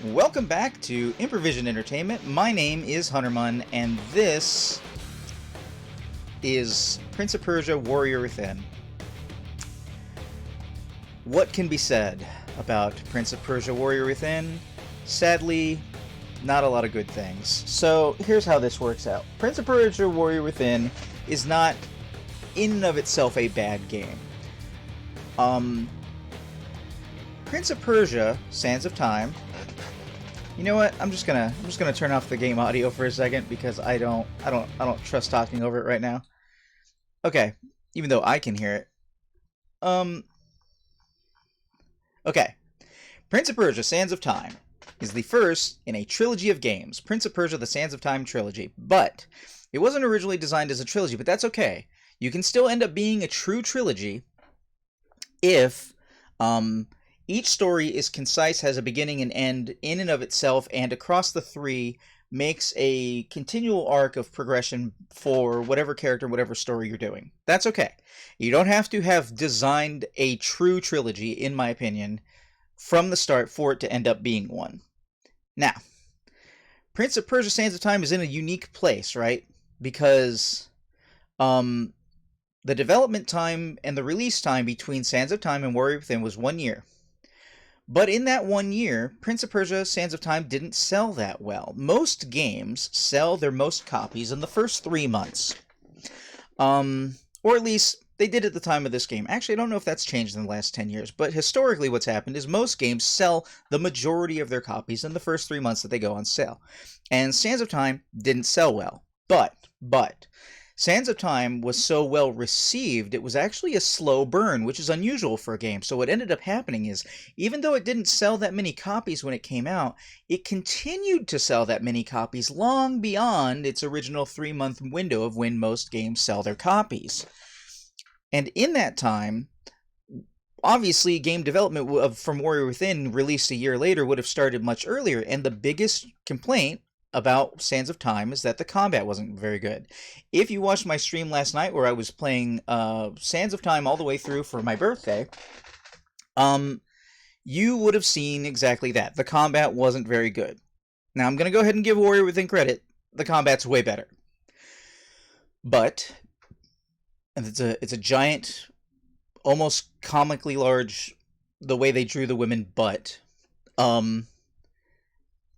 Welcome back to Improvision Entertainment. My name is Huntermun, and this is Prince of Persia Warrior Within. What can be said about Prince of Persia Warrior Within? Sadly, not a lot of good things. So here's how this works out. Prince of Persia Warrior Within is not in and of itself a bad game. Prince of Persia Sands of Time. You know what? I'm just gonna turn off the game audio for a second because I don't trust talking over it right now. Okay, even though I can hear it. Okay. Prince of Persia Sands of Time is the first in a trilogy of games, Prince of Persia: The Sands of Time trilogy. But it wasn't originally designed as a trilogy, but that's okay. You can still end up being a true trilogy if each story is concise, has a beginning and end in and of itself, and across the three makes a continual arc of progression for whatever character, whatever story you're doing. That's okay. You don't have to have designed a true trilogy, in my opinion, from the start for it to end up being one. Now, Prince of Persia Sands of Time is in a unique place, right? Because the development time and the release time between Sands of Time and Warrior Within was 1 year. But in that 1 year, Prince of Persia Sands of Time didn't sell that well. Most games sell their most copies in the first 3 months. Or at least they did at the time of this game. Actually, I don't know if that's changed in the last 10 years, but historically what's happened is most games sell the majority of their copies in the first 3 months that they go on sale. And Sands of Time didn't sell well. But Sands of Time was so well received, it was actually a slow burn, which is unusual for a game. So what ended up happening is, even though it didn't sell that many copies when it came out, it continued to sell that many copies long beyond its original 3-month window of when most games sell their copies. And in that time, obviously, game development from Warrior Within, released a year later, would have started much earlier, and the biggest complaint about Sands of Time is that the combat wasn't very good. If you watched my stream last night where I was playing Sands of Time all the way through for my birthday, you would have seen exactly that. The combat wasn't very good. Now, I'm going to go ahead and give Warrior Within credit. The combat's way better. But, and it's a giant, almost comically large, the way they drew the women butt.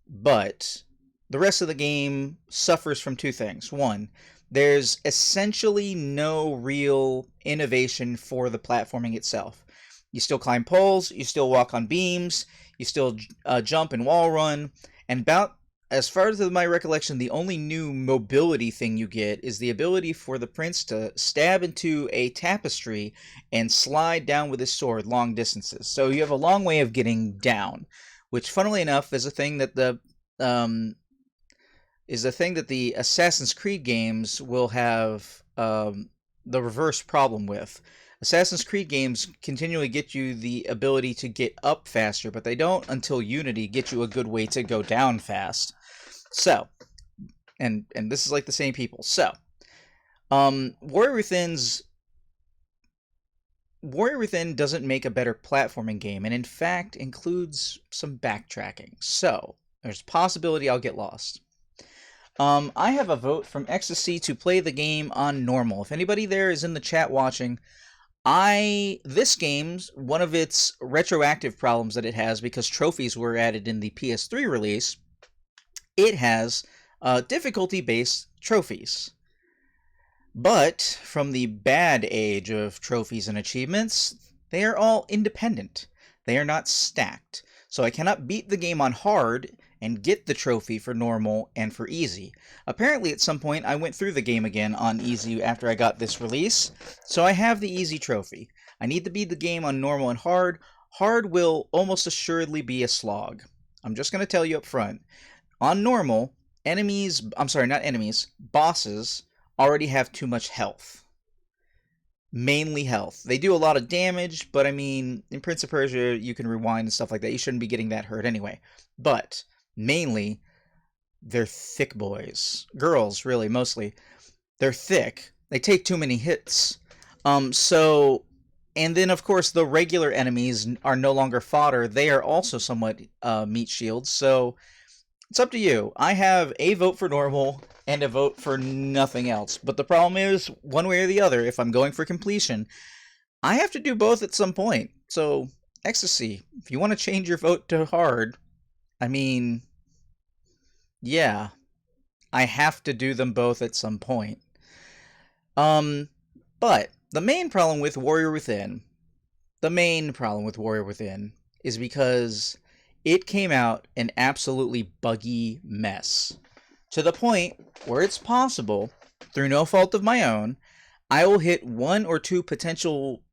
But the rest of the game suffers from two things. One, there's essentially no real innovation for the platforming itself. You still climb poles, you still walk on beams, you still jump and wall run, and about, as far as my recollection, the only new mobility thing you get is the ability for the prince to stab into a tapestry and slide down with his sword long distances. So you have a long way of getting down, which, funnily enough, is a thing that the Assassin's Creed games will have the reverse problem with. Assassin's Creed games continually get you the ability to get up faster, but they don't, until Unity, get you a good way to go down fast. So, and this is like the same people. So, Warrior Within doesn't make a better platforming game, and in fact includes some backtracking. So, there's a possibility I'll get lost. I have a vote from Ecstasy to play the game on normal. If anybody there is in the chat watching, this game's one of its retroactive problems that it has, because trophies were added in the PS3 release, it has difficulty-based trophies. But from the bad age of trophies and achievements, they are all independent. They are not stacked. So I cannot beat the game on hard and get the trophy for normal and for easy. Apparently at some point I went through the game again on easy after I got this release, so I have the easy trophy. I need to beat the game on normal and hard. Hard will almost assuredly be a slog. I'm just going to tell you up front. On normal, bosses already have too much health. Mainly health. They do a lot of damage, but I mean, in Prince of Persia, you can rewind and stuff like that. You shouldn't be getting that hurt anyway. But mainly, they're thick boys. Girls, really, mostly. They're thick. They take too many hits. So And then, of course, the regular enemies are no longer fodder. They are also somewhat meat shields. So it's up to you. I have a vote for normal and a vote for nothing else. But the problem is, one way or the other, if I'm going for completion, I have to do both at some point. So, Ecstasy, if you want to change your vote to hard, I mean, yeah, I have to do them both at some point. Um, but the main problem with Warrior Within, the main problem with Warrior Within is because it came out an absolutely buggy mess. To the point where it's possible, through no fault of my own, I will hit one or two potential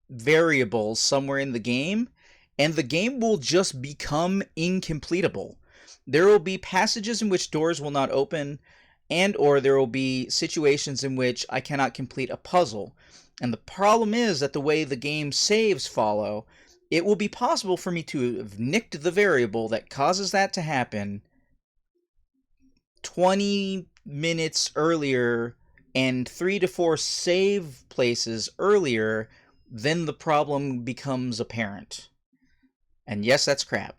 variables somewhere in the game, and the game will just become incompletable. There will be passages in which doors will not open, and or there will be situations in which I cannot complete a puzzle. And the problem is that the way the game saves follow, it will be possible for me to have nicked the variable that causes that to happen 20 minutes earlier and 3 to 4 save places earlier, then the problem becomes apparent. And yes, that's crap.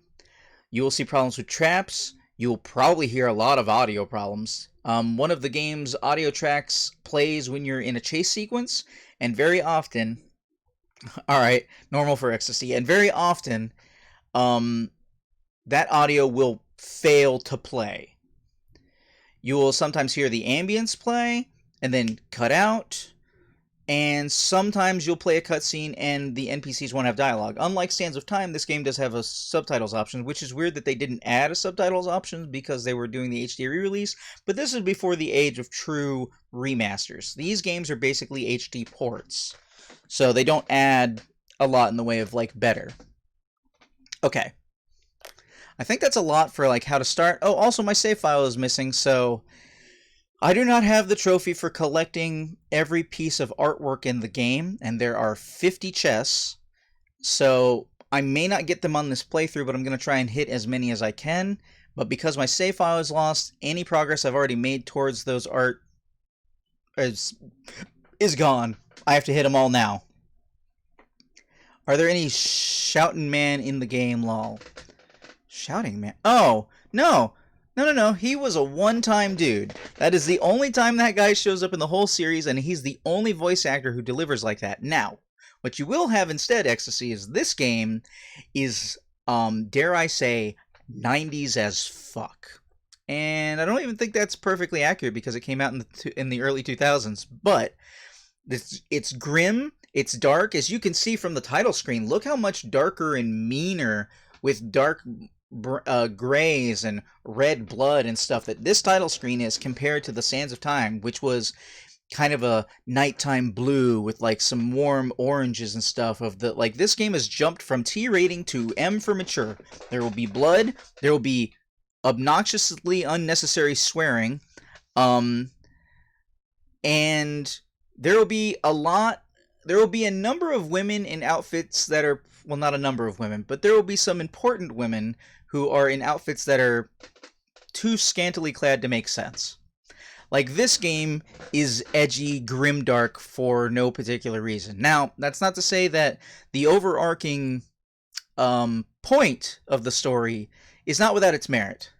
You will see problems with traps. You will probably hear a lot of audio problems. One of the game's audio tracks plays when you're in a chase sequence, and very often, alright, normal for Ecstasy, and very often, that audio will fail to play. You will sometimes hear the ambience play, and then cut out, and sometimes you'll play a cutscene and the NPCs won't have dialogue. Unlike Sands of Time, this game does have a subtitles option, which is weird that they didn't add a subtitles option because they were doing the HD re-release, but this is before the age of true remasters. These games are basically HD ports, so they don't add a lot in the way of, like, better. Okay. I think that's a lot for, like, how to start. Oh, also my save file is missing, so I do not have the trophy for collecting every piece of artwork in the game, and there are 50 chests, so I may not get them on this playthrough, but I'm going to try and hit as many as I can. But because my save file is lost, any progress I've already made towards those art is gone. I have to hit them all now. Are there any shouting man in the game, lol? Shouting man? Oh, no. No. He was a one-time dude. That is the only time that guy shows up in the whole series, and he's the only voice actor who delivers like that. Now, what you will have instead, Ecstasy, is this game is, dare I say, 90s as fuck. And I don't even think that's perfectly accurate because it came out in the early 2000s. But it's grim, it's dark. As you can see from the title screen, look how much darker and meaner with dark grays and red blood and stuff that this title screen is compared to the Sands of Time, which was kind of a nighttime blue with like some warm oranges and stuff. Of the like, this game has jumped from T rating to M for mature. There will be blood, there will be obnoxiously unnecessary swearing, and there will be a number of women in outfits that are, well, not a number of women, but there will be some important women who are in outfits that are too scantily clad to make sense. Like, this game is edgy, grimdark for no particular reason. Now, that's not to say that the overarching point of the story is not without its merit.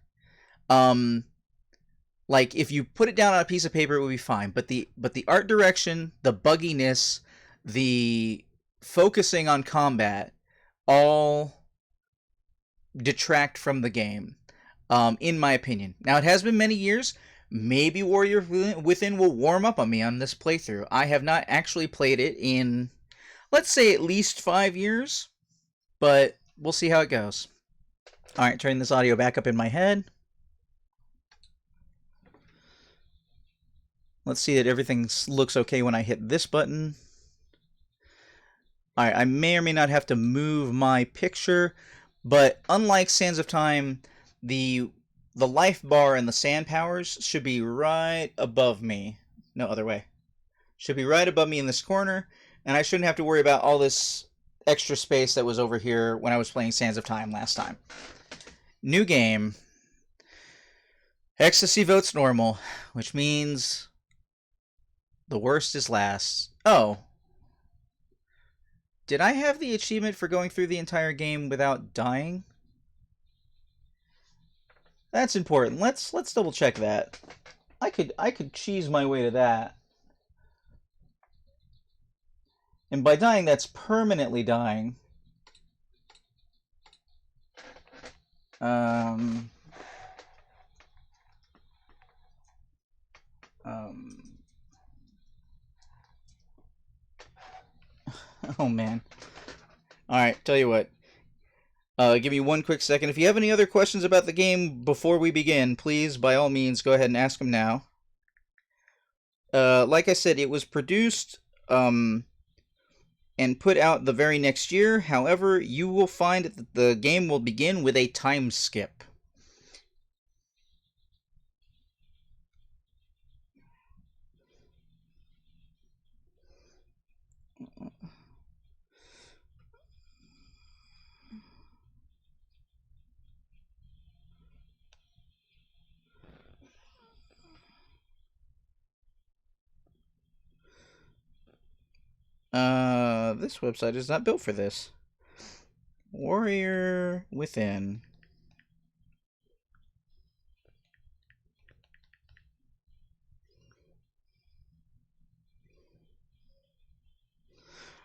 Like, if you put it down on a piece of paper, it would be fine. But the art direction, the bugginess, the focusing on combat, all detract from the game, in my opinion. Now, it has been many years. Maybe Warrior Within will warm up on me on this playthrough. I have not actually played it in, let's say, at least 5 years, but we'll see how it goes. Alright, turning this audio back up in my head. Let's see that everything looks okay when I hit this button. Alright, I may or may not have to move my picture, but unlike Sands of Time, the life bar and the sand powers should be right above me. No other way. Should be right above me in this corner, and I shouldn't have to worry about all this extra space that was over here when I was playing Sands of Time last time. New game. Ecstasy votes normal, which means the worst is last. Oh. Did I have the achievement for going through the entire game without dying? That's important. Let's double check that. I could cheese my way to that. And by dying, that's permanently dying. Um, oh man. Alright, tell you what. Give me one quick second. If you have any other questions about the game before we begin, please, by all means, go ahead and ask them now. Like I said, it was produced and put out the very next year. However, you will find that the game will begin with a time skip. This website is not built for this. Warrior Within.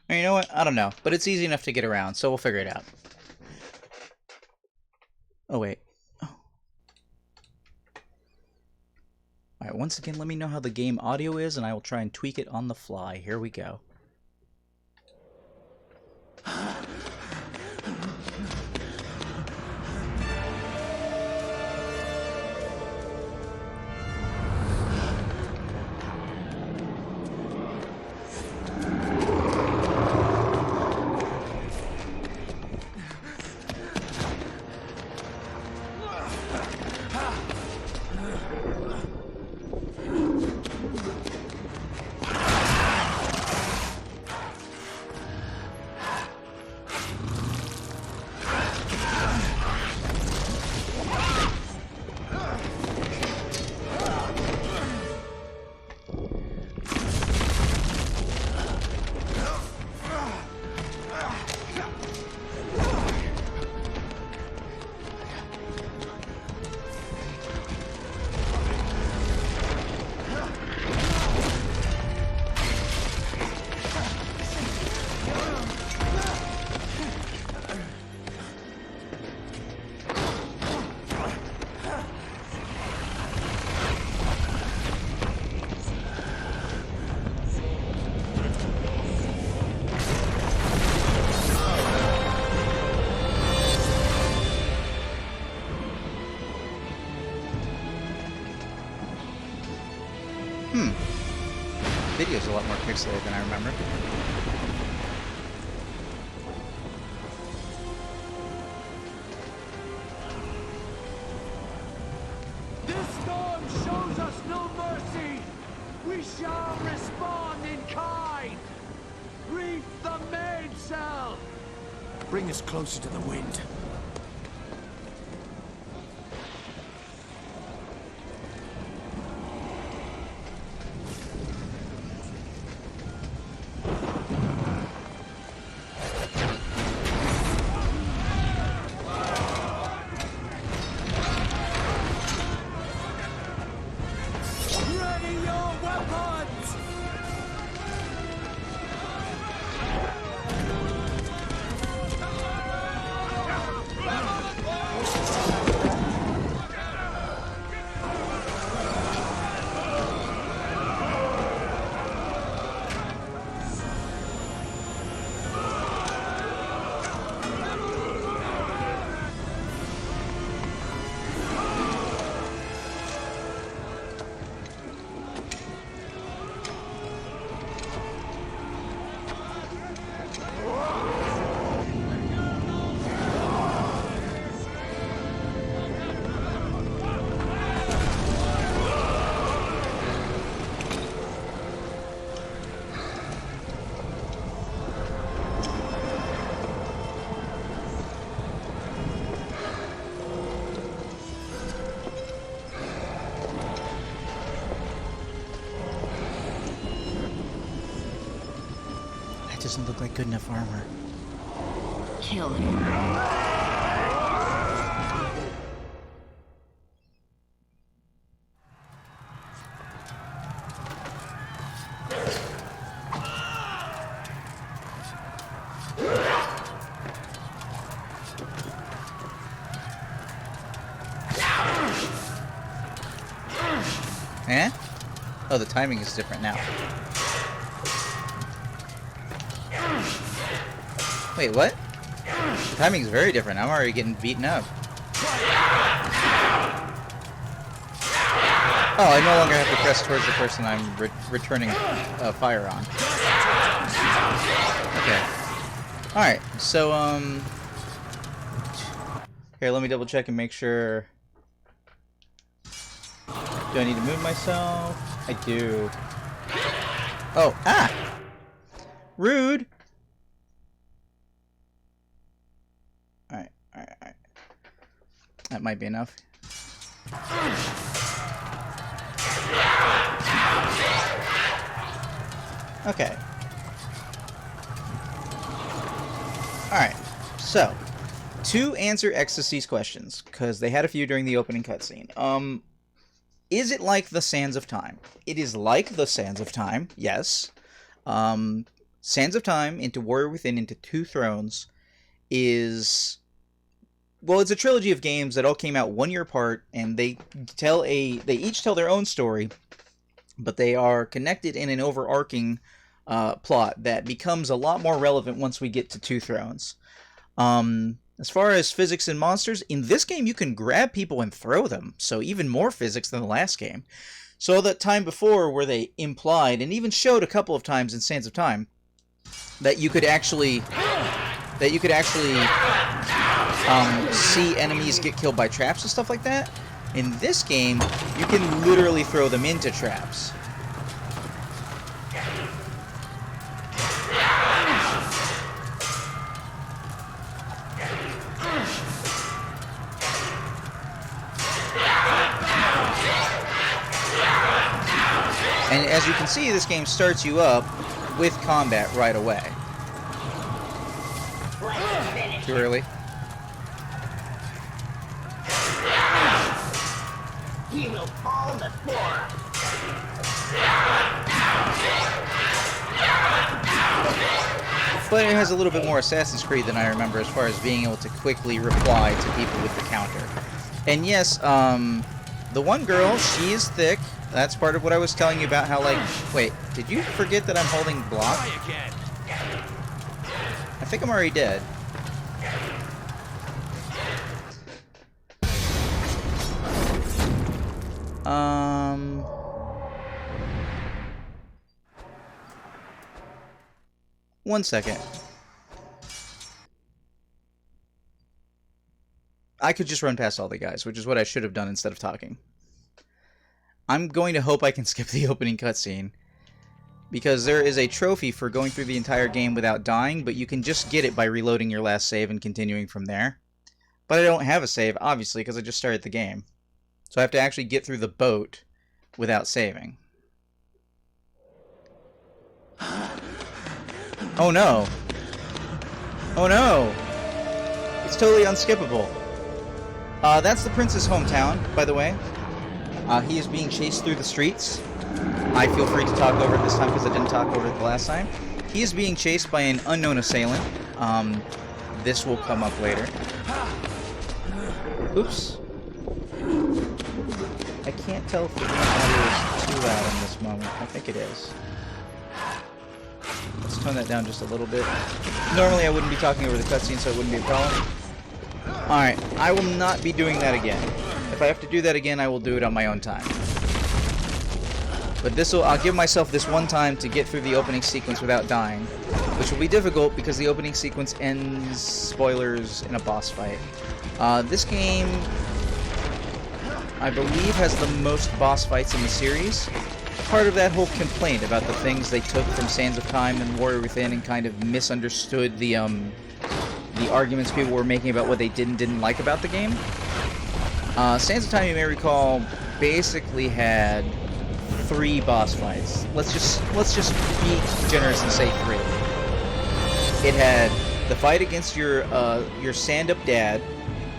You know what? I don't know, but it's easy enough to get around, so we'll figure it out. Oh, wait. Oh. Alright, once again, let me know how the game audio is, and I will try and tweak it on the fly. Here we go. Video's a lot more pixelated than I remember. This storm shows us no mercy. We shall respond in kind. Reef the mainsail. Bring us closer to the wind. doesn't look like good enough armor. Kill him. Eh? Oh, the timing is different now. Wait, what? The timing is very different. I'm already getting beaten up. Oh, I no longer have to press towards the person I'm returning fire on. Okay. Alright, so, here, let me double check and make sure. Do I need to move myself? I do. Oh, ah! Rude! Alright. That might be enough. Okay. Alright, so, to answer Ecstasy's questions, because they had a few during the opening cutscene. Is it like the Sands of Time? It is like the Sands of Time, yes. Sands of Time into Warrior Within into Two Thrones is... Well, it's a trilogy of games that all came out 1 year apart, and they each tell their own story, but they are connected in an overarching plot that becomes a lot more relevant once we get to Two Thrones. As far as physics and monsters, in this game you can grab people and throw them, so even more physics than the last game. So that time before where they implied, and even showed a couple of times in Sands of Time, that you could actually see enemies get killed by traps and stuff like that. In this game, you can literally throw them into traps. And as you can see, this game starts you up with combat right away. Too early. He will fall before. But it has a little bit more Assassin's Creed than I remember as far as being able to quickly reply to people with the counter. And yes, the one girl, she is thick. That's part of what I was telling you about how, like... Wait, did you forget that I'm holding block? I think I'm already dead. One second. I could just run past all the guys, which is what I should have done instead of talking. I'm going to hope I can skip the opening cutscene, because there is a trophy for going through the entire game without dying, but you can just get it by reloading your last save and continuing from there. But I don't have a save, obviously, because I just started the game. So I have to actually get through the boat without saving. Oh no! Oh no! It's totally unskippable. That's the prince's hometown, by the way. He is being chased through the streets. I feel free to talk over it this time because I didn't talk over it the last time. He is being chased by an unknown assailant. This will come up later. Oops. I can't tell if the audio is too loud in this moment. I think it is. Let's tone that down just a little bit. Normally I wouldn't be talking over the cutscene, so it wouldn't be a problem. Alright, I will not be doing that again. If I have to do that again, I will do it on my own time. But I'll give myself this one time to get through the opening sequence without dying, which will be difficult because the opening sequence ends, spoilers, in a boss fight. This game, I believe, has the most boss fights in the series. Part of that whole complaint about the things they took from Sands of Time and Warrior Within and kind of misunderstood the arguments people were making about what they didn't like about the game. Sands of Time, you may recall, basically had 3 boss fights. Let's just be generous and say 3. It had the fight against your stand-up dad.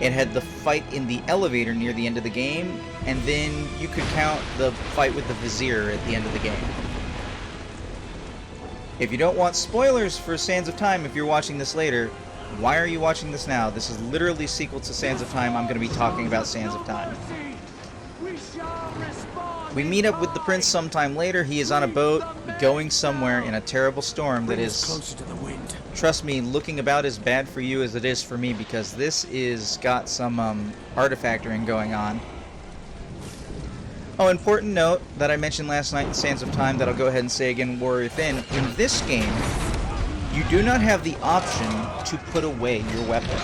It had the fight in the elevator near the end of the game, and then you could count the fight with the Vizier at the end of the game. If you don't want spoilers for Sands of Time, if you're watching this later, why are you watching this now? This is literally sequel to Sands of Time. I'm going to be talking about Sands of Time. We meet up with the prince sometime later. He is on a boat going somewhere in a terrible storm that is, closer to the wind. trust me, looking about as bad for you as it is for me, because this is got some artifactoring going on. Oh, important note that I mentioned last night in Sands of Time that I'll go ahead and say again, Warrior Thin. In this game, you do not have the option to put away your weapon.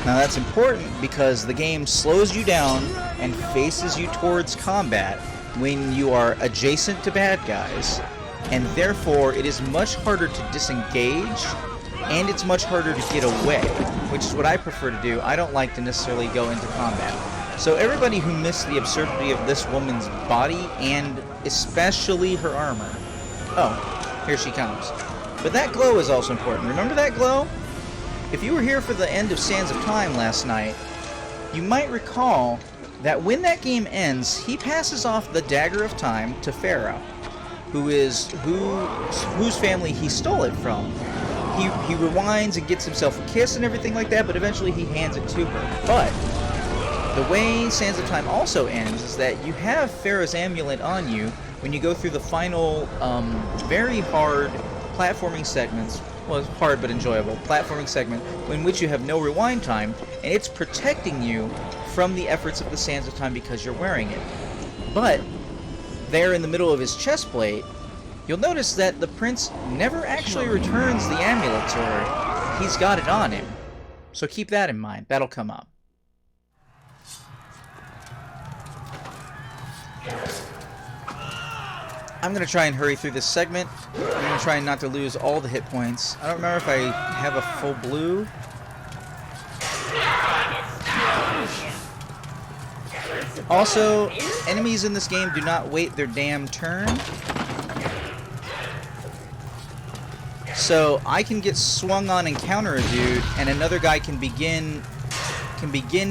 Now that's important because the game slows you down and faces you towards combat when you are adjacent to bad guys, and therefore it is much harder to disengage and it's much harder to get away, which is what I prefer to do. I don't like to necessarily go into combat. So everybody who missed the absurdity of this woman's body and especially her armor. Oh, here she comes. But that glow is also important. Remember that glow? If you were here for the end of Sands of Time last night, you might recall that when that game ends, he passes off the Dagger of Time to Farah, whose family he stole it from. He rewinds and gets himself a kiss and everything like that, but eventually he hands it to her. But the way Sands of Time also ends is that you have Farah's amulet on you when you go through the final, very hard platforming segments. Well, it's hard but enjoyable platforming segment in which you have no rewind time, and it's protecting you from the efforts of the Sands of Time because you're wearing it. But there in the middle of his chest plate, you'll notice that the prince never actually returns the amulet to her. He's got it on him. So keep that in mind. That'll come up. I'm going to try and hurry through this segment. I'm going to try not to lose all the hit points. I don't remember if I have a full blue. Also, enemies in this game do not wait their damn turn. So I can get swung on and counter a dude, and another guy can begin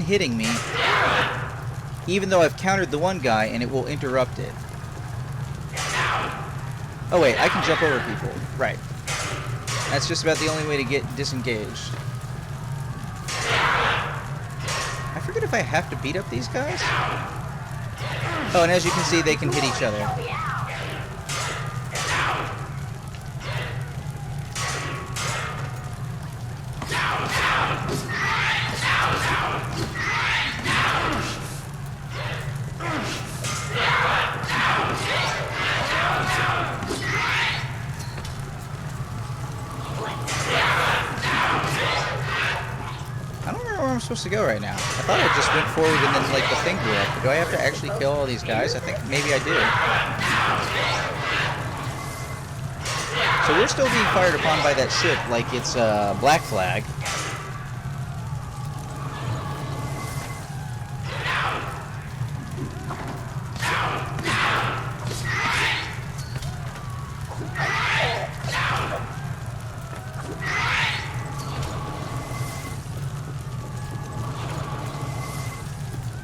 hitting me, even though I've countered the one guy, and it will interrupt it. Oh wait, I can jump over people. Right. That's just about the only way to get disengaged. I forget if I have to beat up these guys. Oh, and as you can see, they can hit each other. I'm supposed to go right now. I thought I just went forward and then like the thing blew up. But do I have to actually kill all these guys? I think maybe I do. So we're still being fired upon by that ship like it's Black Flag.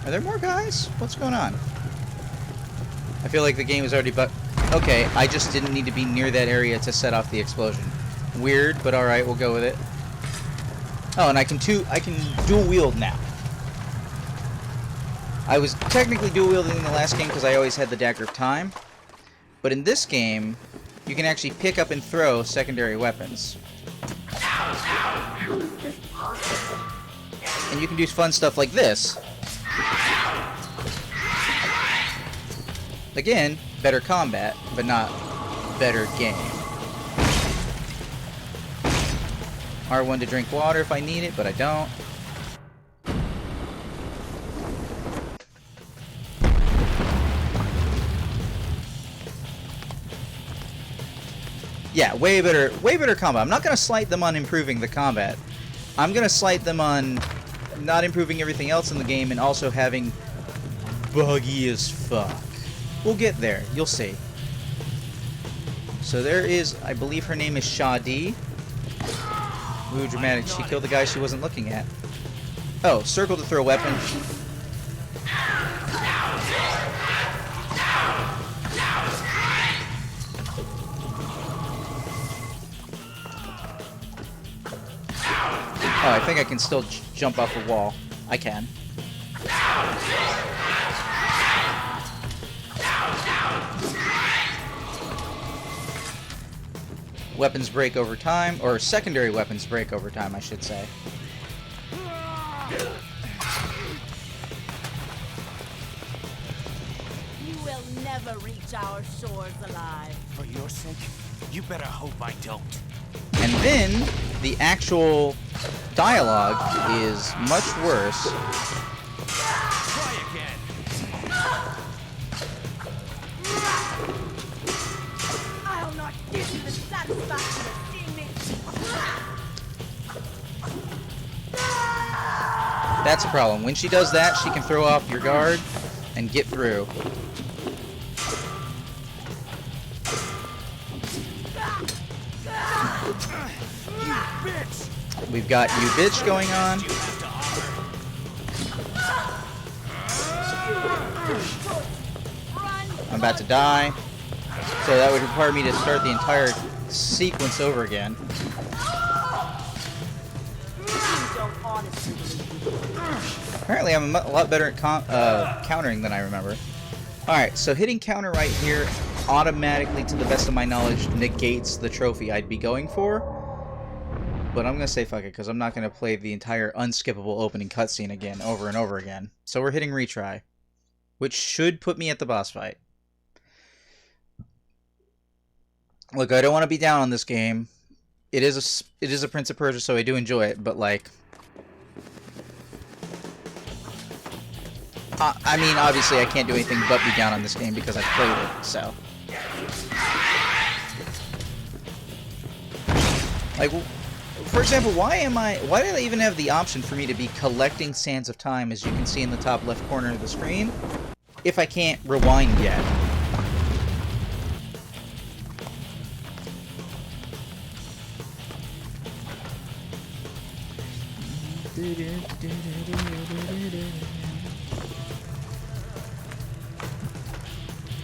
Are there more guys? What's going on? I feel like the game is already okay, I just didn't need to be near that area to set off the explosion. Weird, but alright, we'll go with it. Oh, and I can dual wield now. I was technically dual wielding in the last game because I always had the Dagger of Time. But in this game, you can actually pick up and throw secondary weapons. And you can do fun stuff like this. Again, better combat, but not better game. R1 to drink water if I need it, but I don't. Yeah, way better combat. I'm not going to slight them on improving the combat. I'm going to slight them on not improving everything else in the game and also having buggy as fuck. We'll get there. You'll see. So there is, I believe her name is Shadi. Ooh, dramatic. She killed the guy she wasn't looking at. Oh, circle to throw a weapon. Oh, I think I can still jump off a wall. I can. Weapons break over time, or secondary weapons break over time, I should say. You will never reach our shores alive. For your sake, you better hope I don't. And then, the actual dialogue is much worse. Try again. I'll not give you the satisfaction of seeing me. That's a problem. When she does that, she can throw off your guard and get through. You bitch! We've got you bitch going on. You have to offer. I'm about to die. So that would require me to start the entire sequence over again. You don't honestly believe me. Apparently I'm a lot better at countering than I remember. Alright, so hitting counter right here automatically, to the best of my knowledge, negates the trophy I'd be going for. But I'm going to say fuck it, because I'm not going to play the entire unskippable opening cutscene again, over and over again. So we're hitting retry, which should put me at the boss fight. Look, I don't want to be down on this game. It is a Prince of Persia, so I do enjoy it, but like... I mean, obviously I can't do anything but be down on this game because I've played it, so... Like, for example, why did I even have the option for me to be collecting Sands of Time, as you can see in the top left corner of the screen, if I can't rewind yet?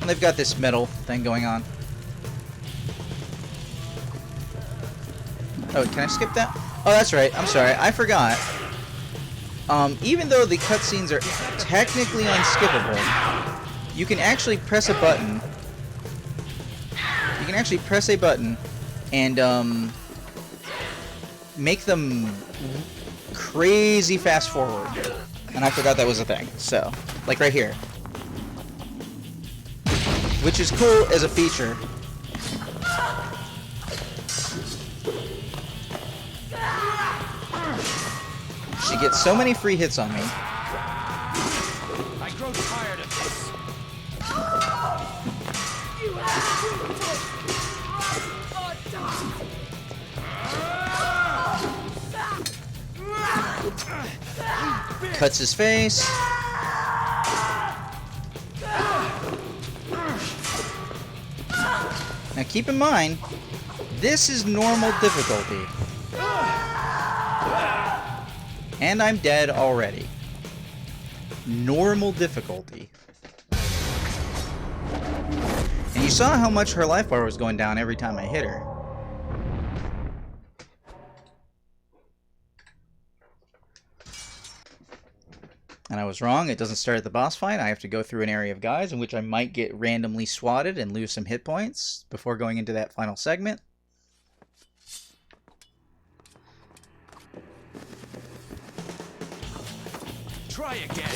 And they've got this metal thing going on. Oh, can I skip that? Oh, that's right. I'm sorry. I forgot. Even though the cutscenes are technically unskippable, you can actually press a button. You can actually press a button and make them crazy fast forward. And I forgot that was a thing. So, like right here. Which is cool as a feature. She gets so many free hits on me. I grow tired of this. You have to run or die. Cuts his face. Now keep in mind, this is normal difficulty. And I'm dead already. Normal difficulty. And you saw how much her life bar was going down every time I hit her. And I was wrong, it doesn't start at the boss fight. I have to go through an area of guys in which I might get randomly swatted and lose some hit points before going into that final segment. Try again.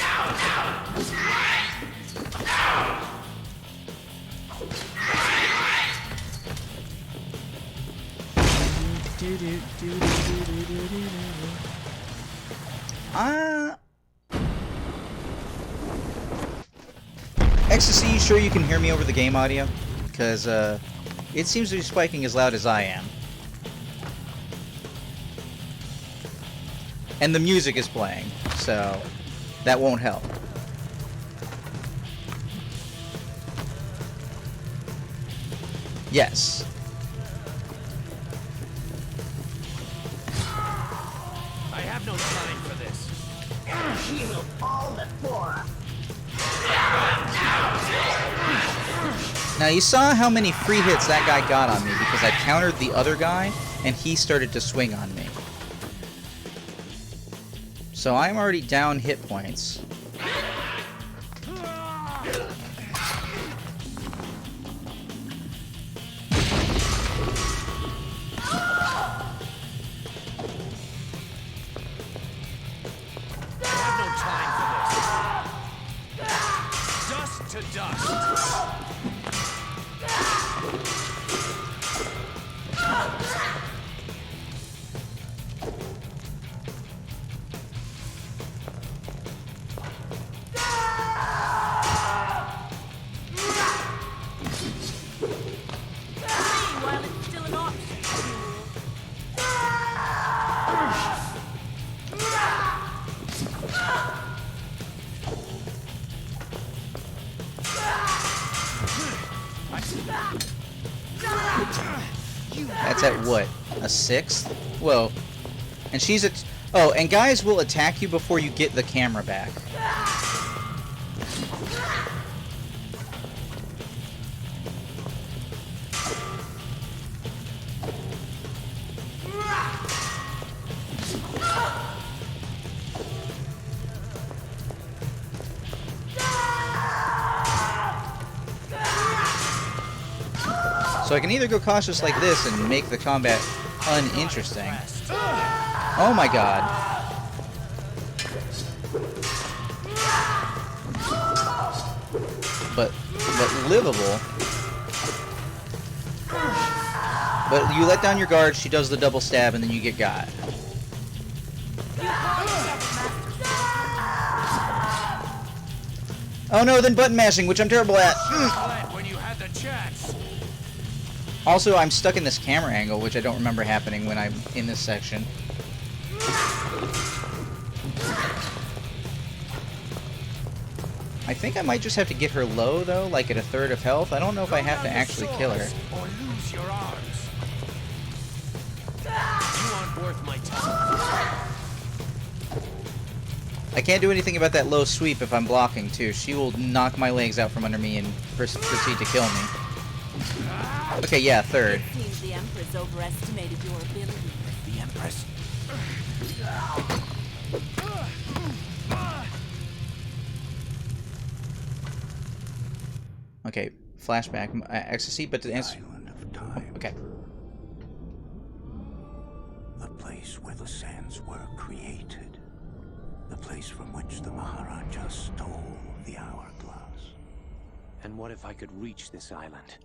Ecstasy, you sure you can hear me over the game audio? Because, it seems to be spiking as loud as I am. And the music is playing, so that won't help. Yes. have no time for this. He will fall before us. Now you saw how many free hits that guy got on me because I countered the other guy and he started to swing on me. So I'm already down hit points. To dust. While it's still an option. That's at what? A 6th? Whoa. And she's at... Oh, and guys will attack you before you get the camera back. So I can either go cautious like this and make the combat uninteresting. Oh my god. But livable. But you let down your guard, she does the double stab, and then you get got. Oh no, then button mashing, which I'm terrible at. When you had the chance. Also, I'm stuck in this camera angle, which I don't remember happening when I'm in this section. I think I might just have to get her low, though, like at a third of health. I don't know if I have to actually kill her. Or lose your arms. You aren't worth my time. I can't do anything about that low sweep if I'm blocking, too. She will knock my legs out from under me and proceed to kill me. Okay, yeah, third. It seems the Empress overestimated your ability. The Empress. Okay, flashback, ecstasy, but to answer... Island of Time. Okay. The place where the sands were created. The place from which the Maharaja stole the hourglass. And what if I could reach this island?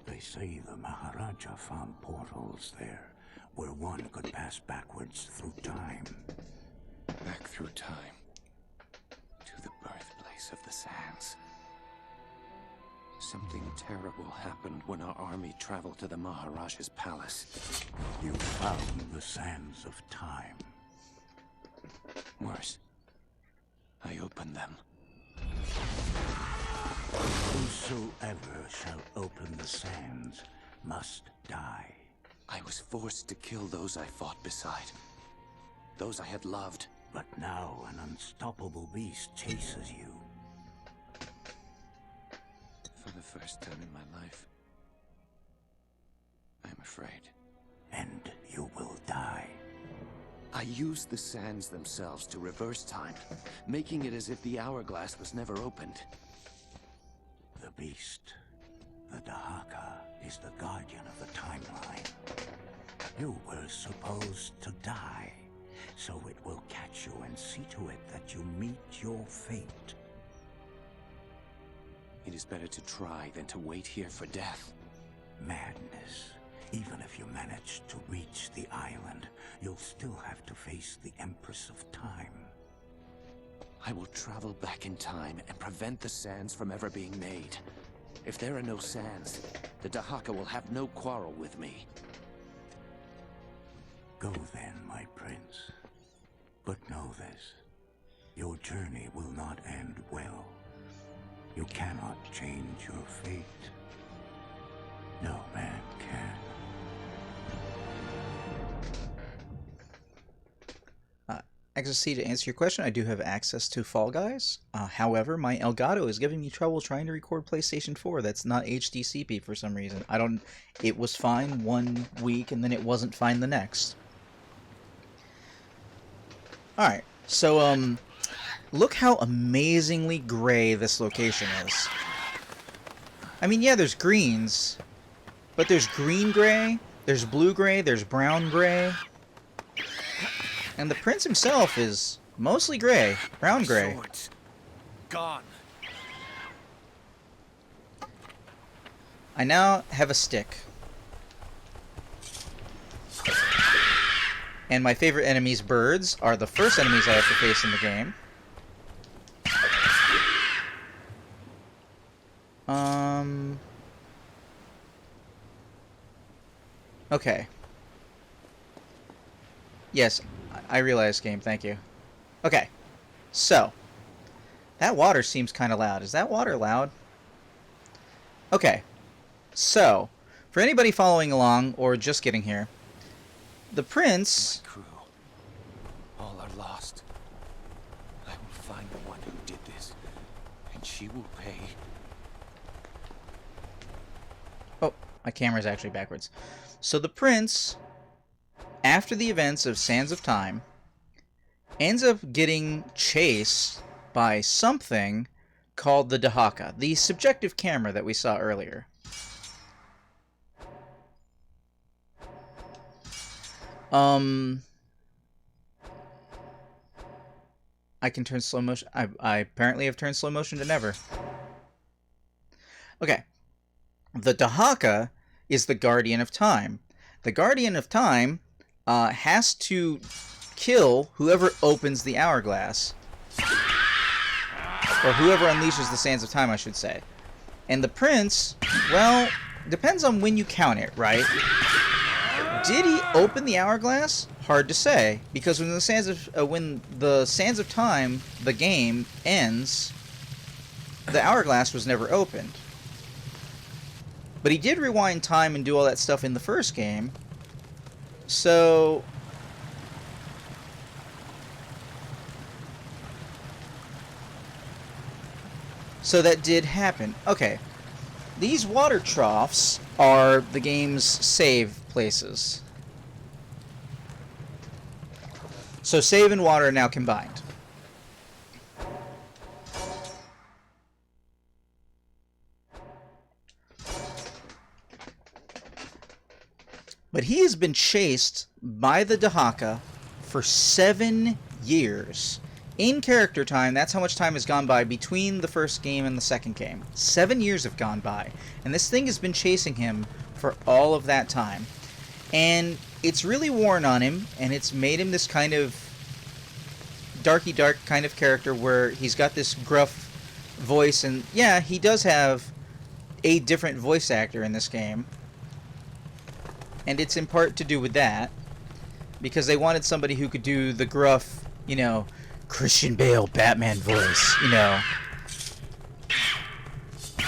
They say the Maharaja found portals there, where one could pass backwards through time. Back through time. To the birthplace of the sands. Something terrible happened when our army traveled to the Maharaja's palace. You found the sands of time. Worse. I opened them. Whosoever shall open the sands must die. I was forced to kill those I fought beside. Those I had loved. But now an unstoppable beast chases you. For the first time in my life, I'm afraid. And you will die. I used the sands themselves to reverse time, making it as if the hourglass was never opened. The beast, the Dahaka, is the guardian of the timeline. You were supposed to die, so it will catch you and see to it that you meet your fate. It is better to try than to wait here for death. Madness. Even if you manage to reach the island, you'll still have to face the Empress of Time. I will travel back in time and prevent the sands from ever being made. If there are no sands, the Dahaka will have no quarrel with me. Go then, my prince. But know this. Your journey will not end well. You cannot change your fate. No man can. Access C, to answer your question, I do have access to Fall Guys. However, my Elgato is giving me trouble trying to record PlayStation 4. That's not HDCP for some reason. I don't... It was fine one week, and then it wasn't fine the next. Alright, so, look how amazingly gray this location is. I mean, yeah, there's greens, but there's green gray, there's blue gray, there's brown gray. And the prince himself is mostly gray, brown gray. Swords. Gone. I now have a stick. And my favorite enemies, birds, are the first enemies I have to face in the game. Okay. Yes, I realize, game, thank you. Okay, so, that water seems kind of loud. Is that water loud? Okay, so, for anybody following along, or just getting here, the prince... My crew. All are lost. I will find the one who did this, and she will pay. Oh, my camera's actually backwards. So the prince, after the events of Sands of Time, ends up getting chased by something called the Dahaka, the subjective camera that we saw earlier. I can turn slow motion. I apparently have turned slow motion to never. Okay. The Dahaka is the Guardian of Time. The Guardian of Time has to kill whoever opens the hourglass. Or whoever unleashes the Sands of Time, I should say. And the prince, well, depends on when you count it, right? Did he open the hourglass? Hard to say, because when the Sands of Time, the game, ends, the hourglass was never opened. But he did rewind time and do all that stuff in the first game. So... So that did happen. Okay. These water troughs are the game's save places. So save and water are now combined. But he has been chased by the Dahaka for 7 years. In character time, that's how much time has gone by between the first game and the second game. 7 years have gone by. And this thing has been chasing him for all of that time. And it's really worn on him, and it's made him this kind of darky dark kind of character where he's got this gruff voice. And yeah, he does have a different voice actor in this game. And it's in part to do with that. Because they wanted somebody who could do the gruff, you know, Christian Bale Batman voice, you know.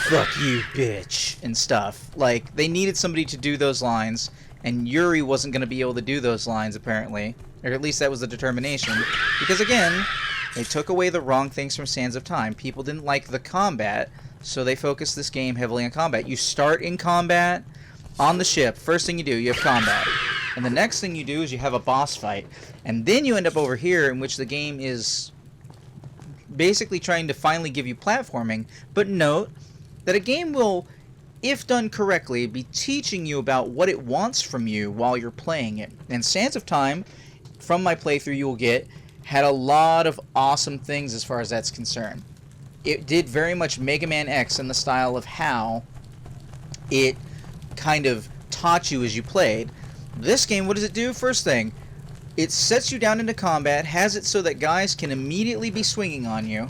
Fuck you, bitch, and stuff. Like, they needed somebody to do those lines, and Yuri wasn't going to be able to do those lines, apparently. Or at least that was the determination. Because, again, they took away the wrong things from Sands of Time. People didn't like the combat, so they focused this game heavily on combat. You start in combat on the ship. First thing you do, you have combat. And the next thing you do is you have a boss fight. And then you end up over here, in which the game is basically trying to finally give you platforming. But note that a game will, if done correctly, be teaching you about what it wants from you while you're playing it. And Sands of Time, from my playthrough you will get, had a lot of awesome things as far as that's concerned. It did very much Mega Man X in the style of how it kind of taught you as you played. This game, what does it do? First thing, it sets you down into combat, has it so that guys can immediately be swinging on you.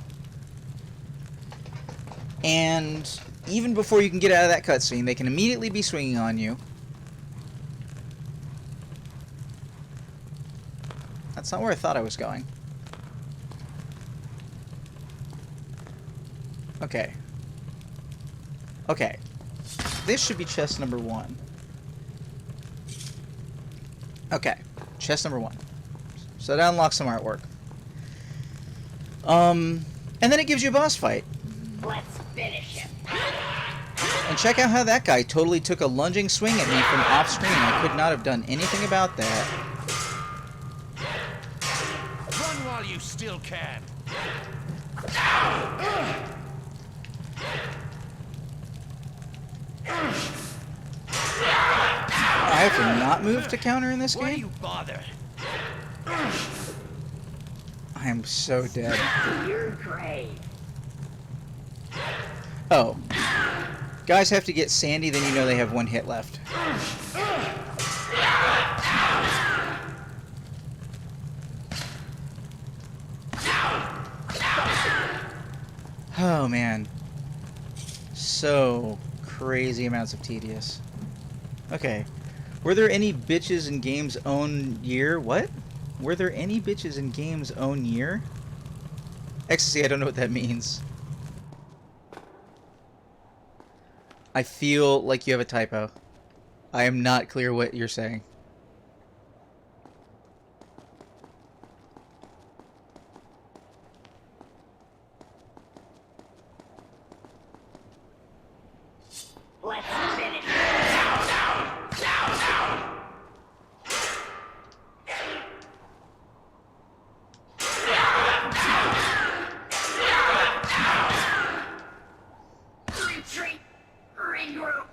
And even before you can get out of that cutscene, they can immediately be swinging on you. That's not where I thought I was going. Okay. Okay. This should be chest number 1. Okay, chest number 1. So that unlocks some artwork. And then it gives you a boss fight. Let's finish him. And check out how that guy totally took a lunging swing at me from off screen. I could not have done anything about that. Run while you still can. I have to not move to counter in this Why game? you bother? I am so dead. Your grave. Oh. Guys have to get Sandy, then you know they have one hit left. Oh, man. So crazy amounts of tedious. Okay. Were there any bitches in game's own year? What? Were there any bitches in game's own year? Ecstasy, I don't know what that means. I feel like you have a typo. I am not clear what you're saying. Let's finish him. Retreat. Regroup.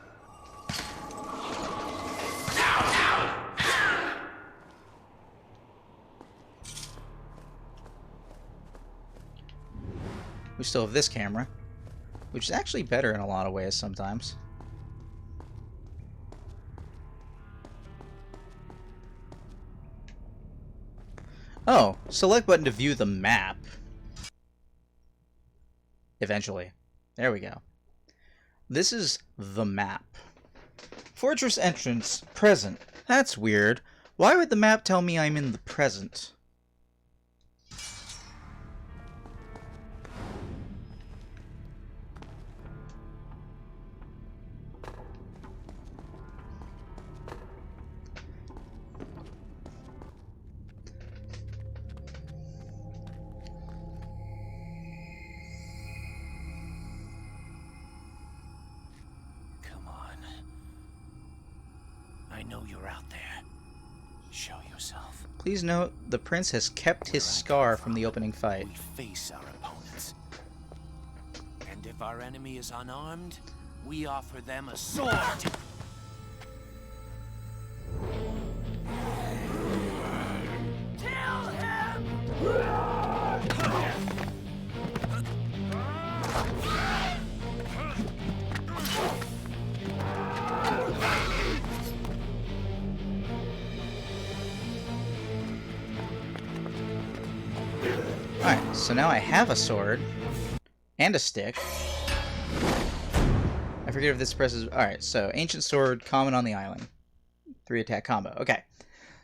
We still have this camera, which is actually better in a lot of ways sometimes. Oh, select button to view the map. Eventually. There we go. This is the map. Fortress entrance, present. That's weird. Why would the map tell me I'm in the present? Come on. I know you're out there. Show yourself. Please note, the prince has kept his scar from the opening fight. We face our opponents. And if our enemy is unarmed, we offer them a sword. Kill him! Alright, so now I have a sword and a stick. I forget if this presses... Alright, so ancient sword, common on the island. 3 attack combo. Okay.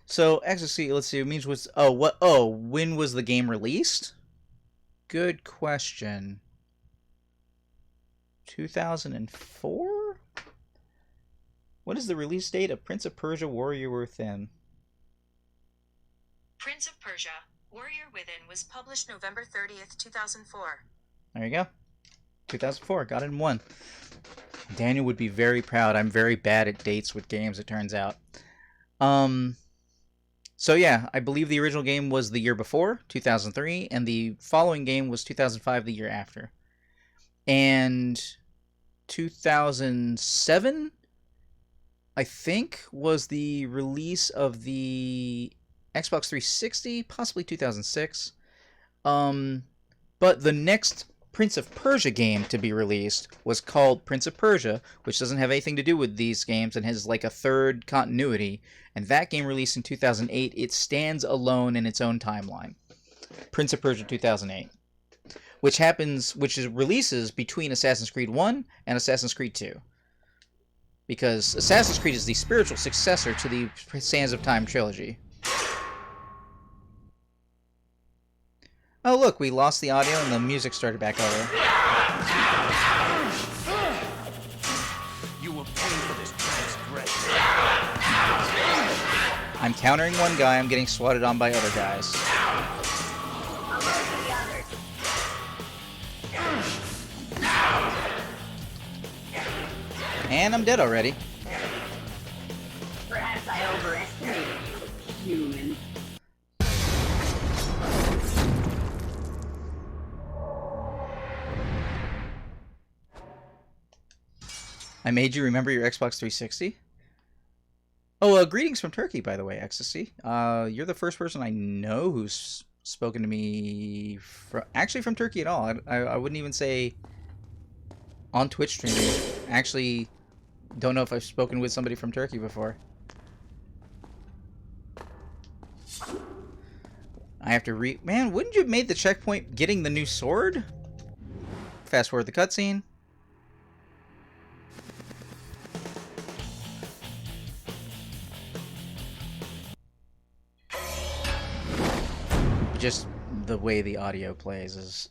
So, ecstasy, let's see, it means what's... Oh, what? Oh, when was the game released? Good question. 2004? What is the release date of Prince of Persia Warrior Within? Prince of Persia, Warrior Within was published November 30th, 2004. There you go. 2004. Got it in one. Daniel would be very proud. I'm very bad at dates with games, it turns out. So yeah, I believe the original game was the year before, 2003, and the following game was 2005, the year after. And 2007, I think, was the release of the Xbox 360, possibly 2006. But the next Prince of Persia game to be released was called Prince of Persia, which doesn't have anything to do with these games and has like a third continuity. And that game released in 2008. It stands alone in its own timeline. Prince of Persia 2008. Which releases between Assassin's Creed 1 and Assassin's Creed 2. Because Assassin's Creed is the spiritual successor to the Sands of Time trilogy. Oh look, we lost the audio and the music started back over. You will pay for this transgression. I'm countering one guy, I'm getting swatted on by other guys. And I'm dead already. Perhaps I overestimated you, human. I made you remember your Xbox 360? Oh, greetings from Turkey, by the way, Ecstasy. You're the first person I know who's spoken to me actually from Turkey at all. I wouldn't even say on Twitch streaming. Actually, don't know if I've spoken with somebody from Turkey before. I have to Man, wouldn't you have made the checkpoint getting the new sword? Fast forward the cutscene. Just the way the audio plays is,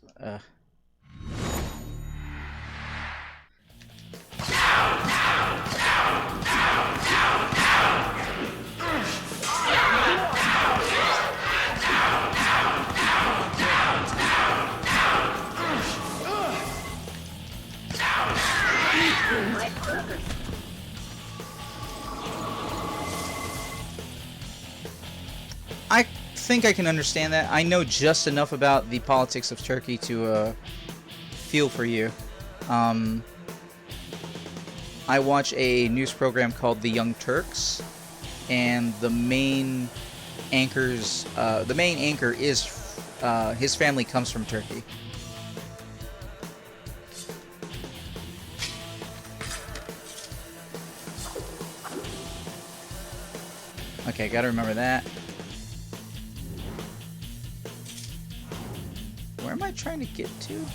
I think I can understand that. I know just enough about the politics of Turkey to feel for you. I watch a news program called The Young Turks, and the main anchor is his family comes from Turkey. Okay, gotta remember that. Where am I trying to get to?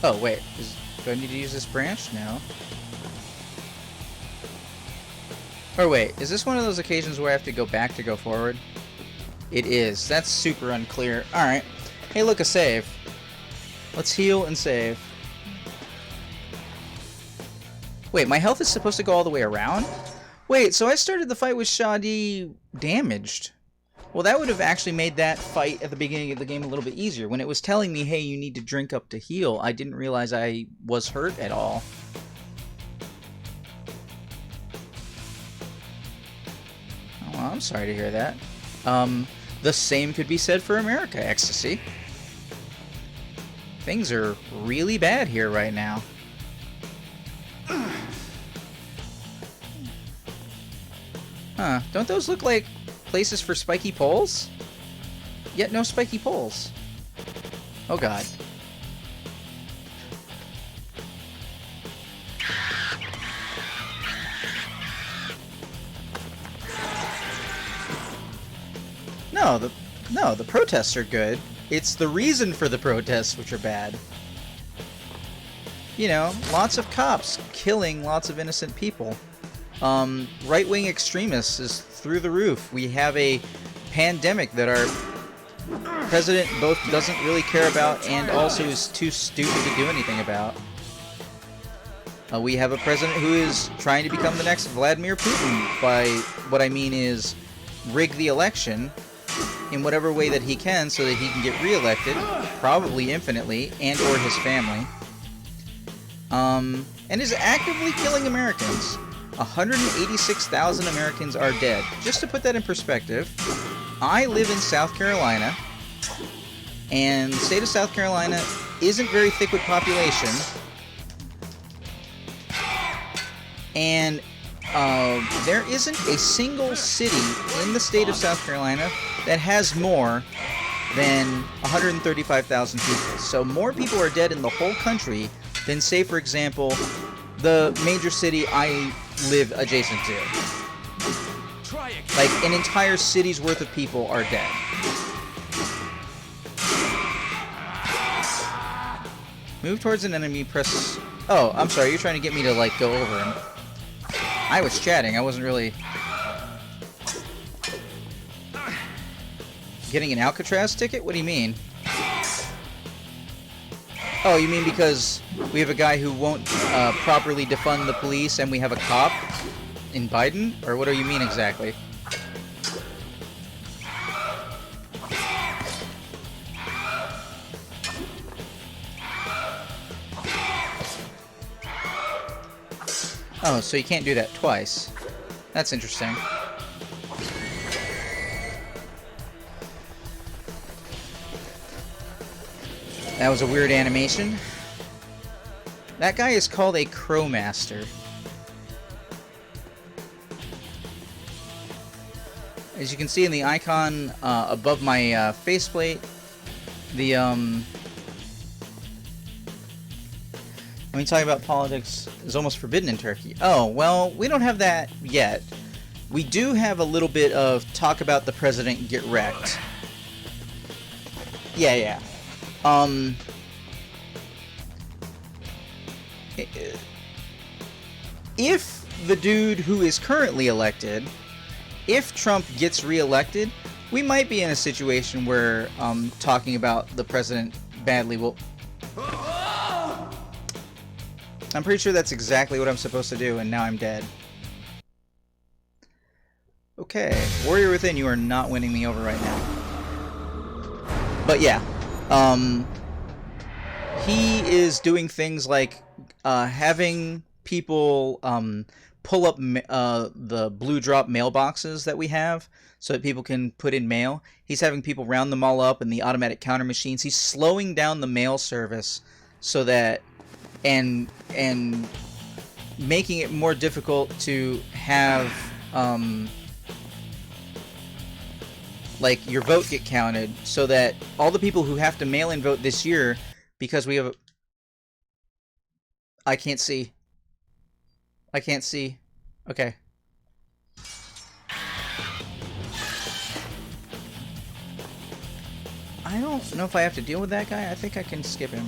Oh, wait. Do I need to use this branch? No. Or wait, is this one of those occasions where I have to go back to go forward? It is. That's super unclear. Alright. Hey, look, a save. Let's heal and save. Wait, my health is supposed to go all the way around? Wait, so I started the fight with Shadi damaged. Well, that would have actually made that fight at the beginning of the game a little bit easier. When it was telling me, hey, you need to drink up to heal, I didn't realize I was hurt at all. Oh, well, I'm sorry to hear that. The same could be said for America, Ecstasy. Things are really bad here right now. Huh, don't those look like places for spiky poles? Yet no spiky poles. Oh god. No, the protests are good. It's the reason for the protests which are bad. You know, lots of cops killing lots of innocent people. Right-wing extremists is through the roof. We have a pandemic that our president both doesn't really care about and also is too stupid to do anything about. We have a president who is trying to become the next Vladimir Putin. By what I mean is rig the election in whatever way that he can so that he can get reelected, probably infinitely, and or his family. And is actively killing Americans. 186,000 Americans are dead. Just to put that in perspective, I live in South Carolina, and the state of South Carolina isn't very thick with population, and there isn't a single city in the state of South Carolina that has more than 135,000 people. So more people are dead in the whole country than, say, for example, the major city I live adjacent to. Like, an entire city's worth of people are dead. Move towards an enemy, press... Oh, I'm sorry, you're trying to get me to, like, go over him. I was chatting, I wasn't really... Getting an Alcatraz ticket? What do you mean? Oh, you mean because we have a guy who won't properly defund the police and we have a cop in Biden? Or what do you mean exactly? Oh, so you can't do that twice. That's interesting. That was a weird animation. That guy is called a Crowmaster. As you can see in the icon above my faceplate, the when we talk about politics is almost forbidden in Turkey. Oh, well, we don't have that yet. We do have a little bit of talk about the president get wrecked. Yeah. If the dude who is currently elected, if Trump gets reelected, we might be in a situation where talking about the president badly will... I'm pretty sure that's exactly what I'm supposed to do, and now I'm dead. Okay, Warrior Within, you are not winning me over right now. But yeah, he is doing things like having people pull up the blue drop mailboxes that we have so that people can put in mail. He's having people round them all up in the automatic counter machines. He's slowing down the mail service so that and making it more difficult to have like your vote get counted, so that all the people who have to mail in vote this year, because we have I can't see. Okay. I don't know if I have to deal with that guy. I think I can skip him.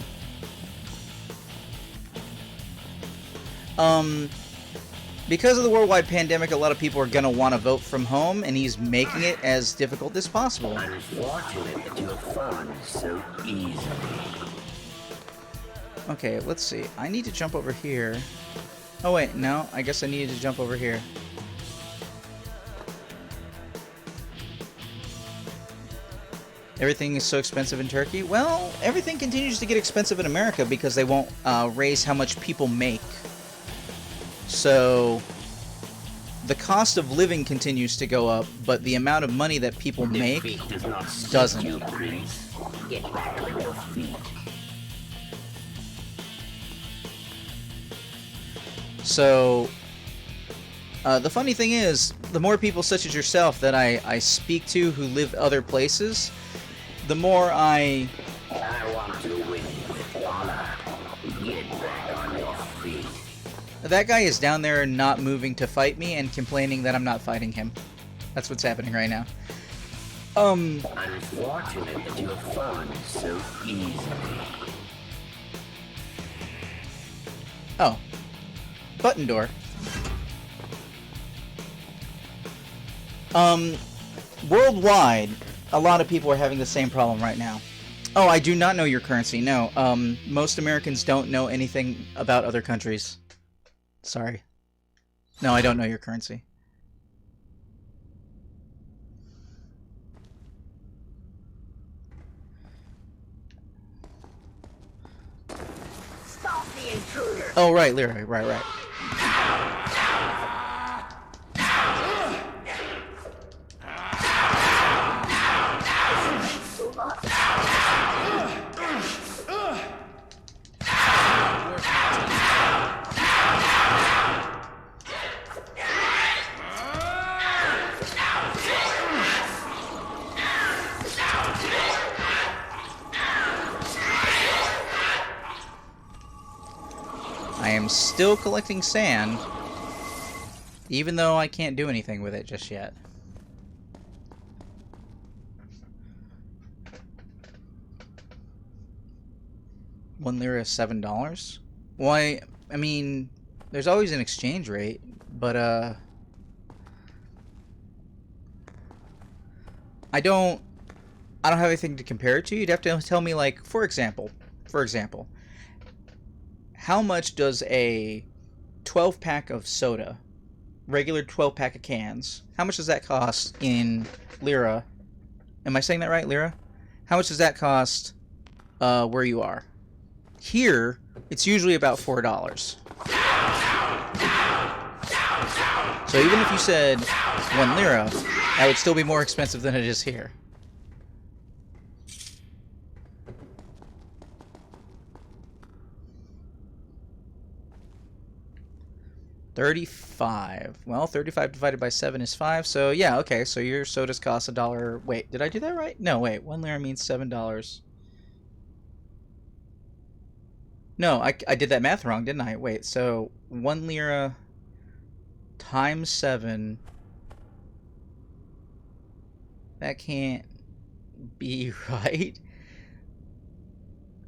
Because of the worldwide pandemic, a lot of people are going to want to vote from home, and he's making it as difficult as possible. Unfortunate that you have fallen so easily. Okay, let's see. I need to jump over here. Oh wait, no. I guess I needed to jump over here. Everything is so expensive in Turkey. Well, everything continues to get expensive in America because they won't raise how much people make. So the cost of living continues to go up, but the amount of money that people make doesn't. Get back on your feet. So the funny thing is, the more people such as yourself that I speak to who live other places, the more I want to win with honor. Get back on your feet. That guy is down there not moving to fight me and complaining that I'm not fighting him. That's what's happening right now. Unfortunate that you have fallen so easily. Oh. Button door. Worldwide, a lot of people are having the same problem right now. Oh, I do not know your currency. No, most Americans don't know anything about other countries. Sorry. No, I don't know your currency. Stop the intruder! Oh, right, Lyra, right. I am still collecting sand, even though I can't do anything with it just yet. One lira is $7? Why? I mean, there's always an exchange rate, but I don't have anything to compare it to. You'd have to tell me, like, for example, how much does a 12-pack of soda, regular 12-pack of cans, how much does that cost in lira? Am I saying that right, lira? How much does that cost where you are? Here, it's usually about $4. So even if you said 1 lira, that would still be more expensive than it is here. $35. Well, 35 divided by 7 is 5. So yeah, okay. So your sodas cost $1. Wait, did I do that right? No, wait. 1 lira means $7. No, I did that math wrong, didn't I? Wait, so 1 lira times 7. That can't be right.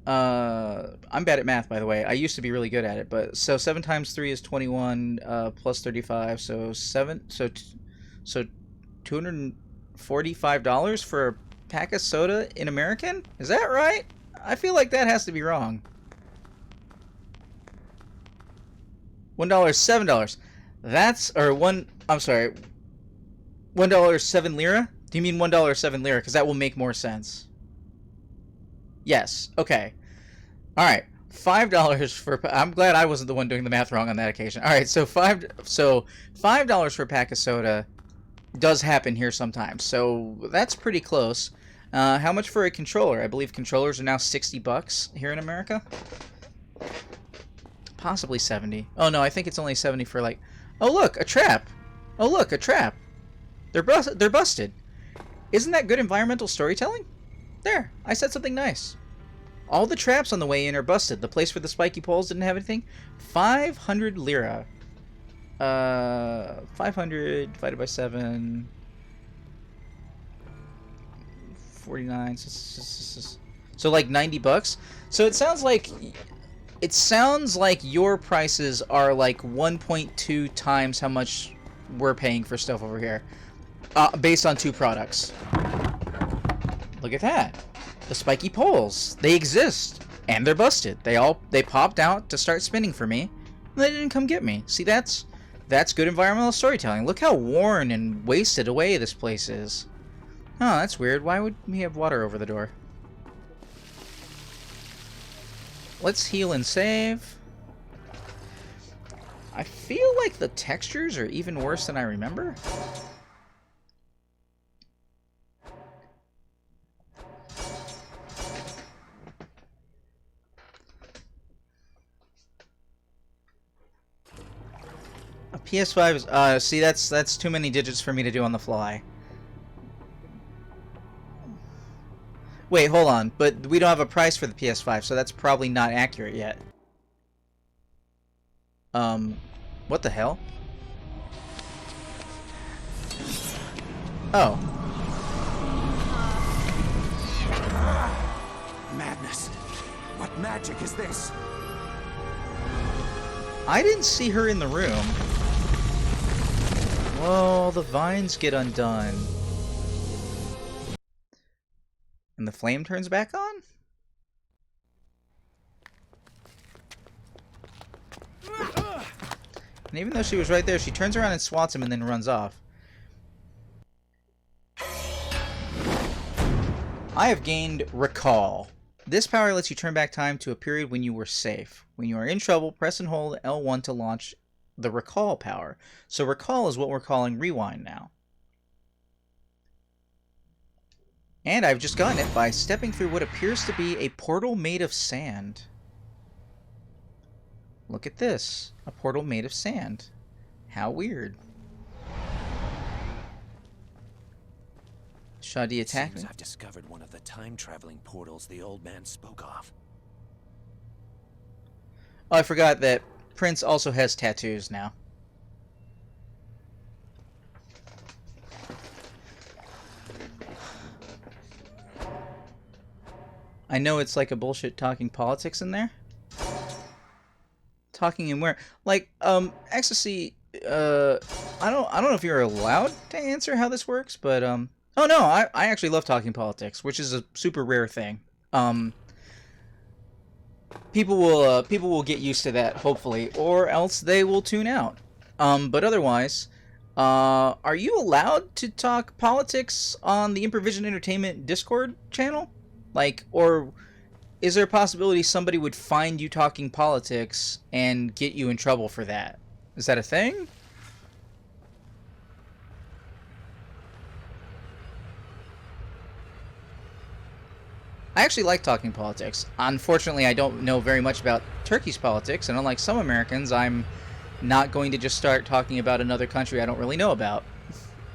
I'm bad at math, by the way. I used to be really good at it, but so 7 times 3 is 21, plus 35, so $245 for a pack of soda in American? Is that right? I feel like that has to be wrong. $1 is $7. That's, or one, I'm sorry, $1 is 7 lira? Do you mean $1 is 7 lira? Because that will make more sense. Yes, okay. Alright, $5 for, I'm glad I wasn't the one doing the math wrong on that occasion. Alright, so $5 for a pack of soda does happen here sometimes. So that's pretty close. How much for a controller? I believe controllers are now $60 here in America. Possibly 70. Oh no, I think it's only 70 for like... Oh look, a trap! Oh look, a trap! They're busted. Isn't that good environmental storytelling? There, I said something nice. All the traps on the way in are busted. The place where the spiky poles didn't have anything. 500 lira. 500 divided by 7. 49. So like $90. So it sounds like your prices are like 1.2 times how much we're paying for stuff over here, based on 2 products. Look at that. The spiky poles. They exist. And they're busted. They popped out to start spinning for me. And they didn't come get me. See, that's good environmental storytelling. Look how worn and wasted away this place is. Oh, that's weird. Why would we have water over the door? Let's heal and save. I feel like the textures are even worse than I remember. A PS5 is, see, that's too many digits for me to do on the fly. Wait, hold on, but we don't have a price for the PS5, so that's probably not accurate yet. What the hell? Oh. Madness. What magic is this? I didn't see her in the room. Whoa, the vines get undone. And the flame turns back on? And even though she was right there, she turns around and swats him and then runs off. I have gained Recall. This power lets you turn back time to a period when you were safe. When you are in trouble, press and hold L1 to launch the Recall power. So Recall is what we're calling Rewind now. And I've just gotten it by stepping through what appears to be a portal made of sand. Look at this. A portal made of sand. How weird. Shadi attack me? Seems I've discovered one of the time-traveling portals the old man spoke of. Oh, I forgot that Prince also has tattoos now. I know it's like a bullshit talking politics in there. Talking in where? Like, Ecstasy, I don't know if you're allowed to answer how this works, but, oh no, I actually love talking politics, which is a super rare thing. People will get used to that, hopefully, or else they will tune out. But otherwise, are you allowed to talk politics on the Improvision Entertainment Discord channel? Like, or is there a possibility somebody would find you talking politics and get you in trouble for that? Is that a thing? I actually like talking politics. Unfortunately, I don't know very much about Turkey's politics, and unlike some Americans, I'm not going to just start talking about another country I don't really know about.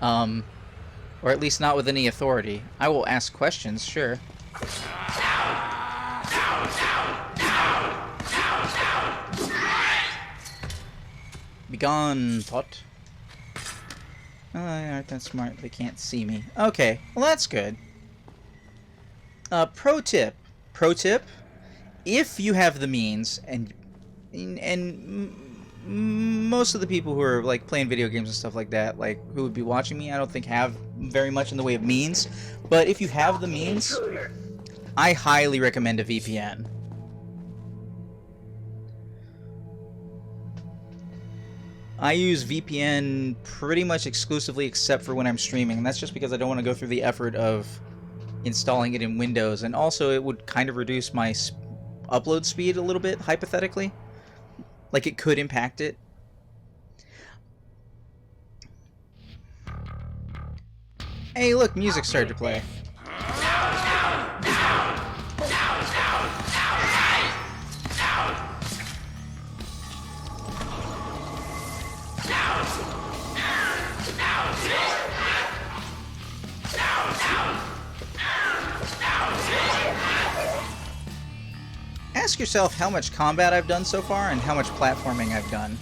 Or at least not with any authority. I will ask questions, sure. Begone, thought. Oh, they aren't that smart. They can't see me. Okay, well that's good. Pro tip. Pro tip. If you have the means, and most of the people who are like playing video games and stuff like that, like who would be watching me, I don't think have very much in the way of means. But if you have the means, I highly recommend a VPN. I use VPN pretty much exclusively except for when I'm streaming, and that's just because I don't want to go through the effort of installing it in Windows, and also it would kind of reduce my upload speed a little bit, hypothetically. Like, it could impact it. Hey, look, music started to play. Ask yourself how much combat I've done so far and how much platforming I've done.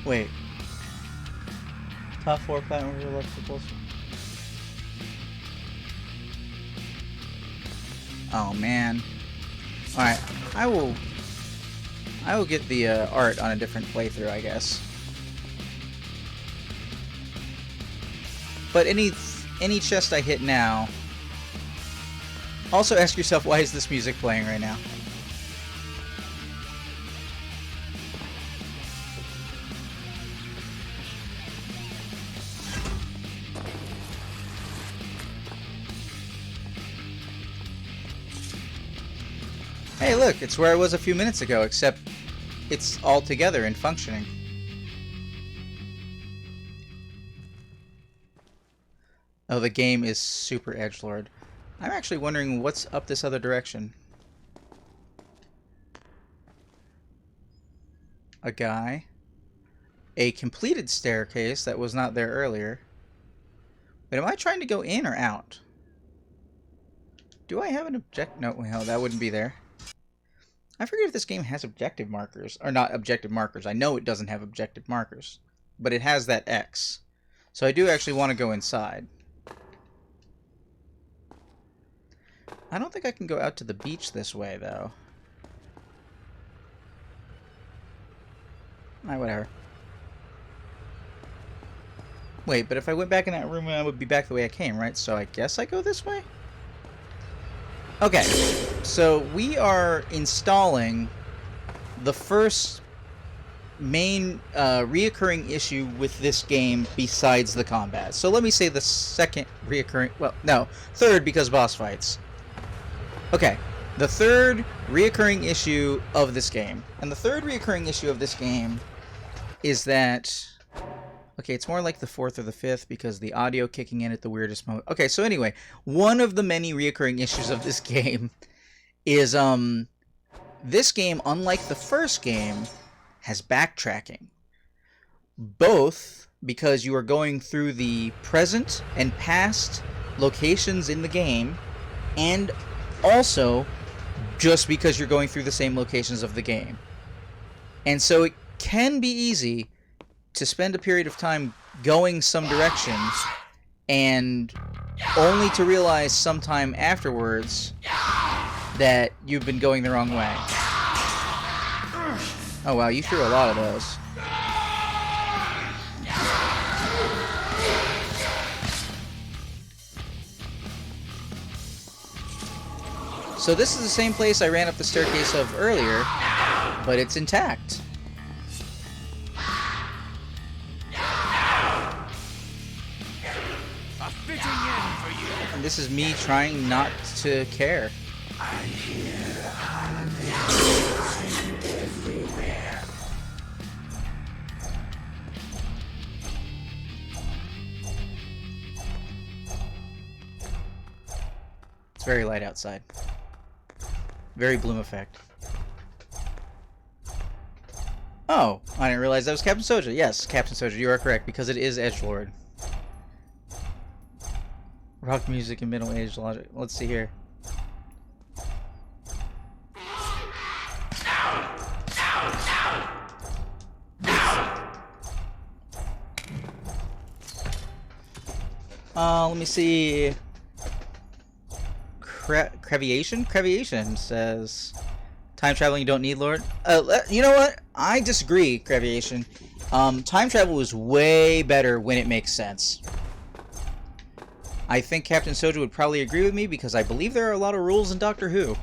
Wait. Top 4 platformers are left for both. Oh man. Alright, I will get the art on a different playthrough, I guess. But any chest I hit now. Also ask yourself, why is this music playing right now? Hey look, it's where I was a few minutes ago, except it's all together and functioning. Oh, the game is super edgelord. I'm actually wondering what's up this other direction. A guy. A completed staircase that was not there earlier. Wait, am I trying to go in or out? Do I have an object? No, well, that wouldn't be there. I forget if this game has objective markers. Or not objective markers. I know it doesn't have objective markers. But it has that X. So I do actually want to go inside. I don't think I can go out to the beach this way, though. Alright, whatever. Wait, but if I went back in that room, I would be back the way I came, right? So I guess I go this way? Okay, so we are installing the first main reoccurring issue with this game besides the combat. So let me say the second reoccurring, well, no, third because boss fights. Okay, the third reoccurring issue of this game. And the third reoccurring issue of this game is that... Okay, it's more like the fourth or the fifth because the audio kicking in at the weirdest moment. Okay, so anyway, one of the many reoccurring issues of this game is, this game, unlike the first game, has backtracking. Both because you are going through the present and past locations in the game, and also just because you're going through the same locations of the game. And so it can be easy to spend a period of time going some direction and only to realize sometime afterwards that you've been going the wrong way. Oh wow, you threw a lot of those. So this is the same place I ran up the staircase of earlier, but it's intact. this is me trying not to care. It's very light outside. Very bloom effect. Oh, I didn't realize that was Captain Soja. Yes, Captain Soja, you are correct, because it is Edgelord. Rock music and Middle Age logic. Let's see here. Let me see. Creviation? Creviation says... Time traveling you don't need, Lord. You know what? I disagree, Creviation. Time travel is way better when it makes sense. I think Captain Soja would probably agree with me because I believe there are a lot of rules in Doctor Who.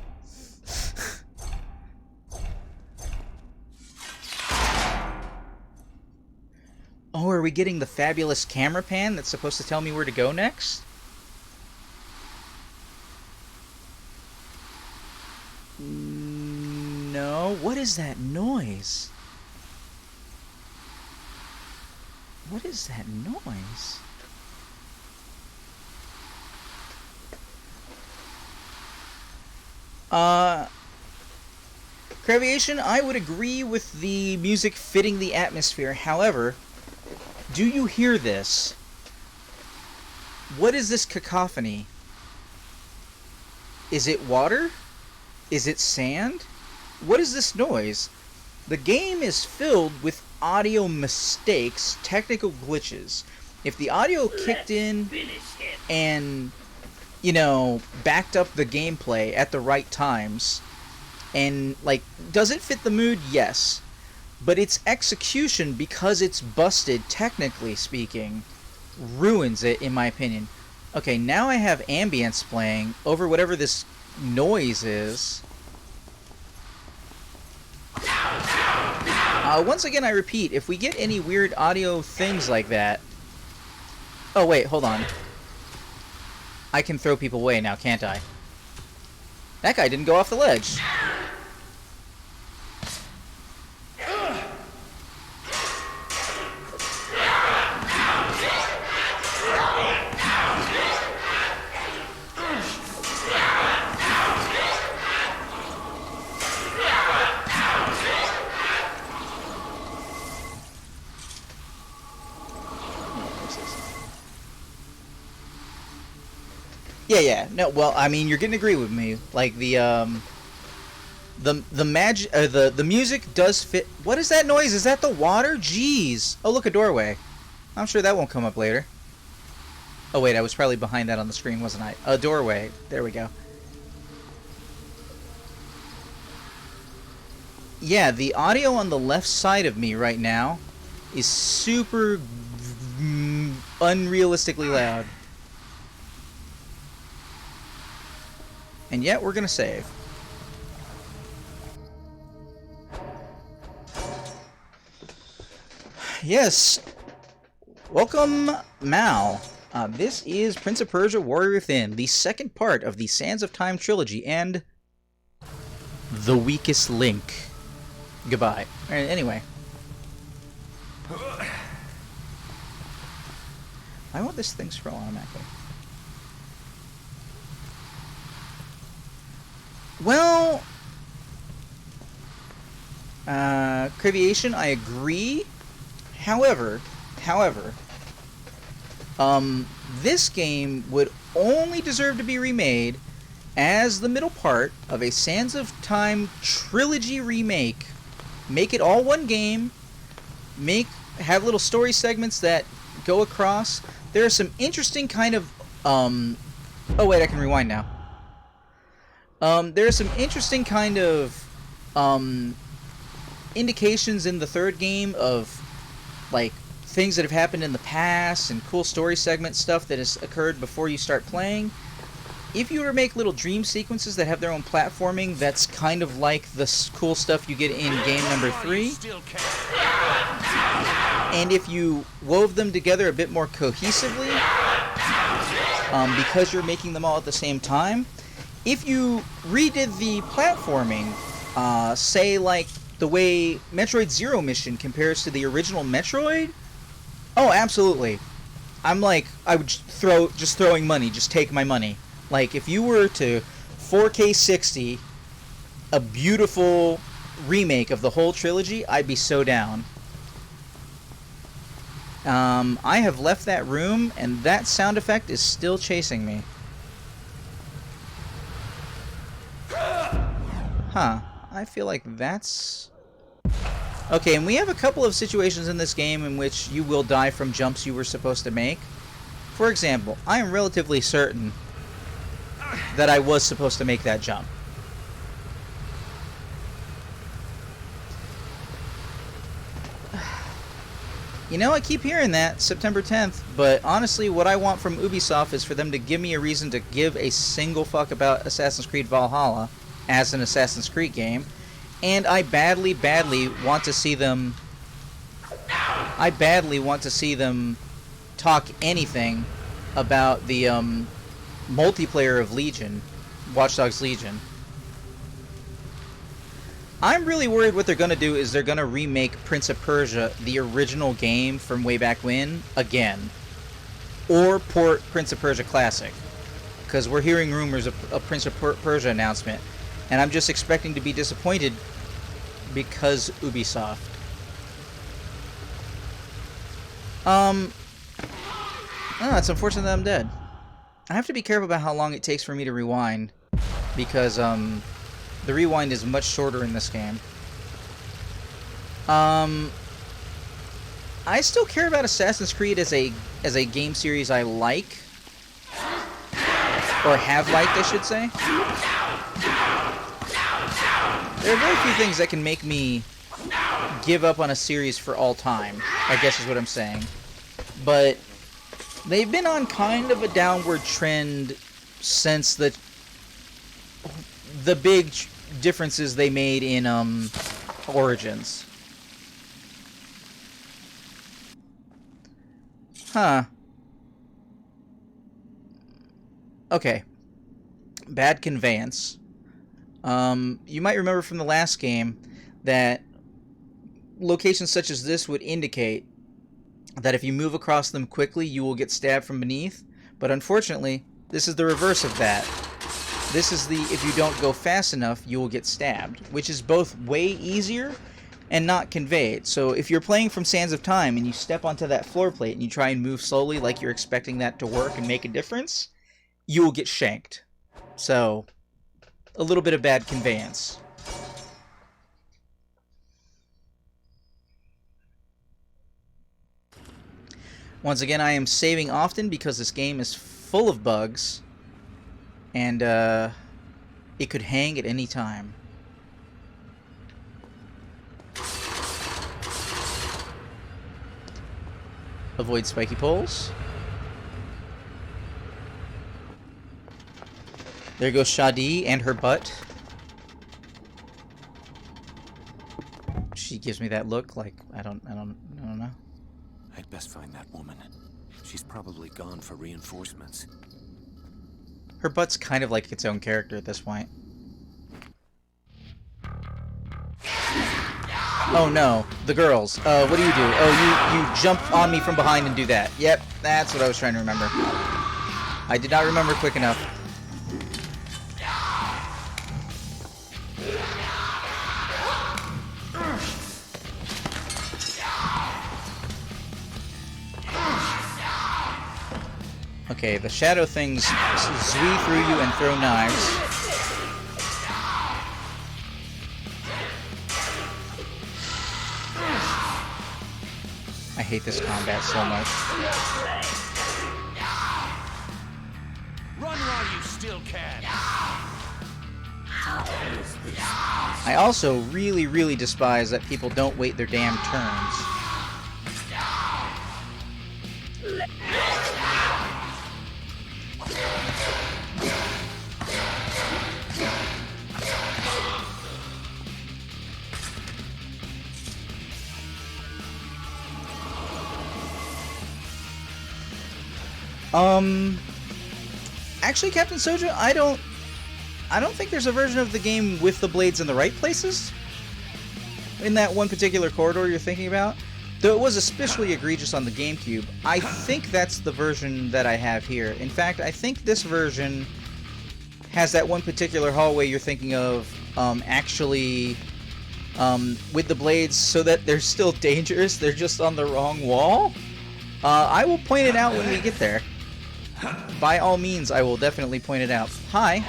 Oh, are we getting the fabulous camera pan that's supposed to tell me where to go next? No. What is that noise? What is that noise? Creviation, I would agree with the music fitting the atmosphere. However, do you hear this? What is this cacophony? Is it water? Is it sand? What is this noise? The game is filled with audio mistakes, technical glitches. If the audio kicked in and, you know, backed up the gameplay at the right times, and, like, does it fit the mood? Yes. But its execution, because it's busted, technically speaking, ruins it, in my opinion. Okay, now I have ambience playing over whatever this noise is. Once again, I repeat, if we get any weird audio things like that... Oh, wait, hold on. I can throw people away now, can't I? That guy didn't go off the ledge. Yeah. No, well, I mean, you're getting to agree with me. Like the music does fit. What is that noise? Is that the water? Jeez. Oh, look, a doorway. I'm sure that won't come up later. Oh wait, I was probably behind that on the screen, wasn't I? A doorway. There we go. Yeah, the audio on the left side of me right now is super unrealistically loud. And yet, we're gonna save. Yes. Welcome, Mal. This is Prince of Persia Warrior Within, the second part of the Sands of Time trilogy, and The Weakest Link. Goodbye. Alright, anyway. I want this thing to scroll automatically. Well, Creviation, I agree. However, this game would only deserve to be remade as the middle part of a Sands of Time trilogy remake. Make it all one game. Have little story segments that go across. There are some interesting kind of oh wait, I can rewind now. There are some interesting kind of indications in the third game of like things that have happened in the past and cool story segment stuff that has occurred before you start playing. If you were to make little dream sequences that have their own platforming, that's kind of like the cool stuff you get in game number 3. And if you wove them together a bit more cohesively, because you're making them all at the same time. If you redid the platforming, say like the way Metroid Zero Mission compares to the original Metroid, oh, absolutely. I'm like, I would just throwing money, just take my money. Like, if you were to 4K 60 a beautiful remake of the whole trilogy, I'd be so down. I have left that room, and that sound effect is still chasing me. Huh. I feel like that's... Okay, and we have a couple of situations in this game in which you will die from jumps you were supposed to make. For example, I am relatively certain that I was supposed to make that jump. You know, I keep hearing that, September 10th, but honestly, what I want from Ubisoft is for them to give me a reason to give a single fuck about Assassin's Creed Valhalla as an Assassin's Creed game, and I badly, badly want to see them... talk anything about the, multiplayer of Legion, Watch Dogs Legion. I'm really worried what they're going to do is they're going to remake Prince of Persia, the original game from way back when, again. Or port Prince of Persia Classic. Because we're hearing rumors of a Prince of Persia announcement. And I'm just expecting to be disappointed because Ubisoft. Oh, it's unfortunate that I'm dead. I have to be careful about how long it takes for me to rewind. Because, the rewind is much shorter in this game. I still care about Assassin's Creed as a game series I like. Or have liked, I should say. There are very few things that can make me give up on a series for all time, I guess is what I'm saying. But they've been on kind of a downward trend since the big differences they made in Origins. Huh. Okay. Bad conveyance. You might remember from the last game that locations such as this would indicate that if you move across them quickly, you will get stabbed from beneath. But unfortunately, this is the reverse of that. This is the, if you don't go fast enough, you will get stabbed, which is both way easier and not conveyed. So if you're playing from Sands of Time and you step onto that floor plate and you try and move slowly like you're expecting that to work and make a difference, you will get shanked. So, a little bit of bad conveyance. Once again, I am saving often because this game is full of bugs. And, it could hang at any time. Avoid spiky poles. There goes Shadi and her butt. She gives me that look like, I don't know. I'd best find that woman. She's probably gone for reinforcements. Her butt's kind of like its own character at this point. Oh no, the girls. What do? Oh, you jump on me from behind and do that. Yep, that's what I was trying to remember. I did not remember quick enough. Okay, the shadow things zwee through you and throw knives. I hate this combat so much. Run while you still can. I also really, really despise that people don't wait their damn turns. Actually, Captain Soja, I don't think there's a version of the game with the blades in the right places. In that one particular corridor you're thinking about. Though it was especially egregious on the GameCube, I think that's the version that I have here. In fact, I think this version has that one particular hallway you're thinking of actually with the blades so that they're still dangerous, they're just on the wrong wall. I will point it out when we get there. By all means, I will definitely point it out. Hi.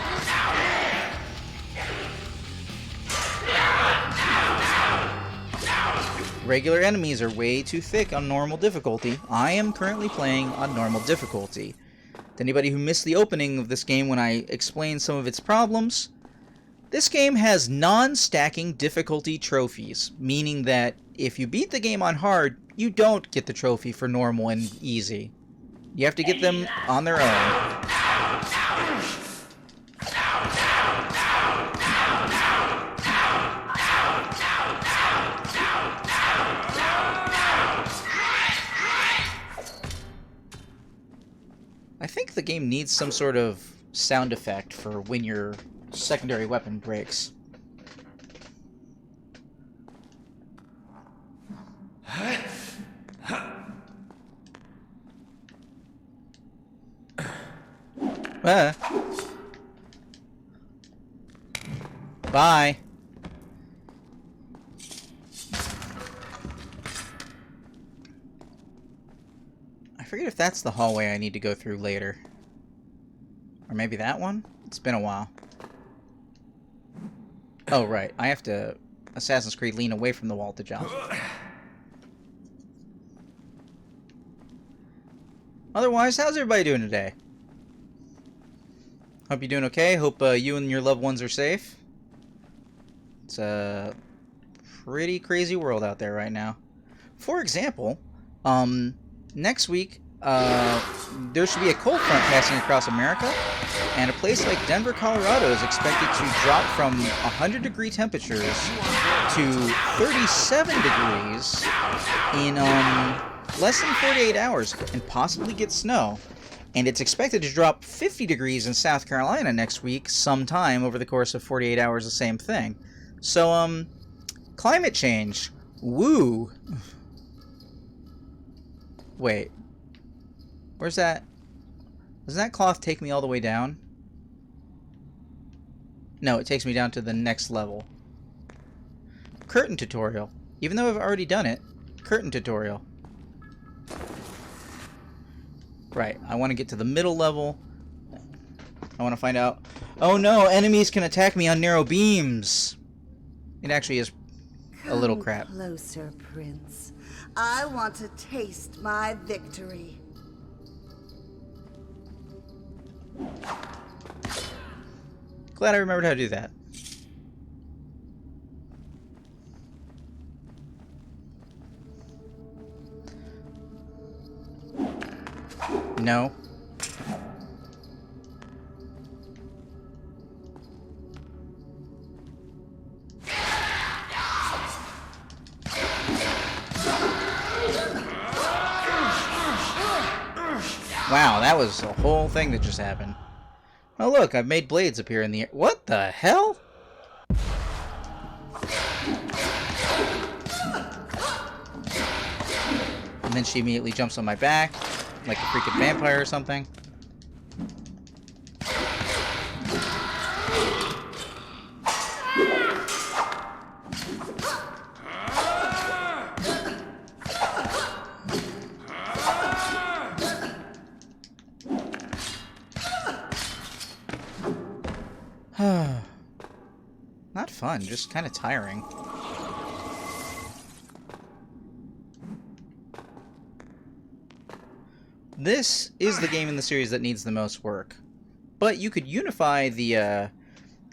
Regular enemies are way too thick on normal difficulty. I am currently playing on normal difficulty. To anybody who missed the opening of this game when I explained some of its problems, this game has non-stacking difficulty trophies, meaning that if you beat the game on hard, you don't get the trophy for normal and easy. You have to get them on their own. I think the game needs some sort of sound effect for when your secondary weapon breaks. Bye. I forget if that's the hallway I need to go through later. Or maybe that one? It's been a while. Oh, right. I have to Assassin's Creed lean away from the wall to jump. Otherwise, how's everybody doing today? Hope you're doing okay. Hope you and your loved ones are safe. It's a pretty crazy world out there right now. For example, next week, there should be a cold front passing across America, and a place like Denver, Colorado is expected to drop from 100-degree temperatures to 37 degrees in less than 48 hours and possibly get snow. And it's expected to drop 50 degrees in South Carolina next week sometime over the course of 48 hours, the same thing. So, climate change. Woo! Wait. Where's that? Does that cloth take me all the way down? No, it takes me down to the next level. Curtain tutorial. Even though I've already done it, curtain tutorial. Right, I want to get to the middle level. I want to find out... Oh no, enemies can attack me on narrow beams! It actually is a little crap. Come closer, Prince. I want to taste my victory. Glad I remembered how to do that. No. Wow, that was a whole thing that just happened. Oh look, I've made blades appear in the air. What the hell? And then she immediately jumps on my back, like a freaking vampire or something. Not fun, just kind of tiring. This is the game in the series that needs the most work. But you could unify the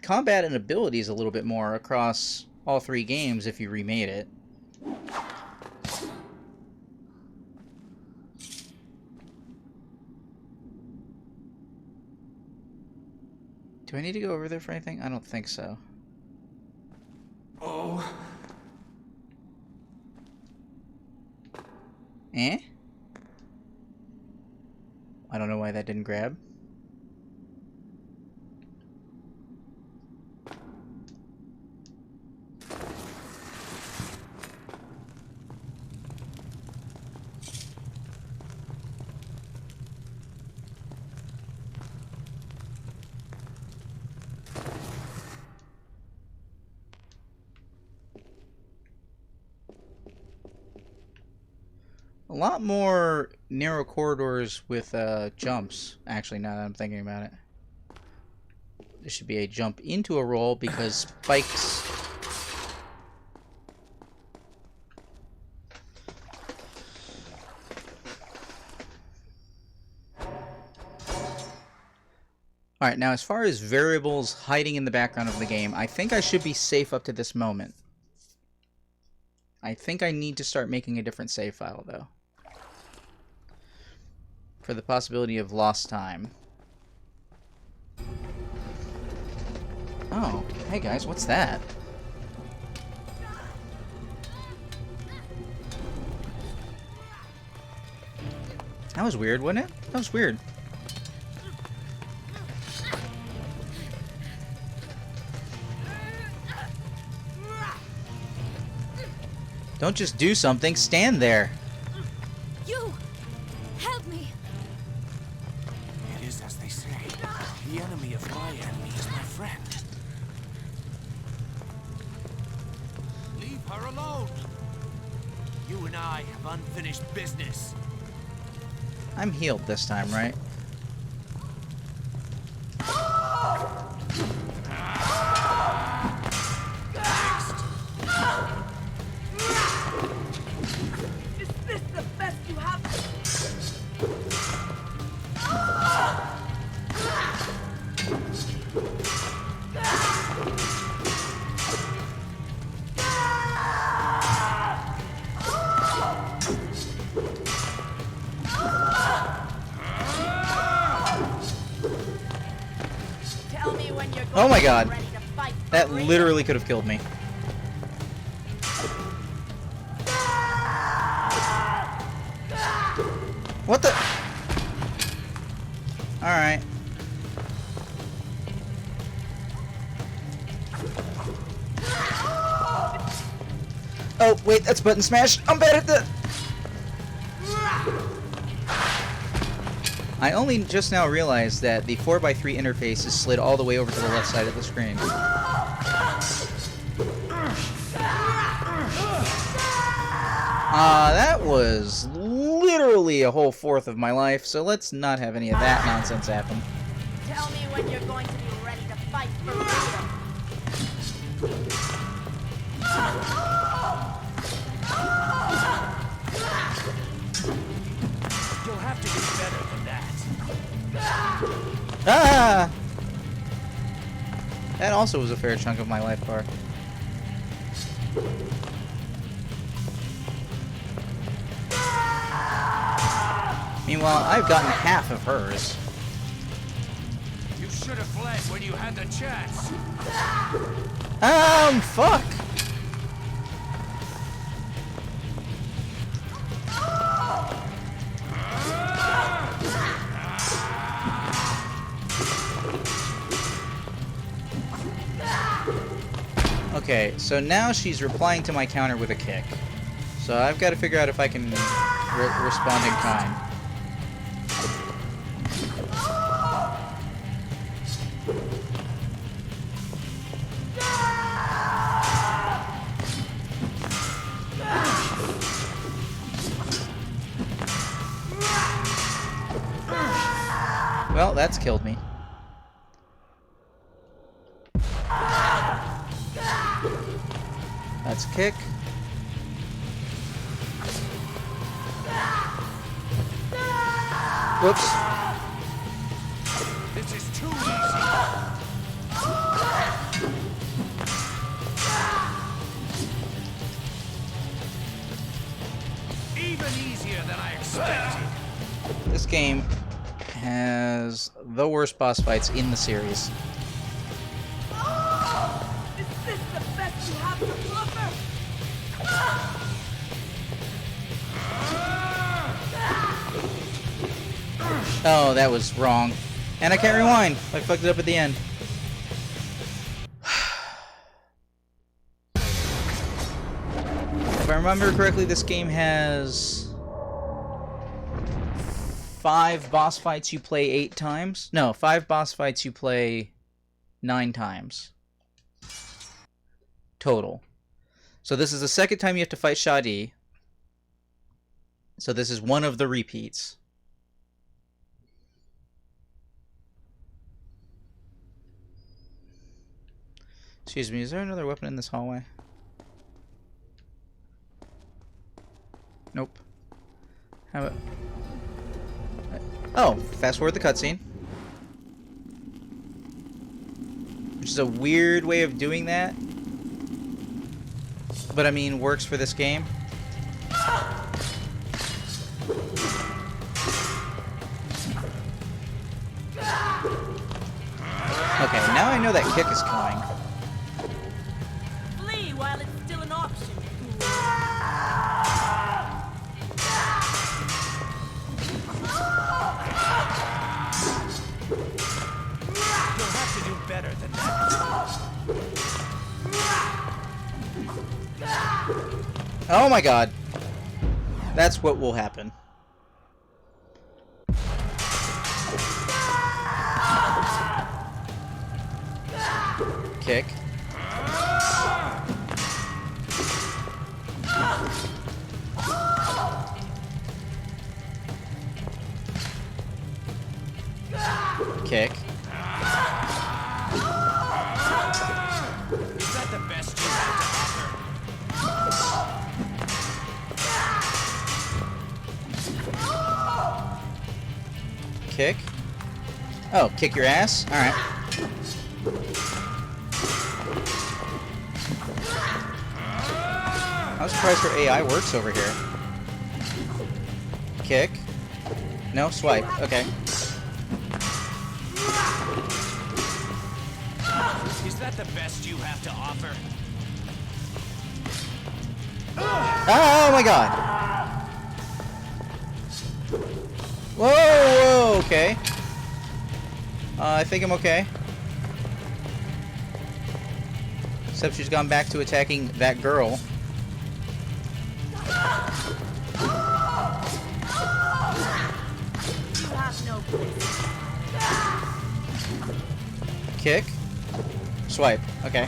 combat and abilities a little bit more across all three games if you remade it. Do I need to go over there for anything? I don't think so. Oh. Eh? I don't know why that didn't grab. lot more narrow corridors with jumps, actually, now that I'm thinking about it. There should be a jump into a roll because spikes... Alright, now as far as variables hiding in the background of the game, I think I should be safe up to this moment. I think I need to start making a different save file, though. For the possibility of lost time. Oh, hey guys, what's that? That was weird, wasn't it? That was weird. Don't just do something, stand there. You! Help me! It is as they say. The enemy of my enemy is my friend. Leave her alone! You and I have unfinished business. I'm healed this time, right? Is this the best you have? Tell me when you're Oh my god. ready to fight. That literally could have killed me. What the? Alright. Oh, wait, that's button smash. I'm bad at that. I only just now realized that the 4x3 interface is slid all the way over to the left side of the screen. That was literally a whole fourth of my life, so let's not have any of that nonsense happen. Tell me when you're going to be ready to fight for real. You'll have to do better than that. Ah! That also was a fair chunk of my life bar. Meanwhile, I've gotten half of hers. You should have fled when you had the chance. Fuck! Okay, so now she's replying to my counter with a kick. So I've got to figure out if I can respond in kind. Well, that's killed me. That's a kick. Whoops. This is too easy. Even easier than I expected. This game has the worst boss fights in the series. Is this the best you have to offer? Oh, that was wrong. And I can't rewind. I fucked it up at the end. If I remember correctly, this game has 5 boss fights you play 8 times. No, 5 boss fights you play 9 times. Total. So this is the second time you have to fight Shadi. So this is one of the repeats. Excuse me, is there another weapon in this hallway? Nope. How about... Oh, fast forward the cutscene. Which is a weird way of doing that. But I mean, works for this game. Okay, now I know that kick is coming. Flee while it's still an option. You'll have to do better than that. Oh my god. That's what will happen. Kick. Kick. Is that the best you have to offer? Kick. Oh, kick your ass? Alright. I'm surprised her AI works over here. Kick. No, swipe. Okay. Is that the best you have to offer? Oh my god! Whoa, whoa, okay. I think I'm okay. Except she's gone back to attacking that girl. You have no place. Kick. Swipe. Okay.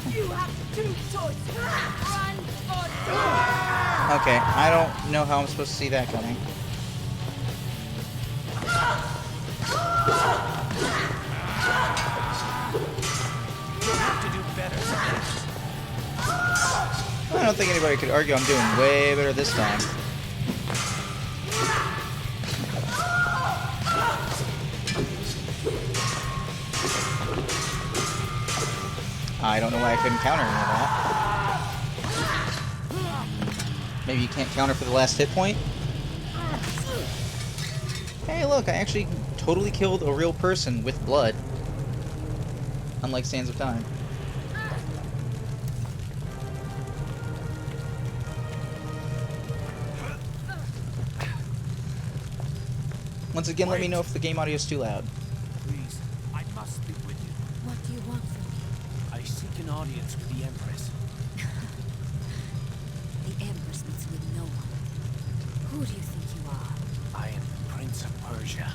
You have two choices. Run or Okay, I don't know how I'm supposed to see that coming. You'll have to do better than that. I don't think anybody could argue I'm doing way better this time. I don't know why I couldn't counter any of that. Maybe you can't counter for the last hit point? Hey, look, I actually totally killed a real person with blood. Unlike Sands of Time. Once again, let me know if the game audio is too loud. Please, I must speak with you. what do you want from me? I seek an audience with the Empress. The Empress meets with no one. Who do you think you are? I am the Prince of Persia.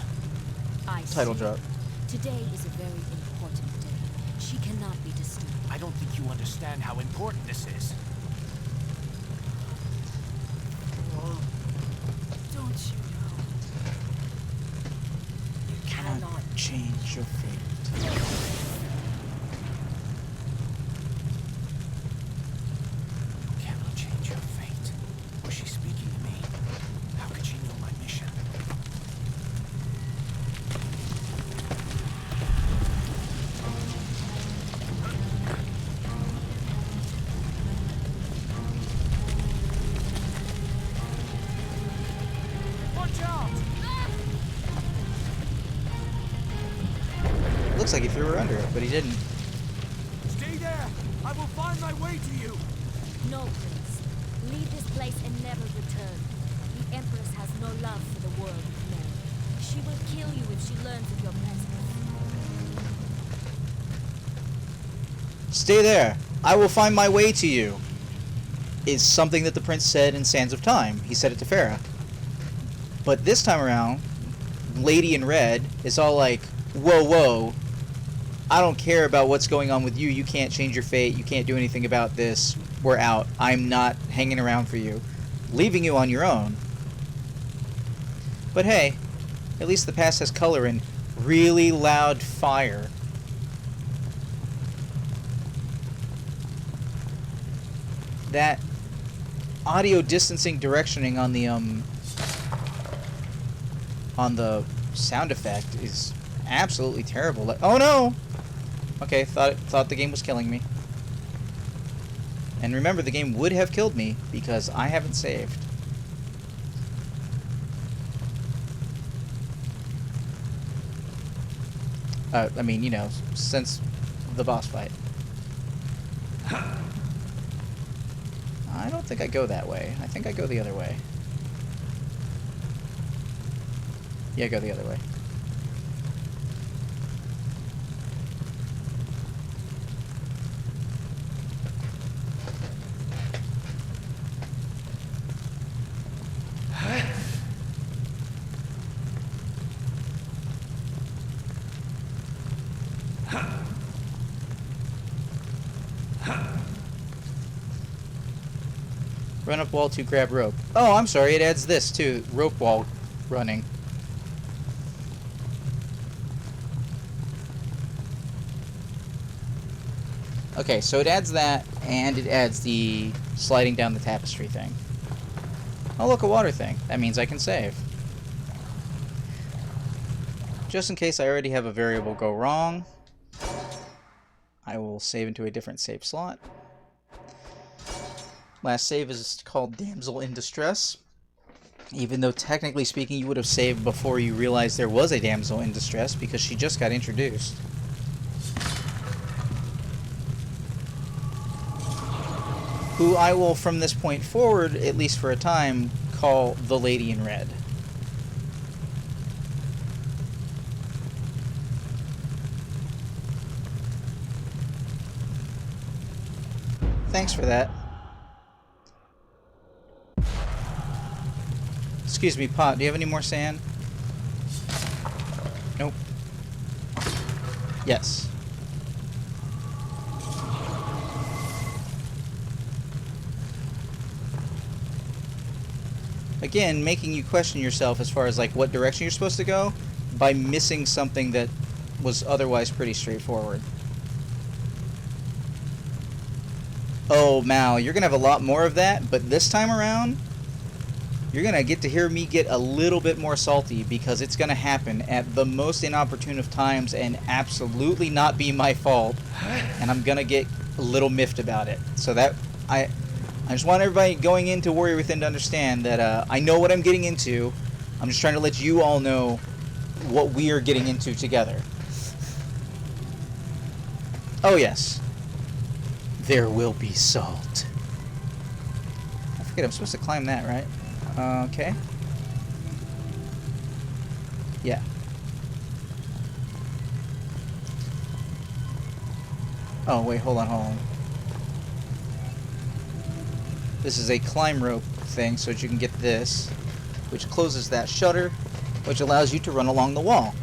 I Title see. drop. Today is a very important day. She cannot be disturbed. I don't think you understand how important this is. Don't you know? You cannot. Change your fate. You cannot change your fate. Was she speaking to me? How could she know my mission? Watch out! Looks like he threw her under it, but he didn't. Stay there! I will find my way to you! No, Prince. Leave this place and never return. The Empress has no love for the world of men. She will kill you if she learns of your presence. Stay there. I will find my way to you. Is something that the prince said in Sands of Time. He said it to Farah. But this time around, lady in red is all like, whoa, whoa, I don't care about what's going on with you. You can't change your fate. You can't do anything about this. We're out. I'm not hanging around for you. Leaving you on your own. But hey, at least the past has color and really loud fire. That audio distancing directioning on the sound effect is absolutely terrible. Like, oh no! Okay, thought the game was killing me. And remember, the game would have killed me because I haven't saved. I mean, you know, since the boss fight. I don't think I go that way. I think I go the other way. Yeah, go the other way. Run up wall to grab rope. Oh, I'm sorry, it adds this too. Rope wall running. Okay, so it adds that, and it adds the sliding down the tapestry thing. Oh, look, a water thing. That means I can save. Just in case I already have a variable go wrong, I will save into a different save slot. Last save is called Damsel in Distress. Even though, technically speaking, you would have saved before you realized there was a damsel in distress, because she just got introduced. Who I will, from this point forward, at least for a time, call the Lady in Red. Thanks for that. Excuse me, Pot, do you have any more sand? Nope. Yes. Again, making you question yourself as far as like what direction you're supposed to go by missing something that was otherwise pretty straightforward. Oh, Mal, you're gonna have a lot more of that, but this time around, you're gonna get to hear me get a little bit more salty because it's gonna happen at the most inopportune of times and absolutely not be my fault, and I'm gonna get a little miffed about it. So that I just want everybody going into Warrior Within to understand that I know what I'm getting into. I'm just trying to let you all know what we are getting into together. Oh yes, there will be salt. I forget, I'm supposed to climb that, right? Okay. Yeah. Oh, wait, hold on. This is a climb rope thing, so that you can get this, which closes that shutter, which allows you to run along the wall.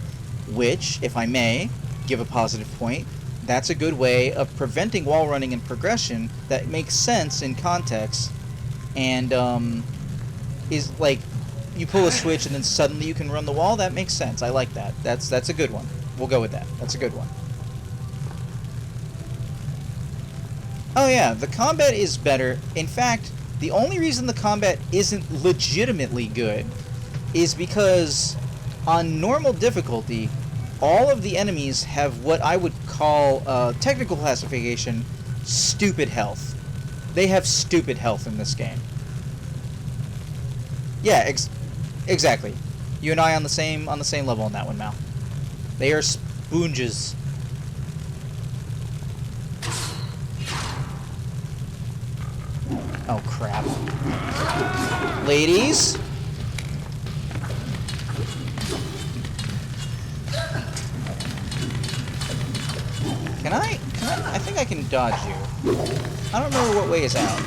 Which, if I may, give a positive point, that's a good way of preventing wall running and progression that makes sense in context, and, is like you pull a switch and then suddenly you can run the wall. That makes sense. I like that. That's a good one. We'll go with that. That's a good one. Oh yeah, the combat is better. In fact, the only reason the combat isn't legitimately good is because on normal difficulty, all of the enemies have what I would call technical classification stupid health. They have stupid health in this game. Yeah, exactly. You and I on the same level on that one, Mal. They are sponges. Oh crap. Ladies? Can I think I can dodge you. I don't remember what way is out.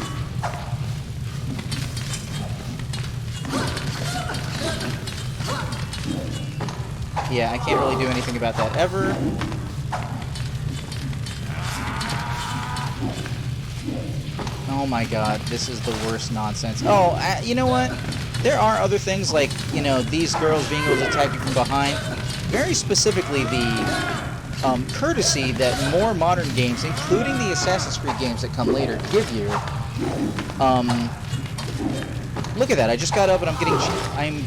Yeah, I can't really do anything about that ever. Oh my god, this is the worst nonsense. Oh, you know what? There are other things like, you know, these girls being able to attack you from behind. Very specifically, the courtesy that more modern games, including the Assassin's Creed games that come later, give you. Look at that! I just got up and I'm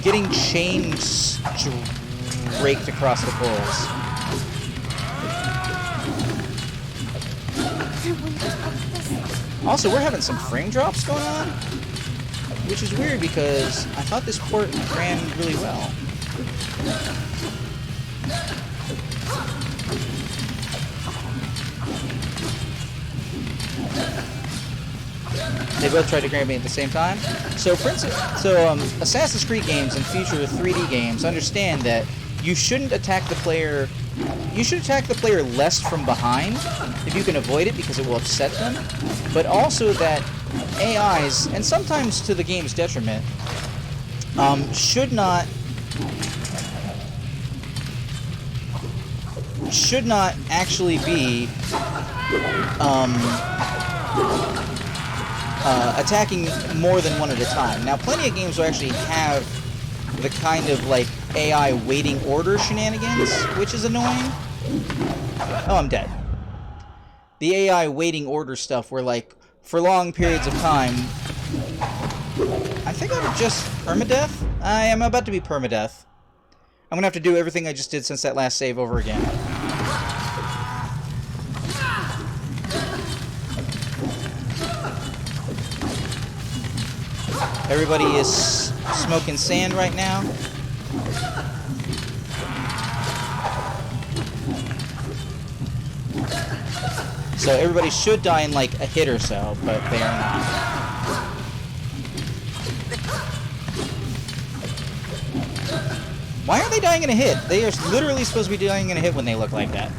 getting chains raked across the coals. Also, we're having some frame drops going on, which is weird because I thought this port ran really well. They both tried to grab me at the same time. So, Assassin's Creed games and future 3D games understand that you shouldn't attack the player. You should attack the player less from behind if you can avoid it because it will upset them. But also that AIs, and sometimes to the game's detriment, should not actually be attacking more than one at a time. Now, plenty of games will actually have the kind of, like, AI waiting order shenanigans, which is annoying. Oh, I'm dead. The AI waiting order stuff where, like, for long periods of time... I think I'm just permadeath? I am about to be permadeath. I'm gonna have to do everything I just did since that last save over again. Everybody is smoking sand right now. So everybody should die in like a hit or so, but they are not. Why aren't they dying in a hit? They are literally supposed to be dying in a hit when they look like that.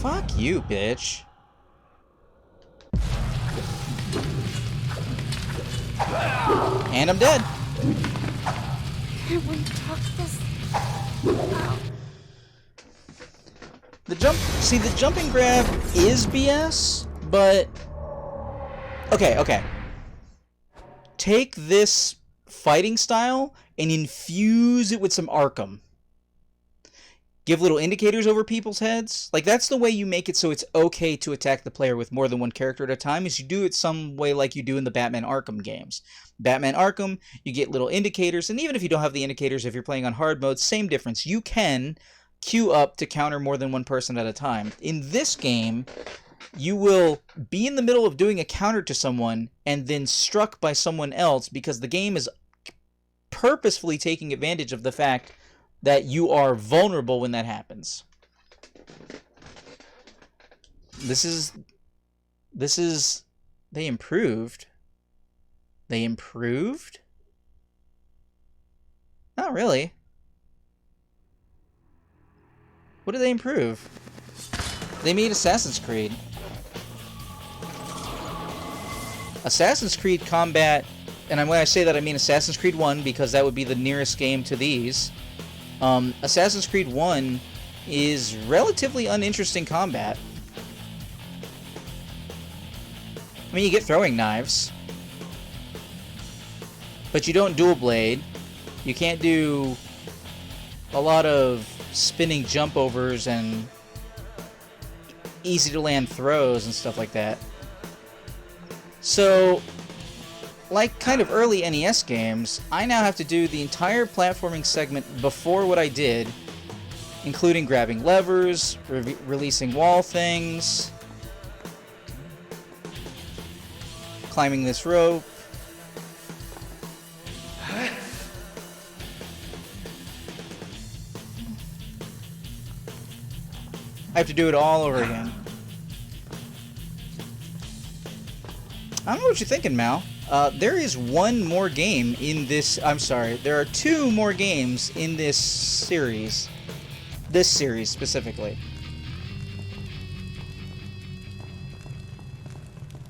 Fuck you, bitch. And I'm dead. The jump and grab is BS, but okay. Take this fighting style and infuse it with some Arkham. Give little indicators over people's heads. Like, that's the way you make it so it's okay to attack the player with more than one character at a time, is you do it some way like you do in the Batman Arkham games. Batman Arkham, you get little indicators, and even if you don't have the indicators, if you're playing on hard mode, same difference. You can queue up to counter more than one person at a time. In this game, you will be in the middle of doing a counter to someone and then struck by someone else because the game is purposefully taking advantage of the fact that you are vulnerable when that happens. This is... They improved. They improved? Not really. What did they improve? They made Assassin's Creed. Assassin's Creed combat, and when I say that I mean Assassin's Creed 1 because that would be the nearest game to these. Assassin's Creed 1 is relatively uninteresting combat. I mean, you get throwing knives, but you don't dual blade. You can't do a lot of spinning jump overs and easy to land throws and stuff like that. So, like kind of early NES games, I now have to do the entire platforming segment before what I did, including grabbing levers, releasing wall things, climbing this rope. I have to do it all over again. I don't know what you're thinking, Mal. There is one more game in this... I'm sorry. There are two more games in this series. This series, specifically.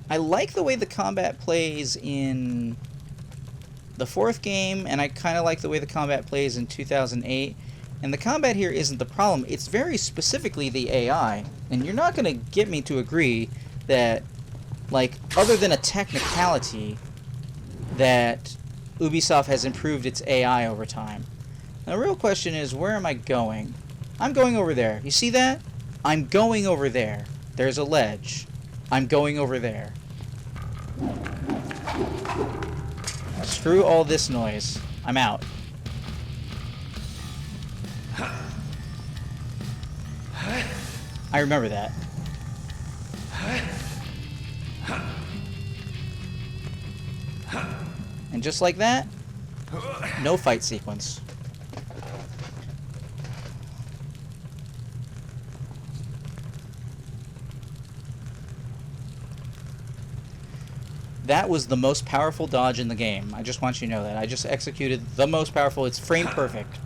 I like the way the combat plays in the fourth game, and I kind of like the way the combat plays in 2008. And the combat here isn't the problem, it's very specifically the AI. And you're not going to get me to agree that, like, other than a technicality, that Ubisoft has improved its AI over time. Now, the real question is, where am I going? I'm going over there. You see that? I'm going over there. There's a ledge. I'm going over there. Screw all this noise. I'm out. I remember that. And just like that, no fight sequence. That was the most powerful dodge in the game. I just want you to know that. I just executed the most powerful, it's frame perfect.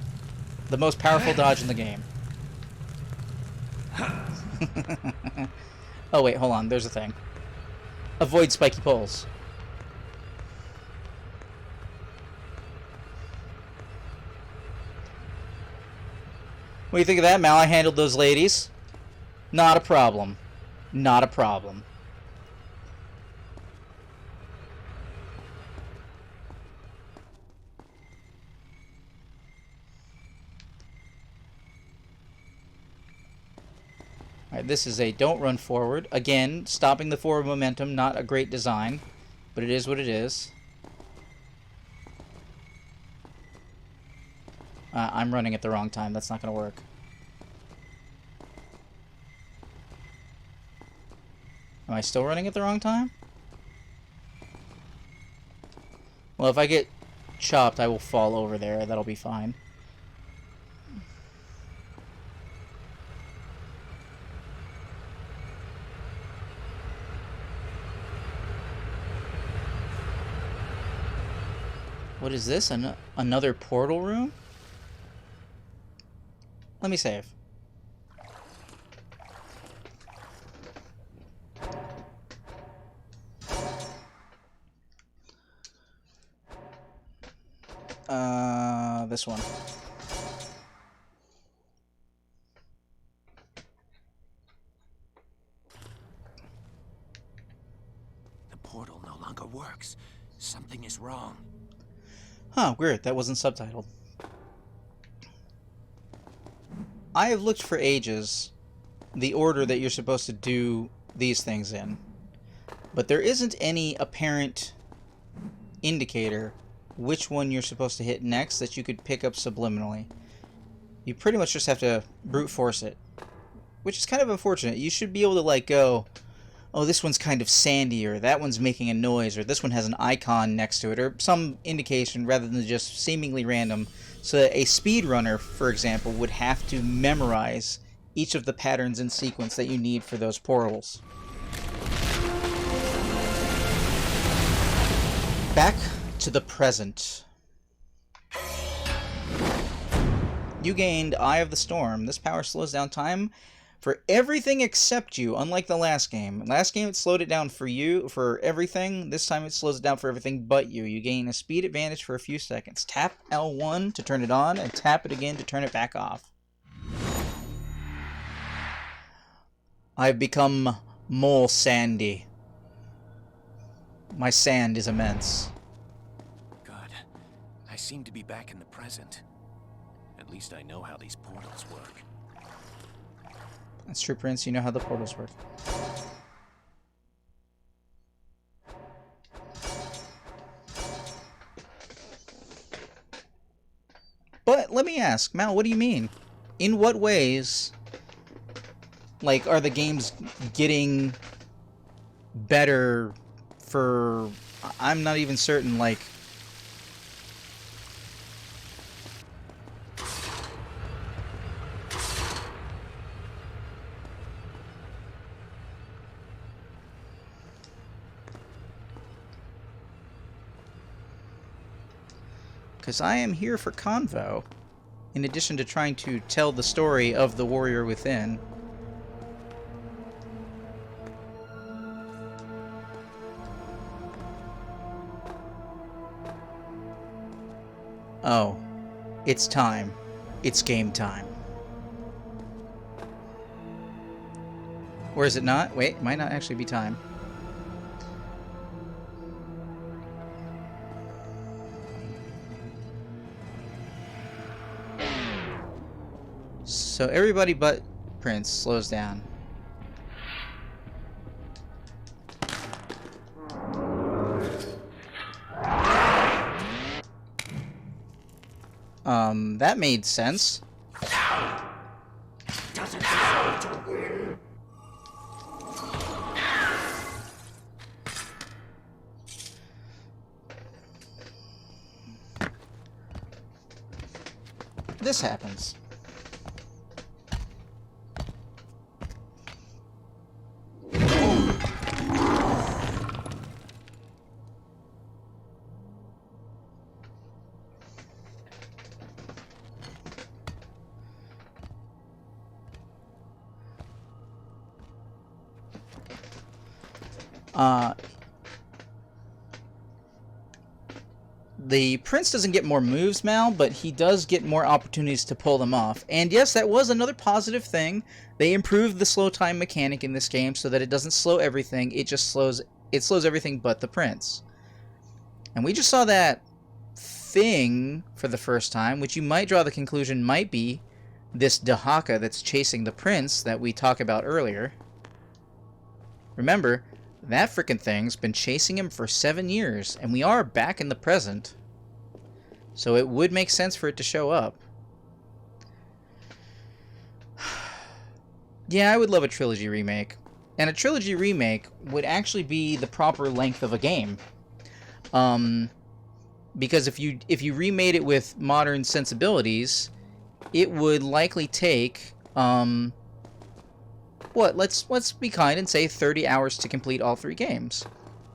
The most powerful dodge in the game. Oh wait, hold on, there's a thing. Avoid spiky poles. What do you think of that, Mal? I handled those ladies. Not a problem. Not a problem. Alright, this is a don't run forward. Again, stopping the forward momentum, not a great design, but it is what it is. I'm running at the wrong time. That's not going to work. Am I still running at the wrong time? Well, if I get chopped, I will fall over there. That'll be fine. What is this? Another portal room? Let me save. This one. The portal no longer works. Something is wrong. Huh, weird. That wasn't subtitled. I have looked for ages the order that you're supposed to do these things in, but there isn't any apparent indicator which one you're supposed to hit next that you could pick up subliminally. You pretty much just have to brute force it, which is kind of unfortunate. You should be able to, like, go, oh, this one's kind of sandy, or that one's making a noise, or this one has an icon next to it, or some indication rather than just seemingly random, so that a speedrunner, for example, would have to memorize each of the patterns in sequence that you need for those portals. Back to the present. You gained Eye of the Storm. This power slows down time for everything except you, unlike the last game. Last game it slowed it down for you, for everything. This time it slows it down for everything but you. You gain a speed advantage for a few seconds. Tap L1 to turn it on, and tap it again to turn it back off. I've become Mole Sandy. My sand is immense. Good. I seem to be back in the present. At least I know how these portals work. That's true, Prince. You know how the portals work. But let me ask, Mal, what do you mean? In what ways, like, are the games getting better for... I'm not even certain, like... Because I am here for convo, in addition to trying to tell the story of the warrior within. Oh, it's time. It's game time. Or is it not? Wait, it might not actually be time. So everybody but Prince slows down. That made sense. Doesn't deserve to win. This happens. The prince doesn't get more moves, Mal, but he does get more opportunities to pull them off. And yes, that was another positive thing. They improved the slow time mechanic in this game so that it doesn't slow everything. It just slows everything but the prince. And we just saw that thing for the first time, which you might draw the conclusion might be this Dahaka that's chasing the prince that we talked about earlier. Remember, that frickin' thing's been chasing him for 7 years, and we are back in the present. So it would make sense for it to show up. Yeah, I would love a trilogy remake. And a trilogy remake would actually be the proper length of a game. Because if you remade it with modern sensibilities, it would likely take let's be kind and say 30 hours to complete all 3 games.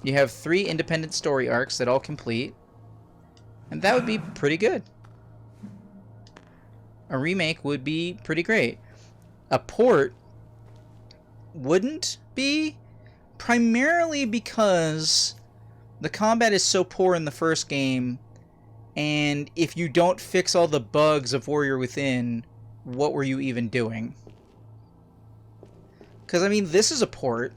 You have 3 independent story arcs that all complete, and that would be pretty good. A remake would be pretty great. A port wouldn't be, primarily because the combat is so poor in the first game, and if you don't fix all the bugs of Warrior Within, what were you even doing? Because, I mean, this is a port.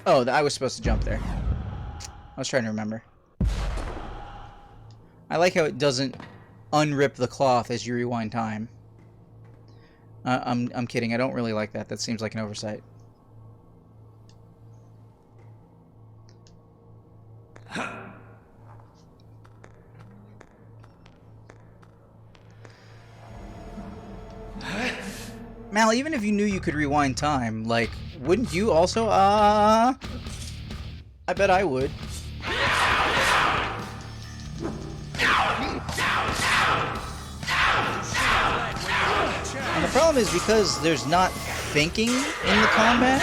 Oh, I was supposed to jump there. I was trying to remember. I like how it doesn't unrip the cloth as you rewind time. I'm kidding. I don't really like that. That seems like an oversight. Mal, even if you knew you could rewind time, like, wouldn't you also, I bet I would. And the problem is, because there's not thinking in the combat,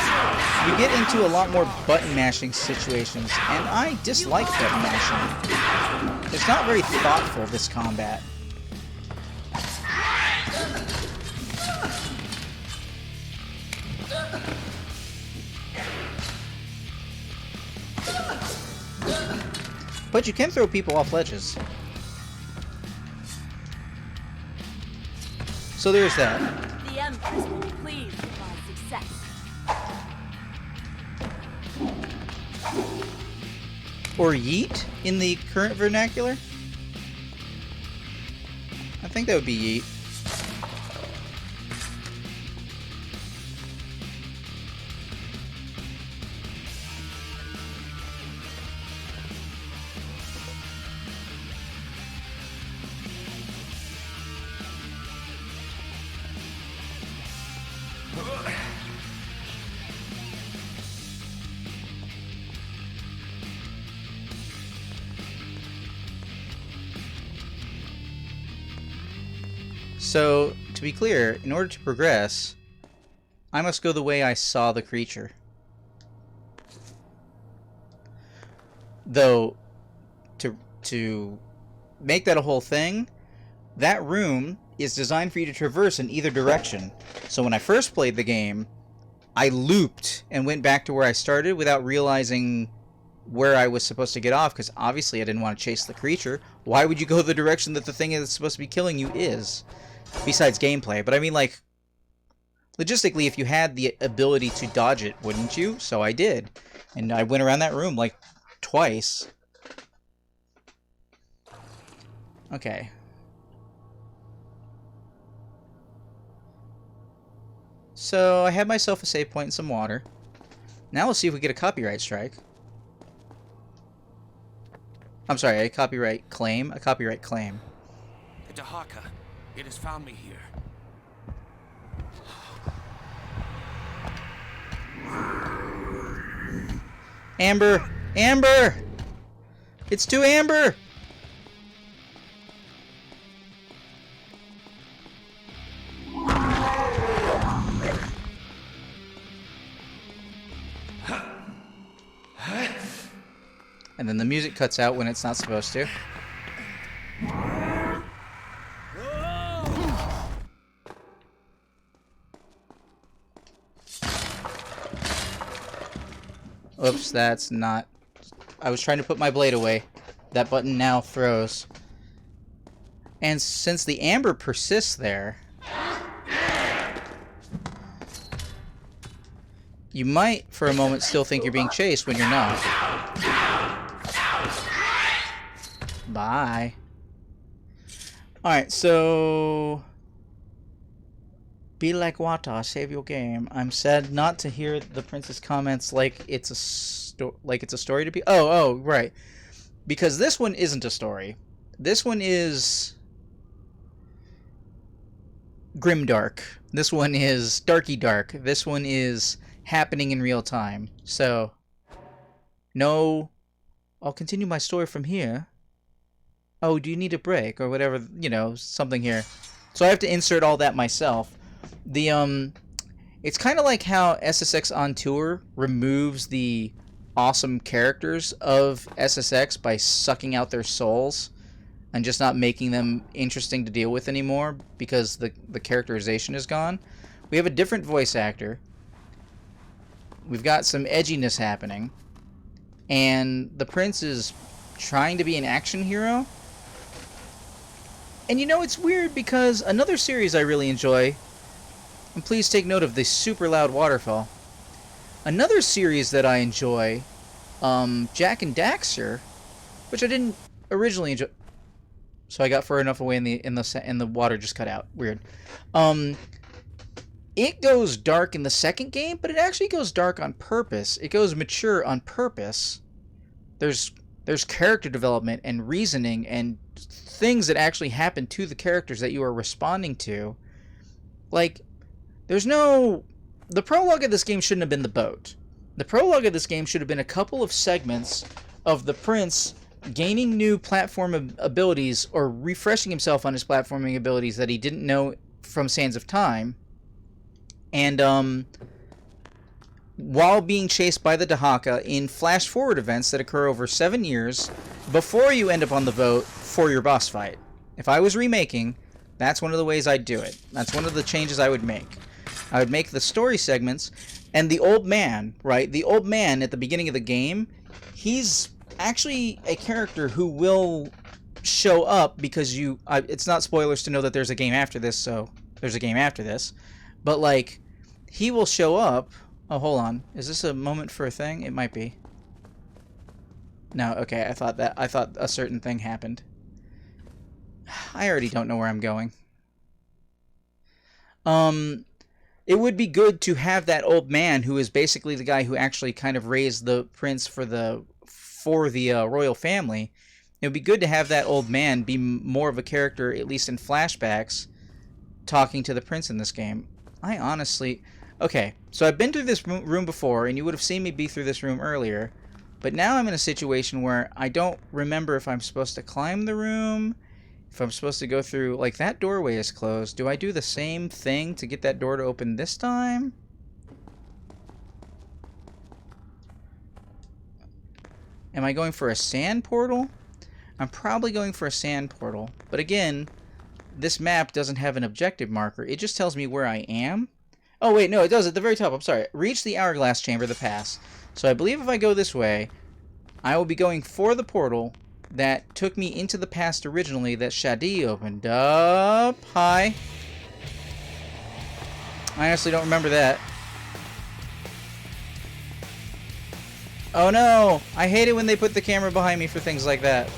you get into a lot more button mashing situations, and I dislike button mashing. It's not very thoughtful, this combat. But you can throw people off ledges. So there's that. The Empress will be pleased with my success. Or yeet in the current vernacular? I think that would be yeet. So, to be clear, in order to progress, I must go the way I saw the creature. Though, to make that a whole thing, that room is designed for you to traverse in either direction. So when I first played the game, I looped and went back to where I started without realizing where I was supposed to get off, because obviously I didn't want to chase the creature. Why would you go the direction that the thing that's supposed to be killing you is? Besides gameplay. But I mean, like, logistically, if you had the ability to dodge it, wouldn't you? So I did. And I went around that room, like, twice. Okay. So I had myself a save point and some water. Now let's see if we get a copyright strike. I'm sorry, a copyright claim. A copyright claim. The Dahaka. It has found me here. Amber! Amber! It's too Amber! And then the music cuts out when it's not supposed to. Oops, that's not... I was trying to put my blade away. That button now froze. And since the amber persists there, you might, for a moment, still think you're being chased when you're not. Bye. Alright, so... Be like water, save your game. I'm sad not to hear the prince's comments like it's a story to be... Oh, right. Because this one isn't a story. This one is... grimdark. This one is darky dark. This one is happening in real time. So, no... I'll continue my story from here. Oh, do you need a break? Or whatever, you know, something here. So I have to insert all that myself. It's kind of like how SSX On Tour removes the awesome characters of SSX by sucking out their souls and just not making them interesting to deal with anymore because the characterization is gone. We have a different voice actor. We've got some edginess happening. And the prince is trying to be an action hero. And you know, it's weird because another series I really enjoy, and please take note of the super loud waterfall. Another series that I enjoy, Jack and Daxter, which I didn't originally enjoy. So I got far enough away and the water just cut out. Weird. It goes dark in the second game, but it actually goes dark on purpose. It goes mature on purpose. There's character development and reasoning and things that actually happen to the characters that you are responding to. Like, there's no... The prologue of this game shouldn't have been the boat. The prologue of this game should have been a couple of segments of the prince gaining new platform abilities or refreshing himself on his platforming abilities that he didn't know from Sands of Time. And, while being chased by the Dahaka in flash-forward events that occur over 7 years before you end up on the boat for your boss fight. If I was remaking, that's one of the ways I'd do it. That's one of the changes I would make. I would make the story segments, and the old man, right? The old man at the beginning of the game, he's actually a character who will show up because it's not spoilers to know that there's a game after this, so there's a game after this. But, like, he will show up... Oh, hold on. Is this a moment for a thing? It might be. No, okay, I thought a certain thing happened. I already don't know where I'm going. It would be good to have that old man who is basically the guy who actually kind of raised the prince for the royal family. It would be good to have that old man be more of a character, at least in flashbacks, talking to the prince in this game. I honestly... Okay, so I've been through this room before, and you would have seen me be through this room earlier, but now I'm in a situation where I don't remember if I'm supposed to climb the room, if I'm supposed to go through... Like, that doorway is closed. Do I do the same thing to get that door to open this time? Am I going for a sand portal? I'm probably going for a sand portal, but again, this map doesn't have an objective marker. It just tells me where I am. Oh, wait, no, it does at the very top. I'm sorry. Reach the hourglass chamber, the pass. So I believe if I go this way, I will be going for the portal that took me into the past originally that Shadi opened up. Hi. I honestly don't remember that. Oh no! I hate it when they put the camera behind me for things like that.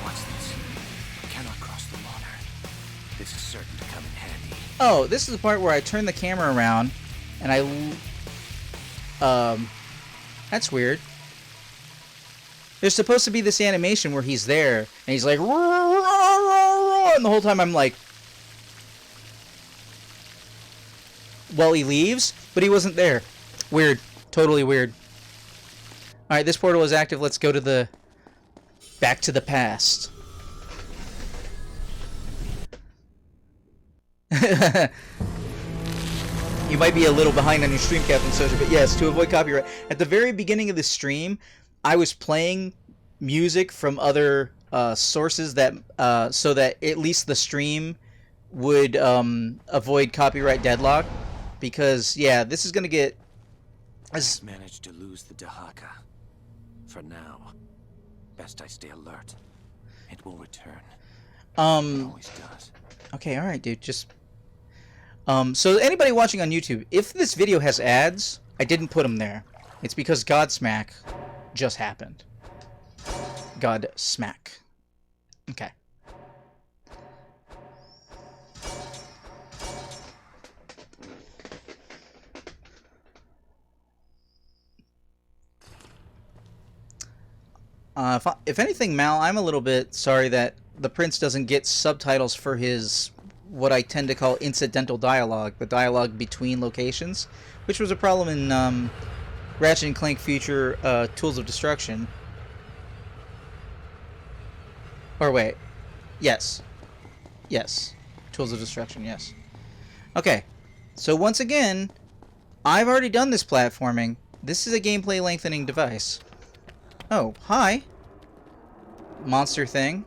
What's this? Cannot cross the water. This is certain to come in handy. Oh, this is the part where I turn the camera around and that's weird. There's supposed to be this animation where he's there and he's like, and the whole time I'm like, well, he leaves, but he wasn't there. Weird. Totally weird. Alright, this portal is active. Let's go to the... back to the past. You might be a little behind on your stream, Captain Soja, but yes, to avoid copyright. At the very beginning of the stream, I was playing music from other sources that so that at least the stream would avoid copyright deadlock. Because, yeah, this is going to get... I've managed to lose the Dahaka. For now. Best I stay alert. It will return. It always does. Okay, alright, dude. Just... so anybody watching on YouTube, if this video has ads, I didn't put them there. It's because Godsmack just happened. Godsmack. Okay. If anything, Mal, I'm a little bit sorry that the Prince doesn't get subtitles for his, what I tend to call incidental dialogue, the dialogue between locations, which was a problem in Ratchet & Clank Future Tools of Destruction. Or wait. Yes. Yes. Tools of Destruction, yes. Okay. So once again, I've already done this platforming. This is a gameplay lengthening device. Oh, hi. Monster thing.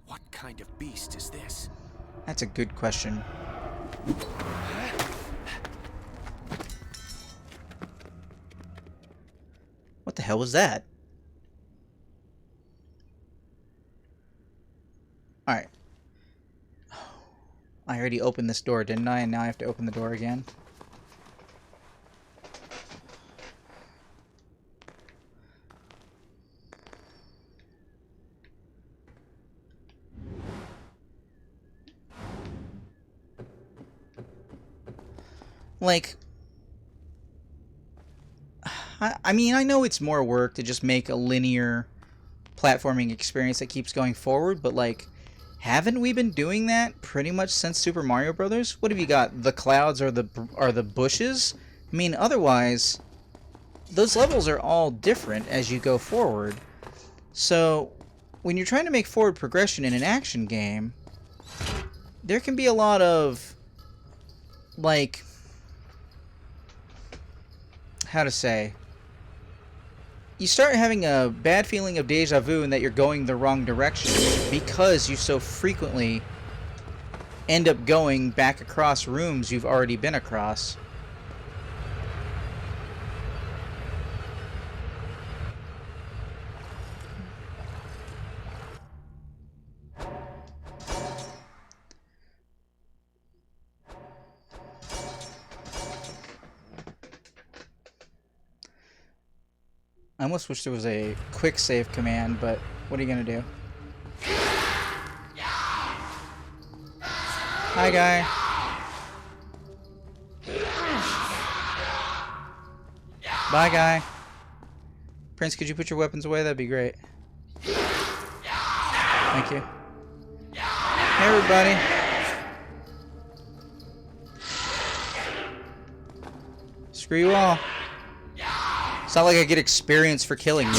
What kind of beast is this? That's a good question. What the hell was that? Alright. I already opened this door, didn't I? And now I have to open the door again. Like, I mean, I know it's more work to just make a linear platforming experience that keeps going forward, but like, haven't we been doing that pretty much since Super Mario Brothers? What have you got? The clouds or the bushes? I mean, otherwise, those levels are all different as you go forward. So, when you're trying to make forward progression in an action game, there can be a lot of, like, how to say, you start having a bad feeling of deja vu and that you're going the wrong direction because you so frequently end up going back across rooms you've already been across. I almost wish there was a quick save command, but what are you gonna do? Hi, guy. Bye, guy. Prince, could you put your weapons away? That'd be great. Thank you. Hey, everybody. Screw you all. It's not like I get experience for killing you.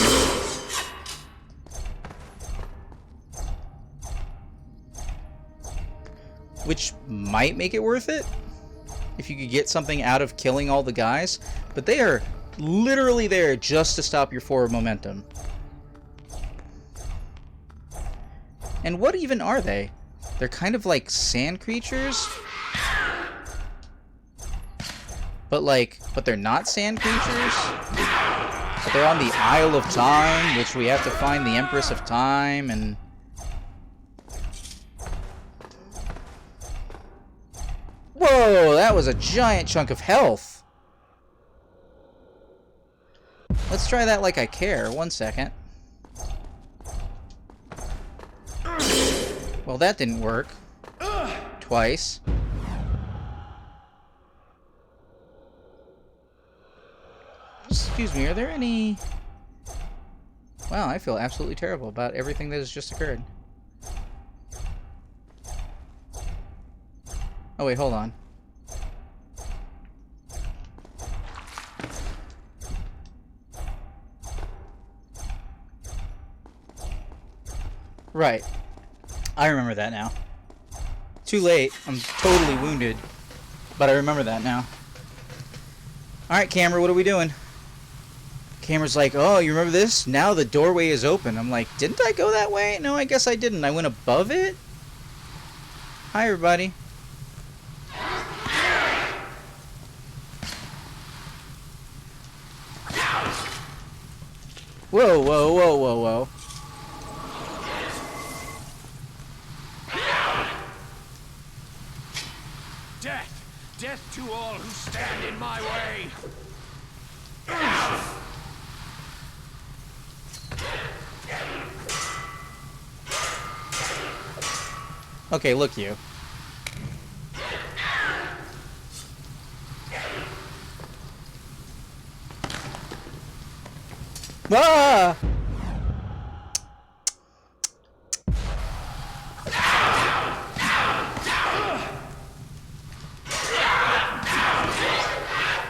Which might make it worth it, if you could get something out of killing all the guys. But they are literally there just to stop your forward momentum. And what even are they? They're kind of like sand creatures? But they're not sand creatures? But they're on the Isle of Time, which we have to find the Empress of Time, and... Whoa, that was a giant chunk of health. Let's try that like I care. 1 second. Well, that didn't work. Twice. Excuse me, are there any... Wow, I feel absolutely terrible about everything that has just occurred. Oh wait, hold on. Right. I remember that now. Too late. I'm totally wounded. But I remember that now. Alright, camera, what are we doing? Camera's like, oh, you remember this? Now the doorway is open. I'm like, didn't I go that way? No, I guess I didn't. I went above it? Hi, everybody. Whoa, whoa, whoa, whoa, whoa. Death! Death to all who stand in my way! Okay, look you. Ah!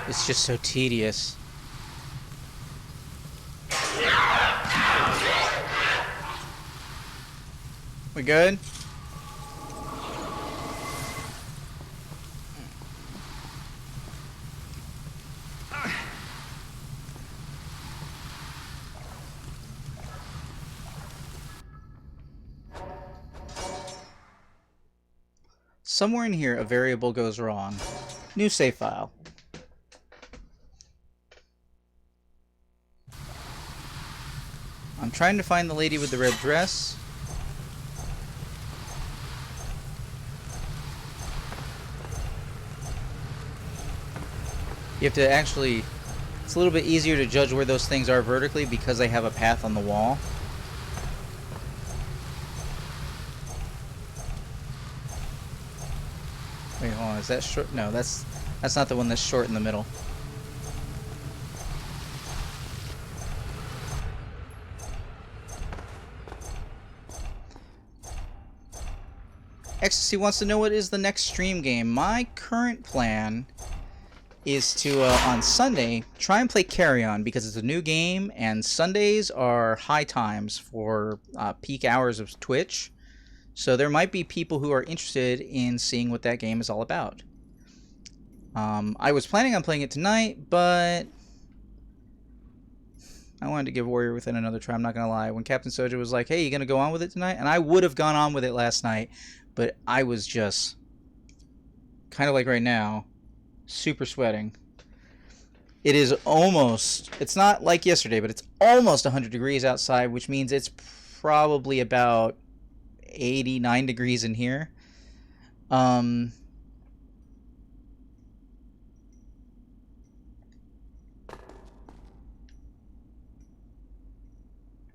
It's just so tedious. We good? Somewhere in here, a variable goes wrong. New save file. I'm trying to find the lady with the red dress. You have to actually... It's a little bit easier to judge where those things are vertically because they have a path on the wall. Wait, hold on. Is that short? No, that's not the one that's short in the middle. Ecstasy wants to know what is the next stream game. My current plan is to, on Sunday, try and play Carry On because it's a new game and Sundays are high times for peak hours of Twitch. So there might be people who are interested in seeing what that game is all about. I was planning on playing it tonight, but I wanted to give Warrior Within another try, I'm not going to lie. When Captain Soja was like, hey, you going to go on with it tonight? And I would have gone on with it last night, but I was just, kind of like right now, super sweating. It is almost, it's not like yesterday, but it's almost 100 degrees outside, which means it's probably about 89 degrees in here. Oh,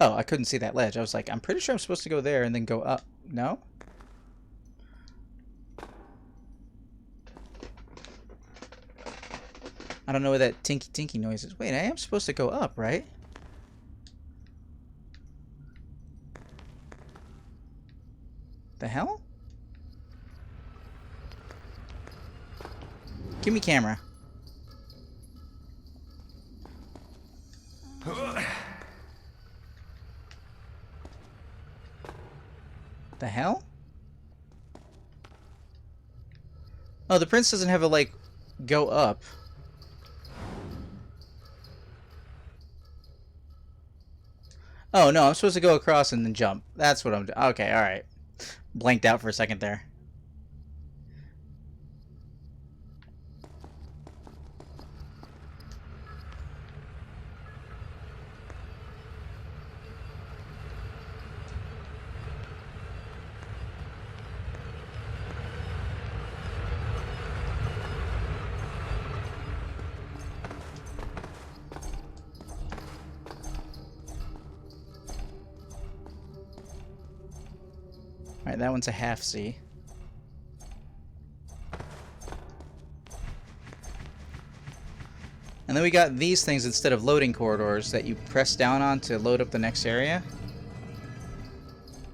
I couldn't see that ledge. I was like, I'm pretty sure I'm supposed to go there and then go up. No? I don't know what that tinky tinky noise is. Wait, I am supposed to go up, right? The hell? Give me camera. The hell? Oh, the prince doesn't have a, like, go up. Oh, no, I'm supposed to go across and then jump. That's what I'm doing. Okay, alright. Blanked out for a second there. Alright, that one's a half C. And then we got these things instead of loading corridors that you press down on to load up the next area.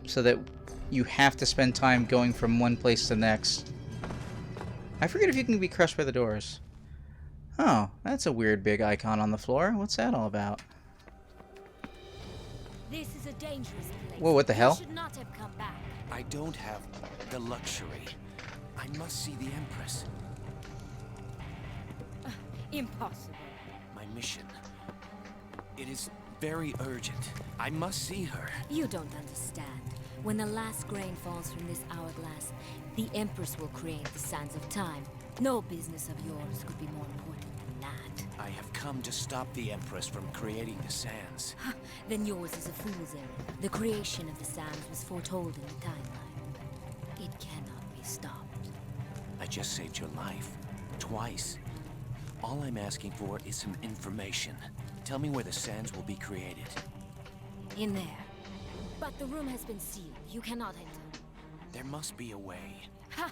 So that you have to spend time going from one place to the next. I forget if you can be crushed by the doors. Oh, that's a weird big icon on the floor. What's that all about? This is a dangerous place. Whoa, what the hell? You should not have come back. I don't have the luxury. I must see the Empress. Impossible. My mission. It is very urgent. I must see her. You don't understand. When the last grain falls from this hourglass, the Empress will create the sands of time. No business of yours could be more important than that. I have come to stop the Empress from creating the sands. Then yours is a fool's errand. The creation of the sands was foretold in the timeline. It cannot be stopped. I just saved your life. Twice. All I'm asking for is some information. Tell me where the sands will be created. In there. But the room has been sealed. You cannot enter. There must be a way. Ha!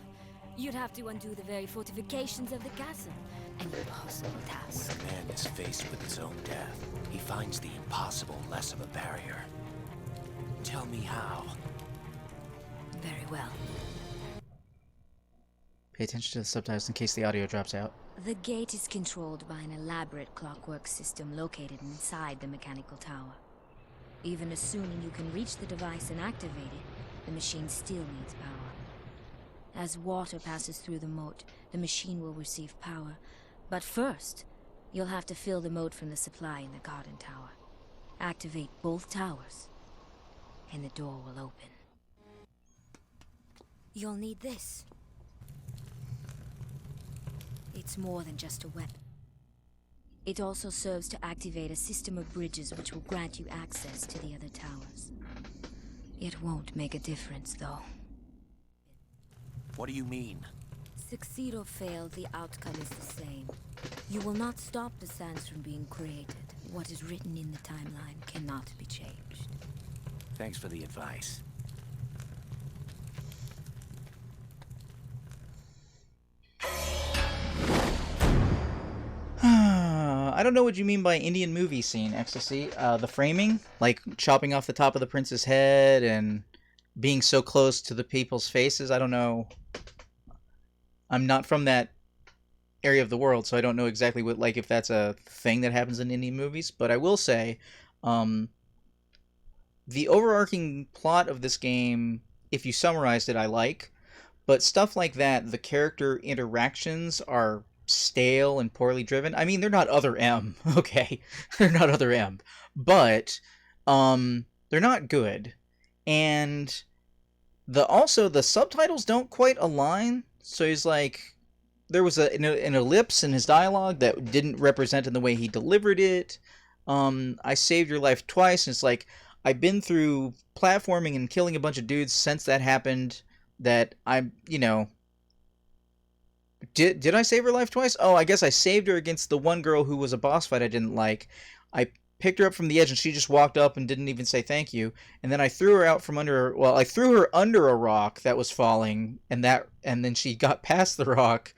You'd have to undo the very fortifications of the castle. An impossible task. When a man is faced with his own death, he finds the impossible less of a barrier. Tell me how. Very well. Pay attention to the subtitles in case the audio drops out. The gate is controlled by an elaborate clockwork system located inside the mechanical tower. Even assuming you can reach the device and activate it, the machine still needs power. As water passes through the moat, the machine will receive power. But first, you'll have to fill the moat from the supply in the garden tower. Activate both towers, and the door will open. You'll need this. It's more than just a weapon. It also serves to activate a system of bridges which will grant you access to the other towers. It won't make a difference, though. What do you mean? Succeed or fail, the outcome is the same. You will not stop the sands from being created. What is written in the timeline cannot be changed. Thanks for the advice. I don't know what you mean by Indian movie scene, Ecstasy. The framing, like chopping off the top of the prince's head and being so close to the people's faces. I don't know. I'm not from that area of the world, so I don't know exactly what, like, if that's a thing that happens in Indian movies. But I will say, the overarching plot of this game, if you summarized it, I like. But stuff like that, the character interactions are stale and poorly driven. I mean, they're not Other M, okay? They're not Other M. But they're not good. And also the subtitles don't quite align. So he's like, there was an ellipse in his dialogue that didn't represent in the way he delivered it. I saved your life twice, and it's like, I've been through platforming and killing a bunch of dudes since that happened. That I'm, Did I save her life twice? Oh, I guess I saved her against the one girl who was a boss fight I didn't like. I picked her up from the edge and she just walked up and didn't even say thank you. And then I threw her out from under, well, I threw her under a rock that was falling, and then she got past the rock.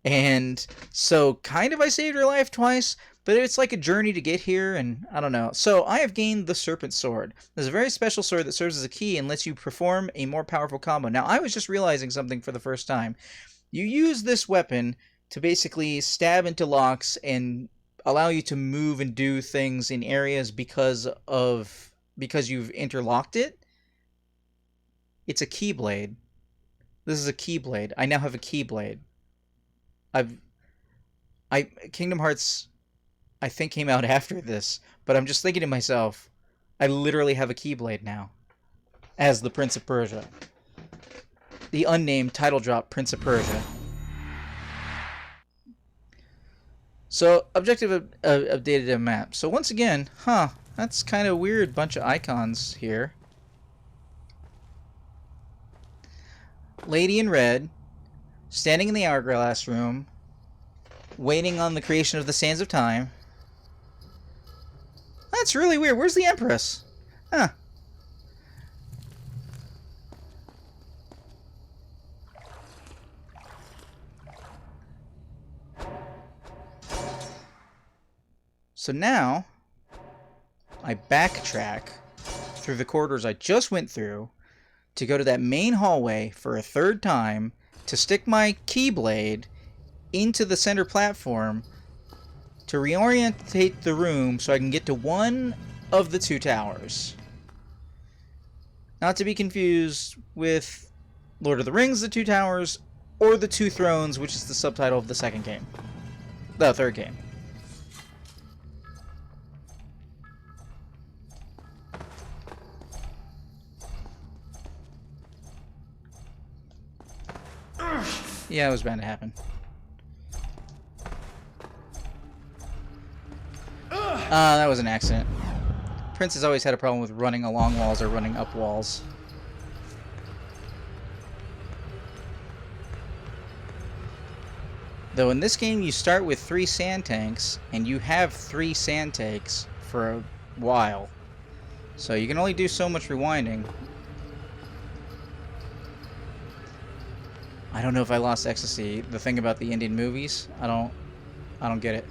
And so kind of I saved her life twice, but it's like a journey to get here, and I don't know. So I have gained the Serpent Sword. This is a very special sword that serves as a key and lets you perform a more powerful combo. Now, I was just realizing something for the first time. You use this weapon to basically stab into locks and allow you to move and do things in areas because you've interlocked it. It's a keyblade. This is a keyblade. I now have a keyblade. Kingdom Hearts, I think, came out after this, but I'm just thinking to myself, I literally have a Keyblade now. As the Prince of Persia. The unnamed title drop Prince of Persia. So, objective updated map. So once again, that's kind of weird bunch of icons here. Lady in red, standing in the hourglass room, waiting on the creation of the Sands of Time. That's really weird. Where's the Empress? Huh. So now, I backtrack through the corridors I just went through to go to that main hallway for a third time to stick my Keyblade into the center platform to reorientate the room so I can get to one of the two towers. Not to be confused with Lord of the Rings, The Two Towers, or The Two Thrones, which is the subtitle of the second game. The third game. Yeah, it was bound to happen. That was an accident. Prince has always had a problem with running along walls or running up walls. Though in this game you start with 3 sand tanks, and you have 3 sand tanks for a while. So you can only do so much rewinding. I don't know if I lost ecstasy. The thing about the Indian movies, I don't get it.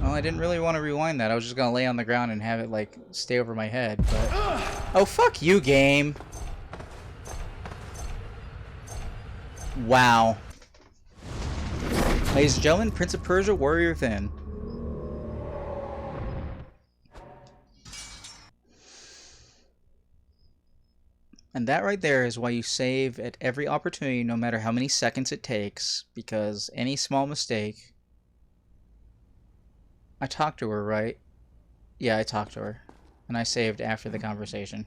I didn't really want to rewind that. I was just gonna lay on the ground and have it like stay over my head, but oh, fuck you, game. Wow. Ladies and gentlemen, Prince of Persia Warrior Within. And that right there is why you save at every opportunity, no matter how many seconds it takes, because any small mistake... I talked to her, right? Yeah, I talked to her. And I saved after the conversation.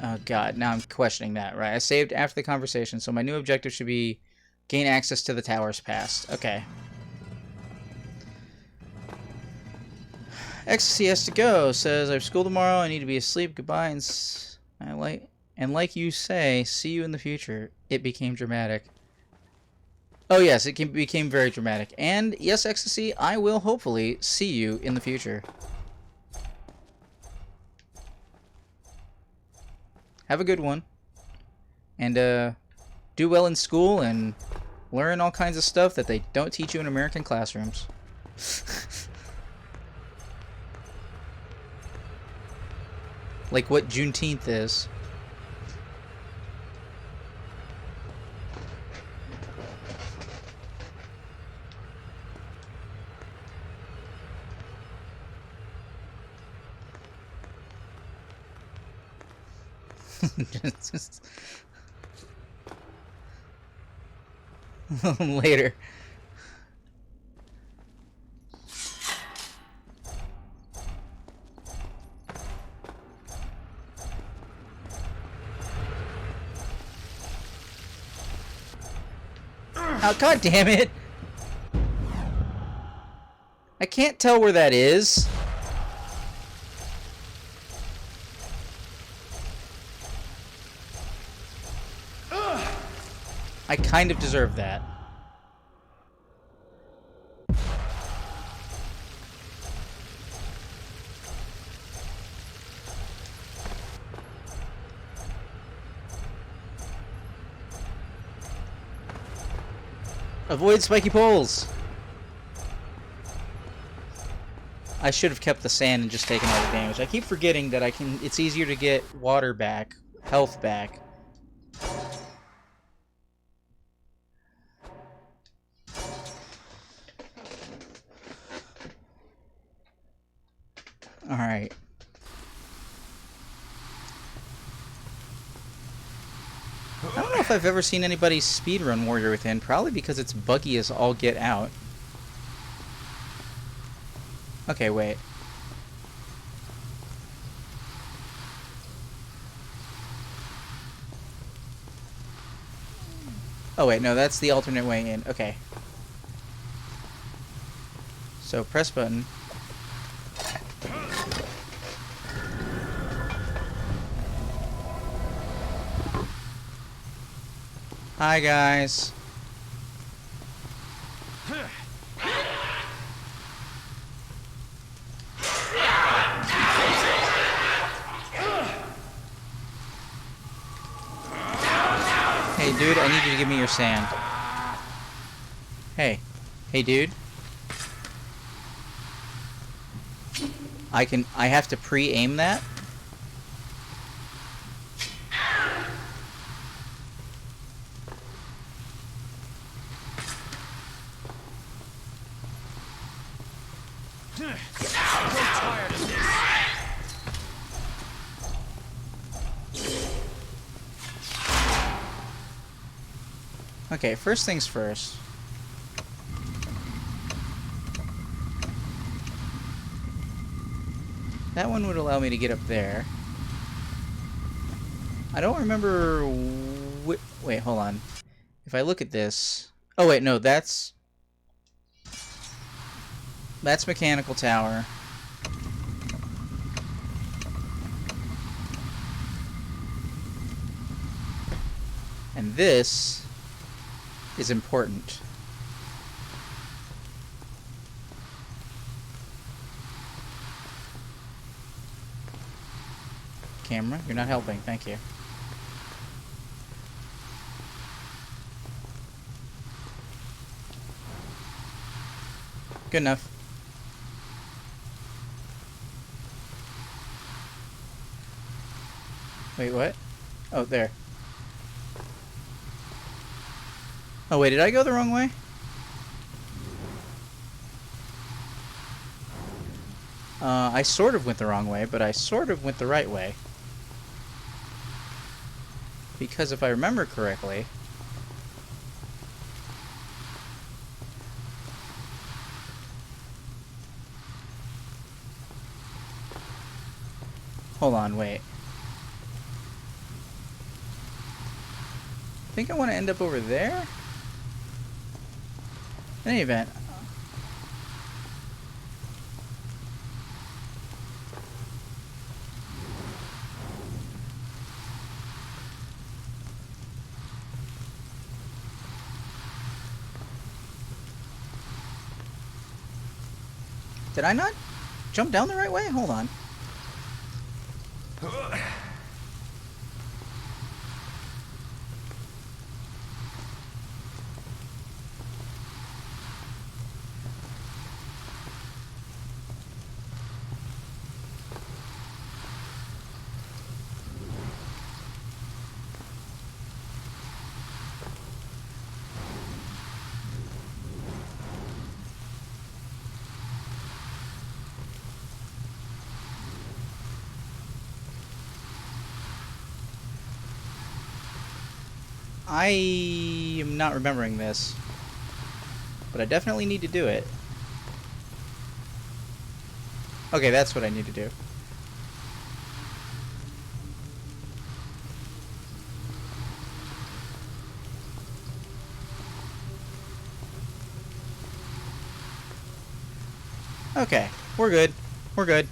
Oh god, now I'm questioning that, right? I saved after the conversation, so my new objective should be gain access to the towers past. Okay. Ecstasy has to go. Says, I have school tomorrow, I need to be asleep. Goodbye, and like you say, see you in the future. It became dramatic. Oh yes, it became very dramatic. And yes, Ecstasy, I will hopefully see you in the future. Have a good one. And do well in school and learn all kinds of stuff that they don't teach you in American classrooms. Like what Juneteenth is. just later. Oh, god damn it! I can't tell where that is. I kind of deserve that. Avoid spiky poles! I should have kept the sand and just taken all the damage. I keep forgetting that it's easier to get water back, health back, Alright. I don't know if I've ever seen anybody speedrun Warrior Within, probably because it's buggy as all get out. Okay, wait. Oh wait, no, that's the alternate way in. Okay. So, press button. Hi, guys. Hey, dude, I need you to give me your sand. Hey. Hey, dude. I have to pre-aim that? Okay, first things first. That one would allow me to get up there. I don't remember... Wait, hold on. If I look at this... Oh, wait, no, that's Mechanical Tower. And this is important. Camera, you're not helping, thank you. Good enough. Wait, what? Oh, there. Oh, wait, did I go the wrong way? I sort of went the wrong way, but I sort of went the right way. Because if I remember correctly... Hold on, wait. I think I want to end up over there? In any event... Did I not jump down the right way? Hold on. I am not remembering this, but I definitely need to do it. Okay, that's what I need to do. Okay, we're good. We're good.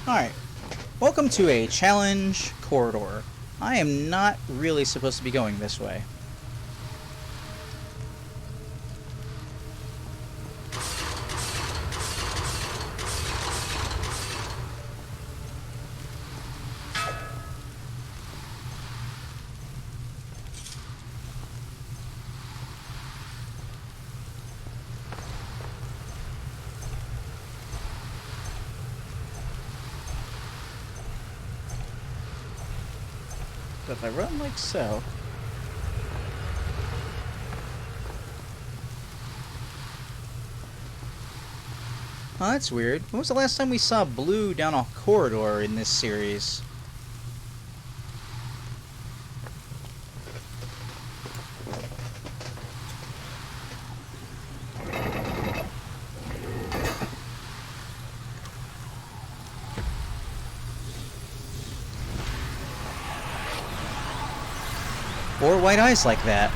Alright, welcome to a challenge corridor. I am not really supposed to be going this way. But if I run like so... Oh, that's weird. When was the last time we saw blue down a corridor in this series? Or white ice like that.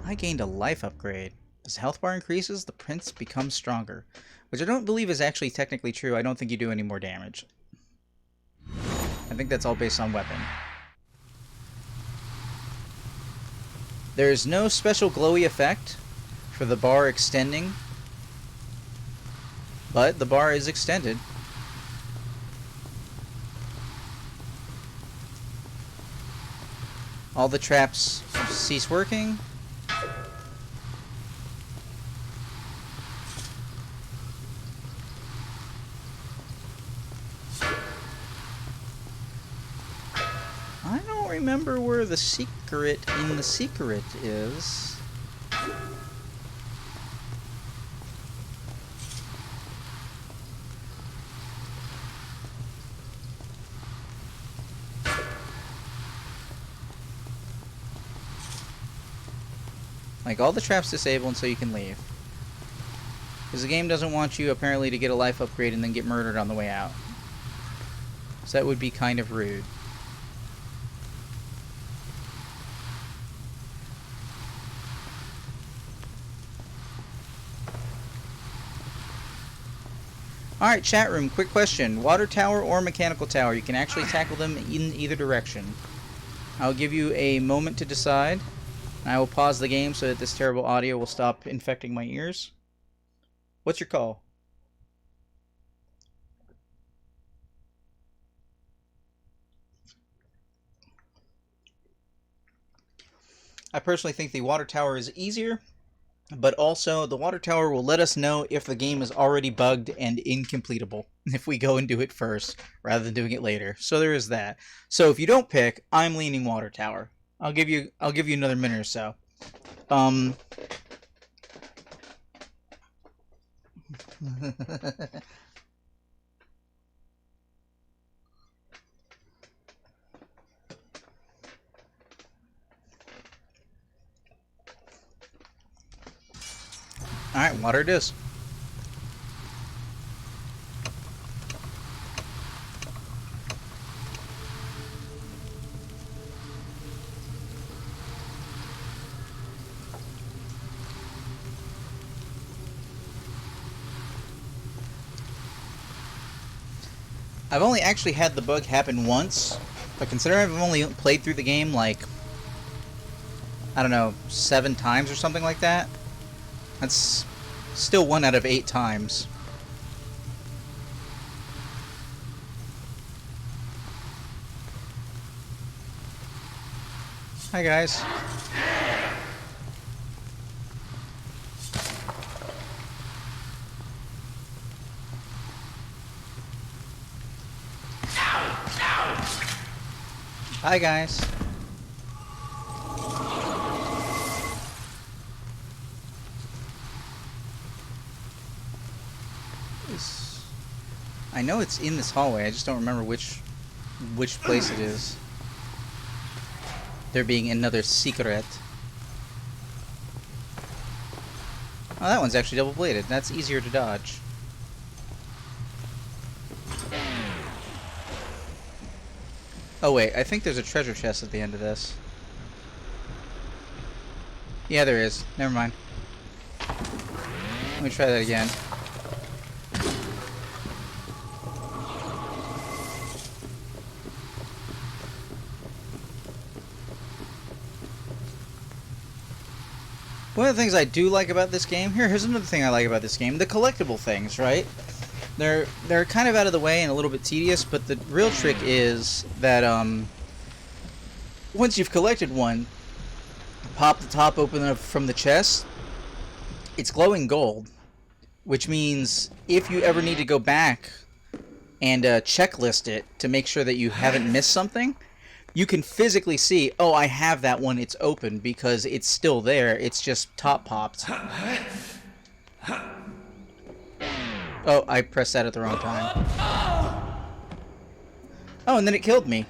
I gained a life upgrade. As health bar increases, the prince becomes stronger. Which I don't believe is actually technically true. I don't think you do any more damage. I think that's all based on weapon. There is no special glowy effect for the bar extending. But the bar is extended. All the traps cease working. I don't remember where the secret in the secret is. Like, all the traps disable until you can leave. Because the game doesn't want you, apparently, to get a life upgrade and then get murdered on the way out. So that would be kind of rude. Alright, chat room, quick question. Water tower or mechanical tower? You can actually tackle them in either direction. I'll give you a moment to decide. I will pause the game so that this terrible audio will stop infecting my ears. What's your call? I personally think the water tower is easier, but also the water tower will let us know if the game is already bugged and incompletable if we go and do it first rather than doing it later. So there is that. So if you don't pick, I'm leaning water tower. I'll give you another minute or so. Alright, water it is. I've only actually had the bug happen once, but considering I've only played through the game like, I don't know, 7 times or something like that, that's still 1 out of 8 times. Hi guys. Hi guys. I know it's in this hallway, I just don't remember which place it is. There being another secret. Oh, that one's actually double-bladed. That's easier to dodge. Oh wait, I think there's a treasure chest at the end of this. Yeah, there is. Never mind. Let me try that again. One of the things I do like about this game, here's another thing I like about this game, the collectible things, right? They're kind of out of the way and a little bit tedious, but the real trick is that once you've collected one, pop the top open from the chest, it's glowing gold, which means if you ever need to go back and checklist it to make sure that you haven't missed something, you can physically see, oh, I have that one, it's open, because it's still there, it's just top popped. Oh, I pressed that at the wrong time. Oh, and then it killed me.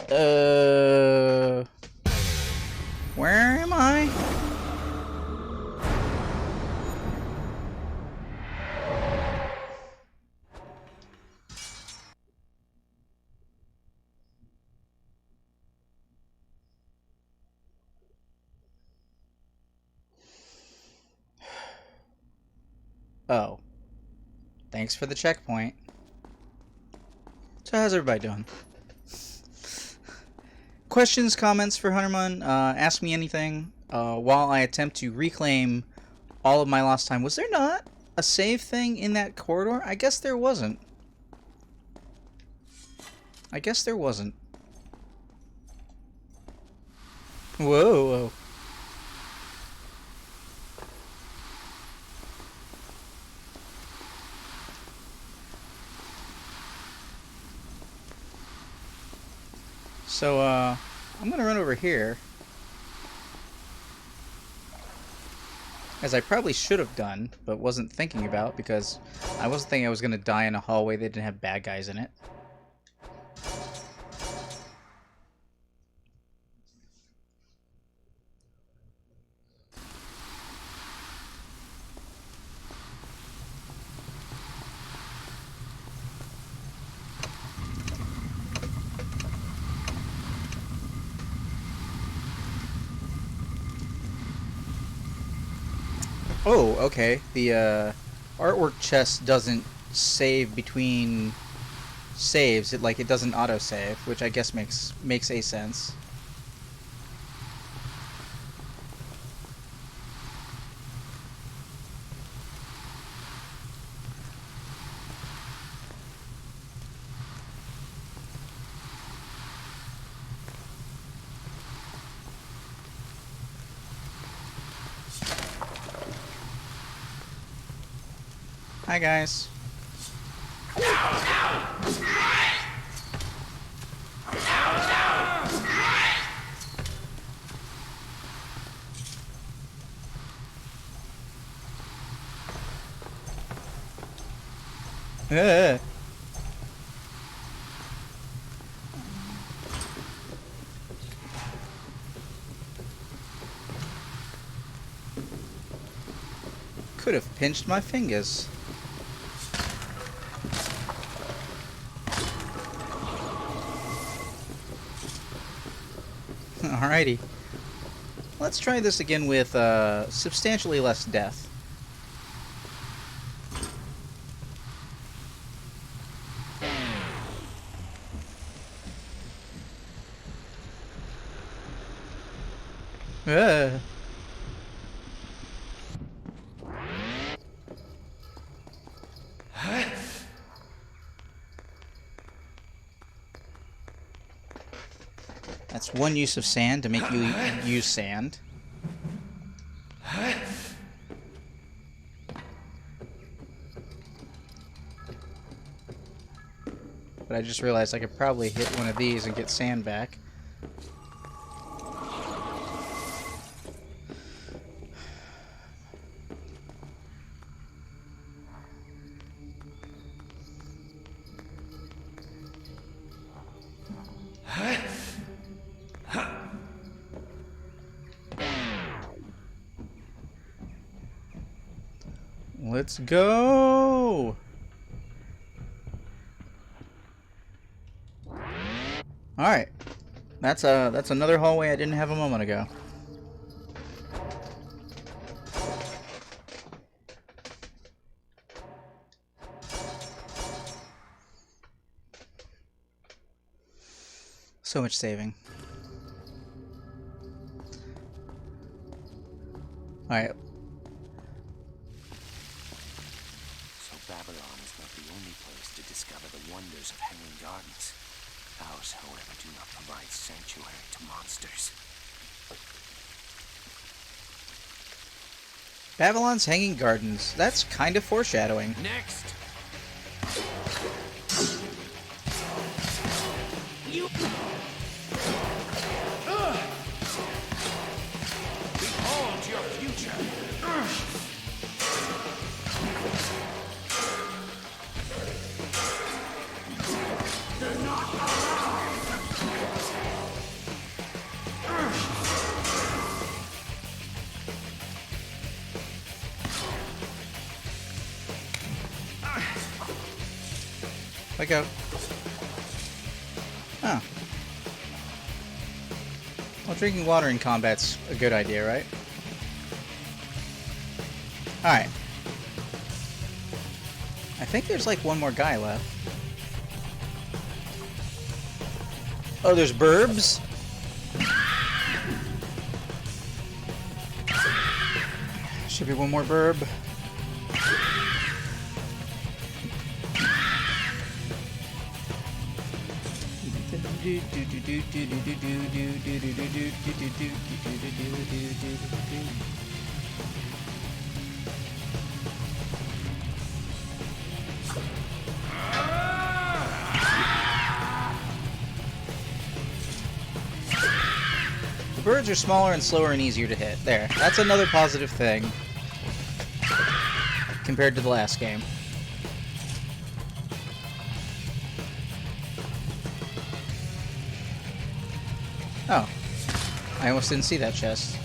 Where am I? Oh. Thanks for the checkpoint. So how's everybody doing? Questions, comments for Hunterman? Ask me anything while I attempt to reclaim all of my lost time. Was there not a save thing in that corridor? I guess there wasn't. I guess there wasn't. Whoa, whoa. So, I'm gonna run over here. As I probably should have done, but wasn't thinking about, because I wasn't thinking I was gonna die in a hallway that didn't have bad guys in it. Oh, okay. The artwork chest doesn't save between saves. It doesn't autosave, which I guess makes a sense. Hi guys. Could have pinched my fingers. Alrighty. Let's try this again with substantially less death. Uh. That's one use of sand to make you use sand. But I just realized I could probably hit one of these and get sand back. Let's go! Alright. That's another hallway I didn't have a moment ago. So much saving. Alright. So Babylon is not the only place to discover the wonders of Hanging Gardens. Ours, however, do not provide sanctuary to monsters. Babylon's Hanging Gardens. That's kind of foreshadowing. Next. Behold your future. Let go. Oh. Well, drinking water in combat's a good idea, right? Alright. I think there's like one more guy left. Oh, there's burbs? Should be one more burb. The birds are smaller and slower and easier to hit. There. That's another positive thing compared to the last game. Oh. I almost didn't see that chest.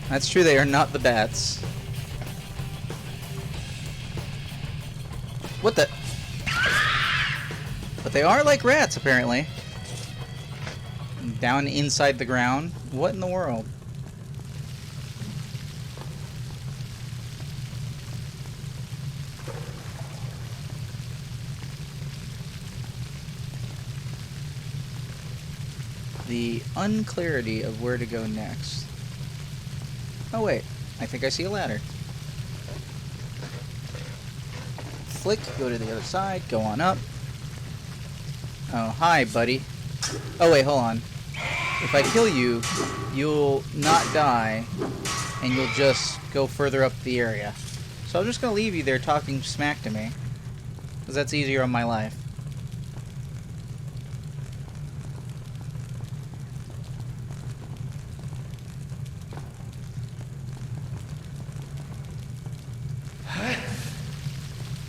That's true, they are not the bats. What the? But they are like rats, apparently. Down inside the ground. What in the world? The unclarity of where to go next. Oh wait, I think I see a ladder. Flick, go to the other side, go on up. Oh, hi, buddy. Oh wait, hold on. If I kill you, you'll not die, and you'll just go further up the area. So I'm just gonna leave you there talking smack to me, because that's easier on my life.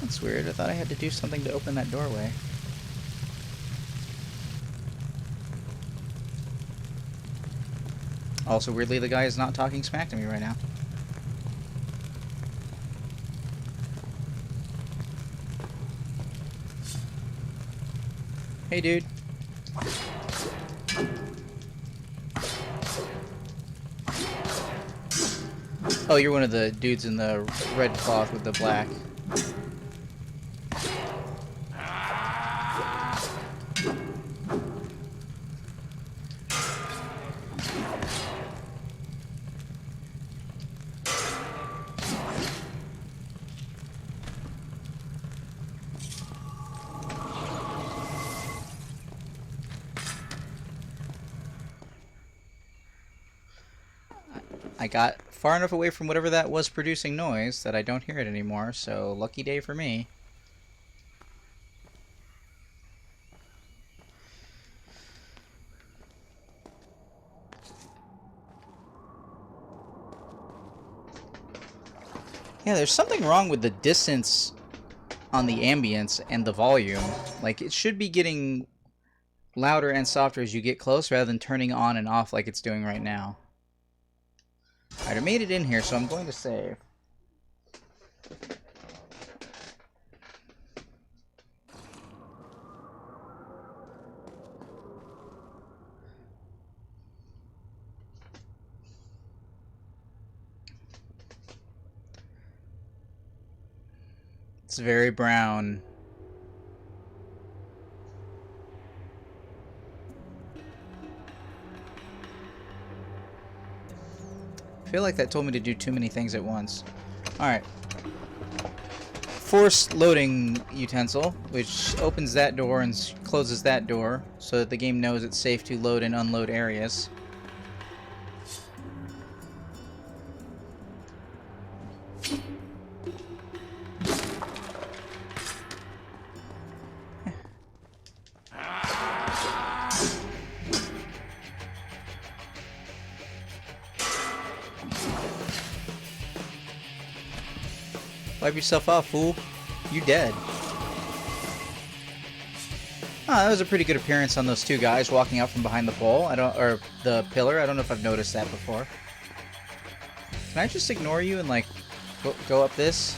That's weird. I thought I had to do something to open that doorway. Also, weirdly, the guy is not talking smack to me right now. Hey, dude. Oh, you're one of the dudes in the red cloth with the black. I got far enough away from whatever that was producing noise that I don't hear it anymore, so lucky day for me. Yeah, there's something wrong with the distance on the ambience and the volume. Like, it should be getting louder and softer as you get close rather than turning on and off like it's doing right now. Alright, I made it in here, so I'm going to save. It's very brown. feel like that told me to do too many things at once. Alright. Force loading utensil, which opens that door and closes that door, so that the game knows it's safe to load and unload areas. Wipe yourself off, fool. You're dead. Oh, that was a pretty good appearance on those two guys walking out from behind the pole. Or the pillar. I don't know if I've noticed that before. Can I just ignore you and, like, go up this?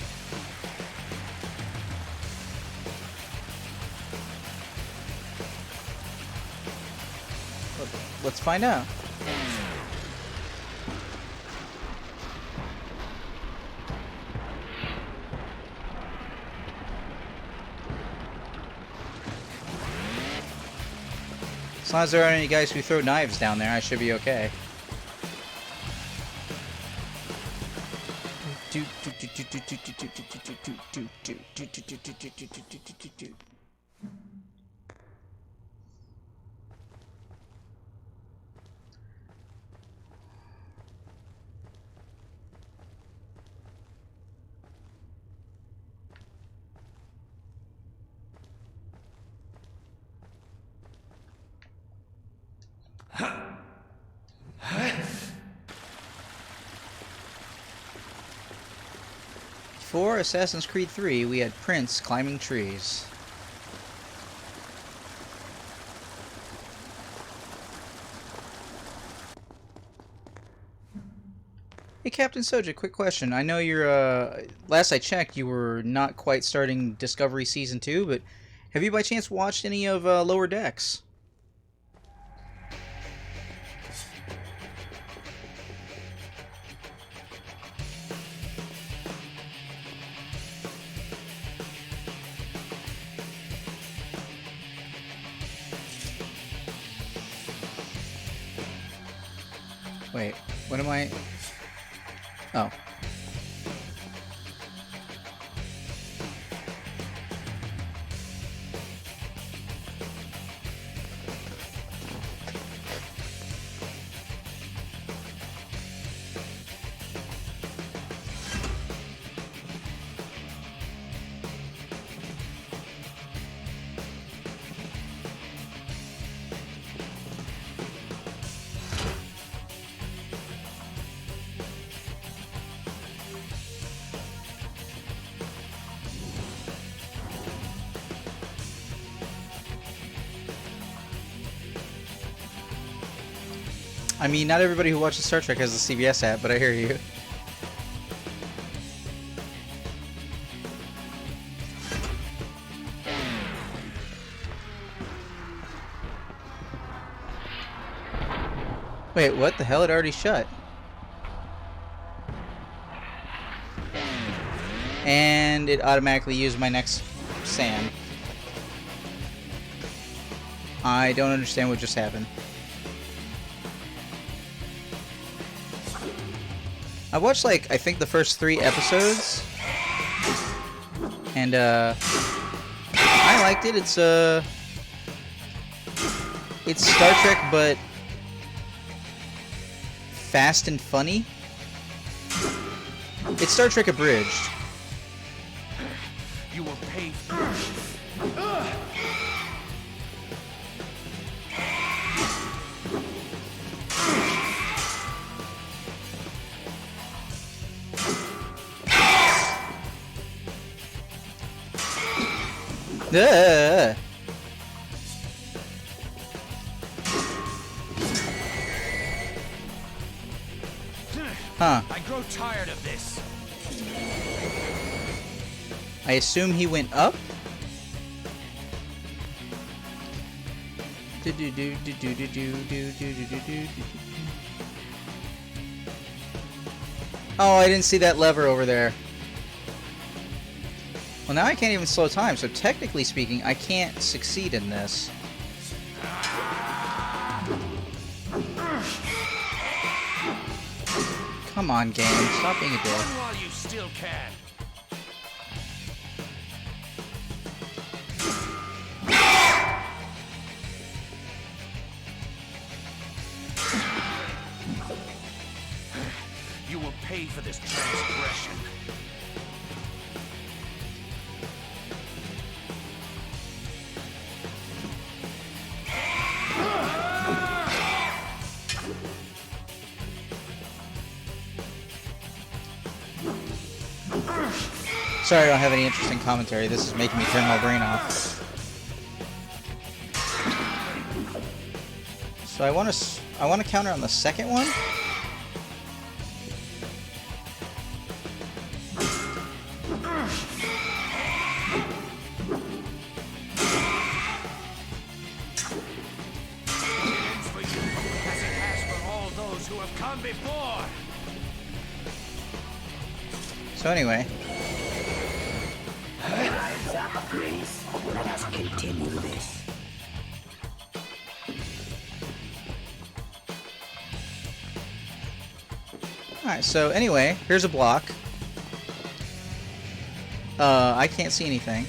Let's find out. As long as there aren't any guys who throw knives down there, I should be okay. For Assassin's Creed 3, we had Prince climbing trees. Hey, Captain Soja, quick question. I know you're, last I checked, you were not quite starting Discovery Season 2, but have you by chance watched any of Lower Decks? Wait, what am I... Oh. I mean, not everybody who watches Star Trek has the CBS app, but I hear you. Wait, what the hell? It already shut. And it automatically used my next sand. I don't understand what just happened. I watched, like, I think the first 3 episodes, and, I liked it. It's Star Trek, but fast and funny. It's Star Trek abridged. You will pay. Huh. I grow tired of this. I assume he went up? Oh, I didn't see that lever over there. Well, now I can't even slow time, so technically speaking, I can't succeed in this. Come come on, game. Stop being a dick. Run while you still can. You will pay for this transgression. Sorry I don't have any interesting commentary. This is making me turn my brain off. So I want to counter on the second one. Ends for you, as it has for all those who have come before. So anyway, Time's up, Prince. Let us continue this. alright, so anyway, here's a block. I can't see anything.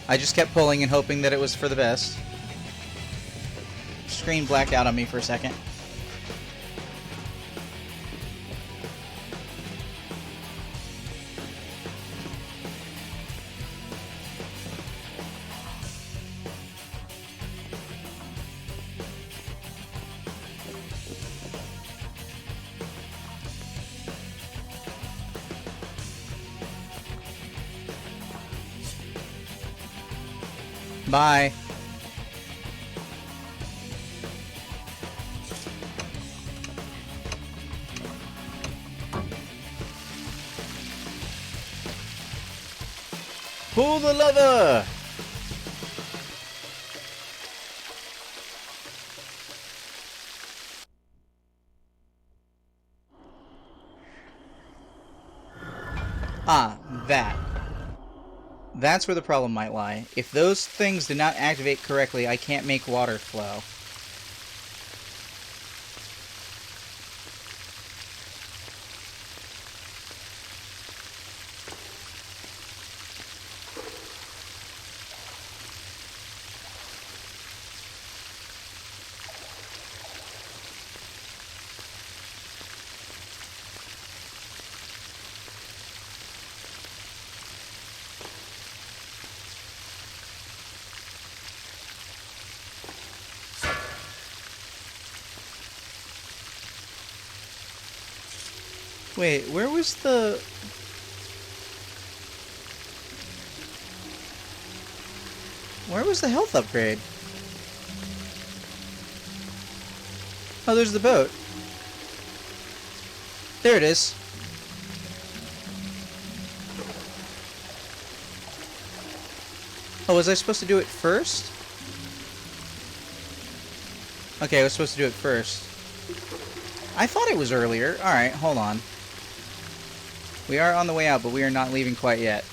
I just kept pulling and hoping that it was for the best. Screen blacked out on me for a second. Bye. Pull the lever! Ah, that. That's where the problem might lie. If those things do not activate correctly, I can't make water flow. Wait, where was the... Where was the health upgrade? Oh, there's the boat. There it is. Oh, was I supposed to do it first? Okay, I was supposed to do it first. I thought it was earlier. Alright, hold on. We are on the way out, but we are not leaving quite yet.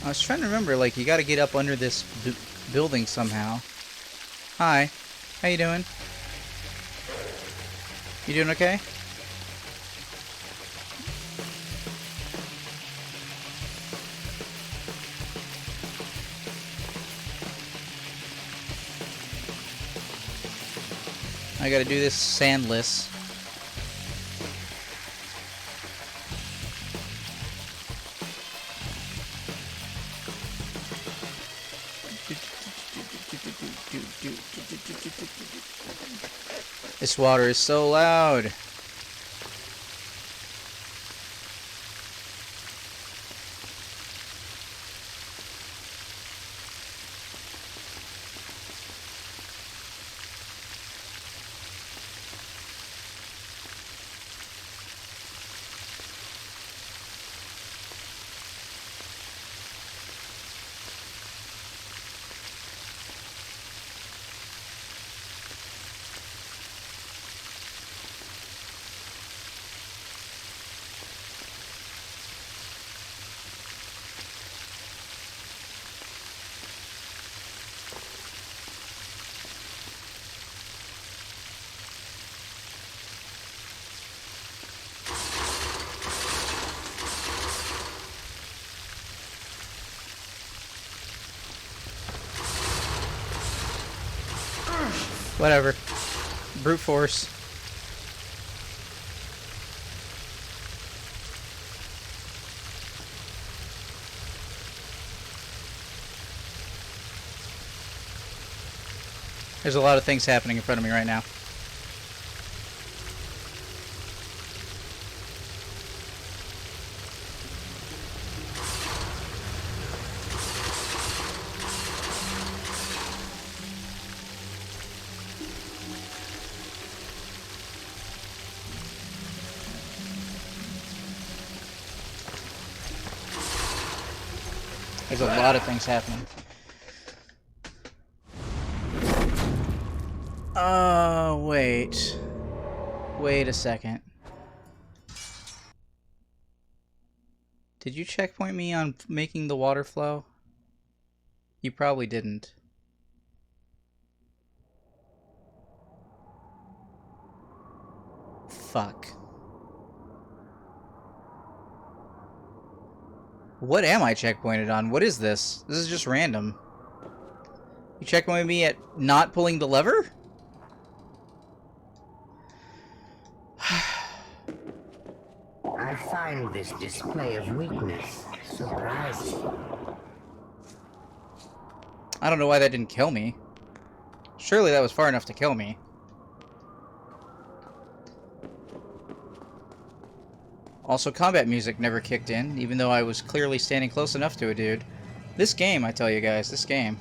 I was trying to remember, like, you gotta get up under this building somehow. Hi. How you doing? You doing okay? I gotta do this sandless. This water is so loud. Whatever. Brute force. There's a lot of things happening in front of me right now. There's a lot of things happening. Wait. Wait a second. Did you checkpoint me on making the water flow? You probably didn't. Fuck. What am I checkpointed on? What is this? This is just random. You checkpointed me at not pulling the lever? I find this display of weakness surprising. I don't know why that didn't kill me. Surely that was far enough to kill me. Also, combat music never kicked in, even though I was clearly standing close enough to a dude. This game, I tell you guys, this game.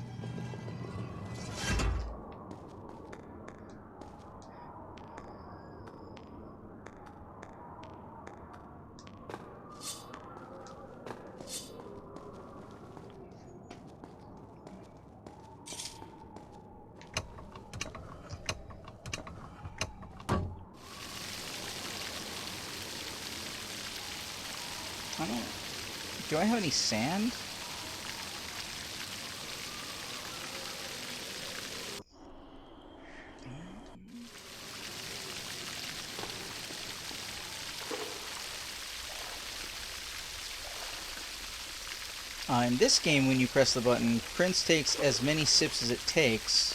Do I have any sand? In this game, when you press the button, Prince takes as many sips as it takes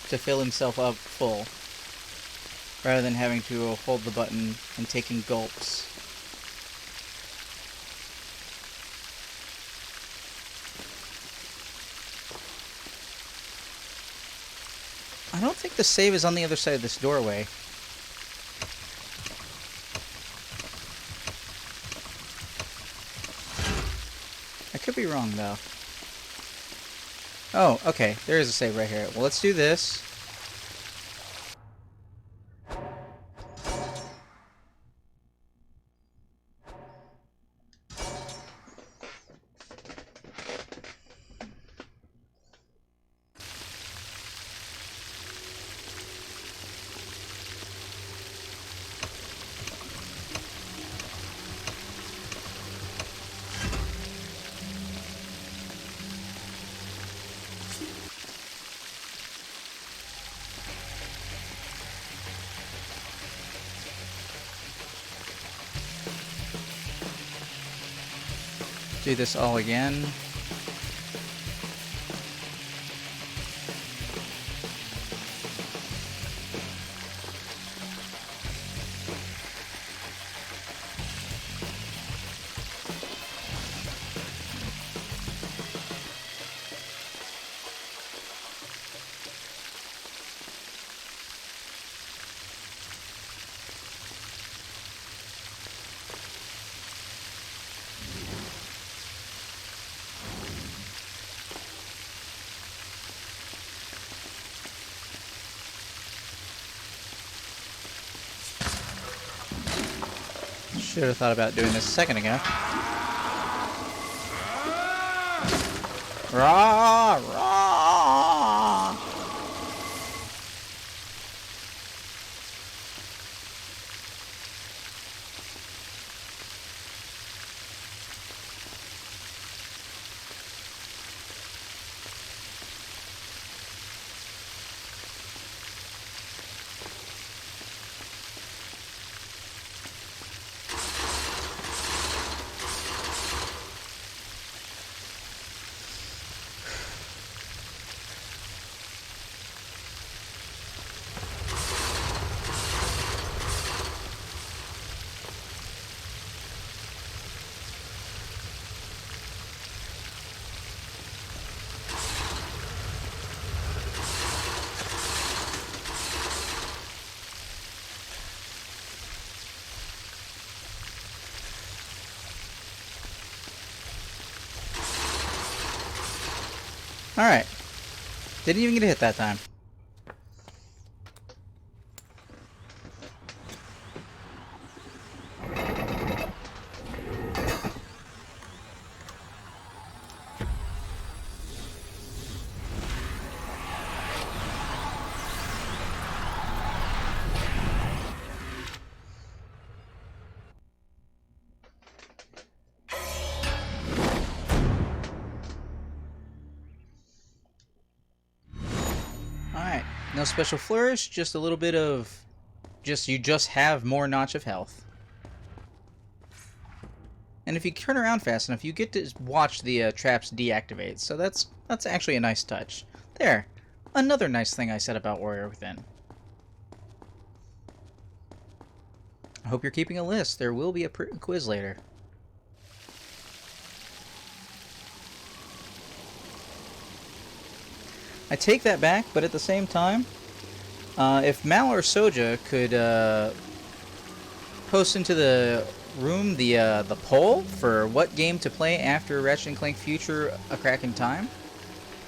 to fill himself up full, rather than having to hold the button and taking gulps. I don't think the save is on the other side of this doorway. I could be wrong, though. Oh, okay. There is a save right here. Well, let's do this. Do this all again. Should have thought about doing this a second ago. Rah, rah. Alright. Didn't even get a hit that time. Alright, no special flourish, just a little bit of... you just have more notch of health. And if you turn around fast enough, you get to watch the traps deactivate, so that's actually a nice touch. There, another nice thing I said about Warrior Within. I hope you're keeping a list, there will be a quiz later. I take that back, but at the same time, if Mal or Soja could post into the room the poll for what game to play after Ratchet & Clank Future A Crack in Time,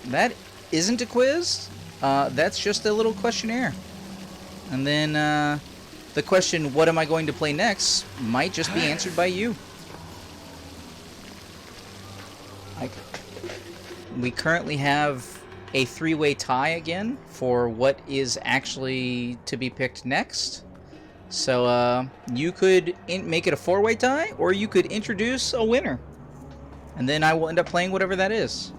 that isn't a quiz. That's just a little questionnaire. And then the question, what am I going to play next, might just be answered by you. We currently have a three-way tie again for what is actually to be picked next. So you could make it a four-way tie, or you could introduce a winner. And then I will end up playing whatever that is.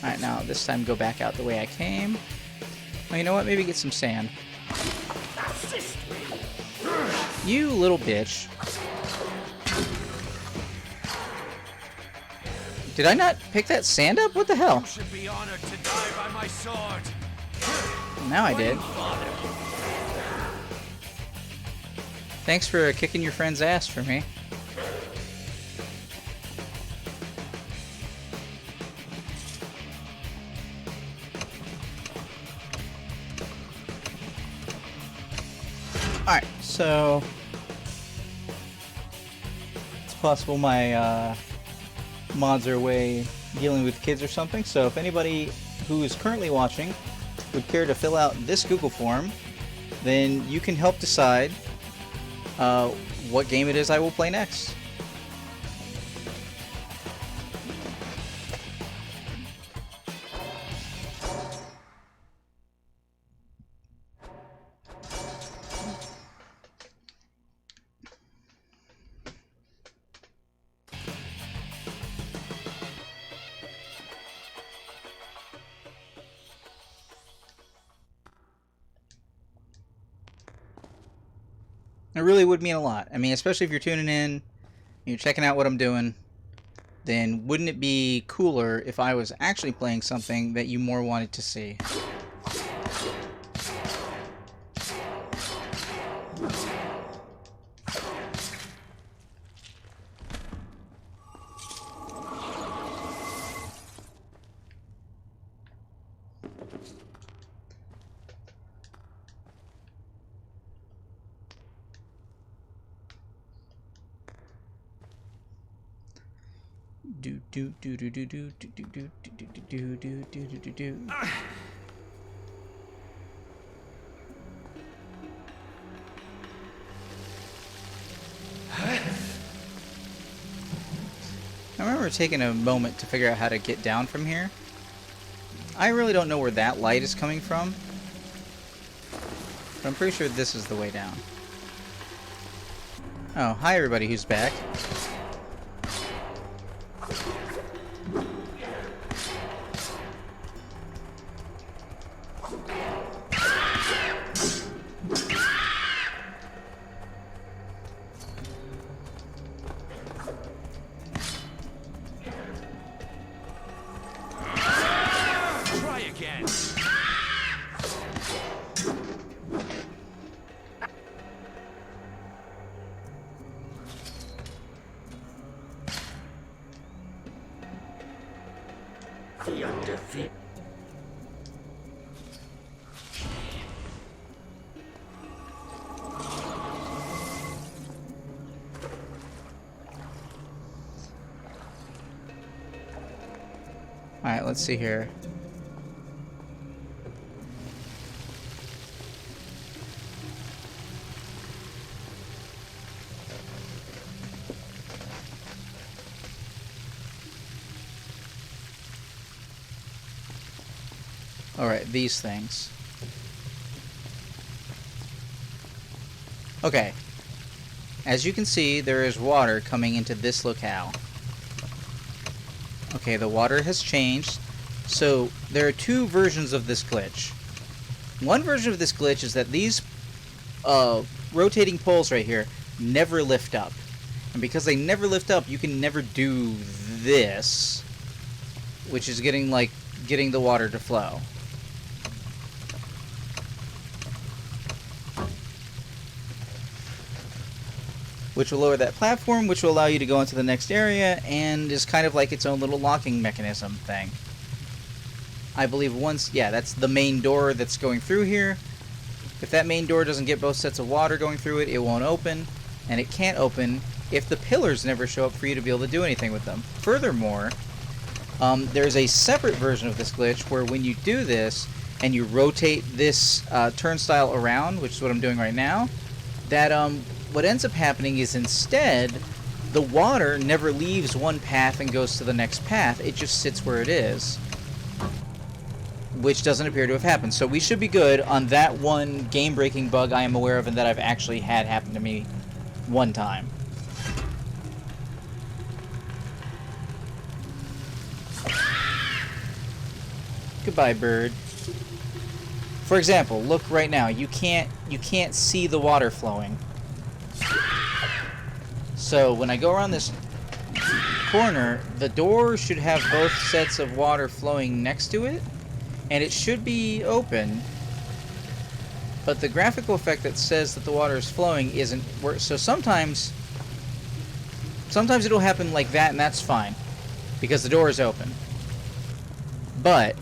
Alright, now this time go back out the way I came. Oh, you know what? Maybe get some sand. You little bitch. Did I not pick that sand up? What the hell? You should be honored to die by my sword. Now I did. Thanks for kicking your friend's ass for me. Alright, so it's possible my mods are away dealing with kids or something, so if anybody who is currently watching would care to fill out this Google form, then you can help decide what game it is I will play next. It really would mean a lot. I mean, especially if you're tuning in, you're checking out what I'm doing, then wouldn't it be cooler if I was actually playing something that you more wanted to see? Do do do do do do do do do do do do do do do do. I remember taking a moment to figure out how to get down from here. I really don't know where that light is coming from, but I'm pretty sure this is the way down. Oh, hi everybody who's back. let's see here. Alright, these things. Okay. As you can see, there is water coming into this locale. Okay, the water has changed. So, there are two versions of this glitch. One version of this glitch is that these rotating poles right here never lift up. And because they never lift up, you can never do this, which is getting the water to flow. Which will lower that platform, which will allow you to go into the next area, and is kind of like its own little locking mechanism thing. I believe once, yeah, that's the main door that's going through here. If that main door doesn't get both sets of water going through it, it won't open, and it can't open if the pillars never show up for you to be able to do anything with them. Furthermore, there's a separate version of this glitch where when you do this, and you rotate this turnstile around, which is what I'm doing right now, that what ends up happening is instead, the water never leaves one path and goes to the next path. It just sits where it is, which doesn't appear to have happened. So we should be good on that one game-breaking bug I am aware of and that I've actually had happen to me one time. Goodbye, bird. For example, look right now. You can't see the water flowing. So when I go around this corner, the door should have both sets of water flowing next to it, and it should be open. But the graphical effect that says that the water is flowing isn't. So sometimes it'll happen like that, and that's fine because the door is open. But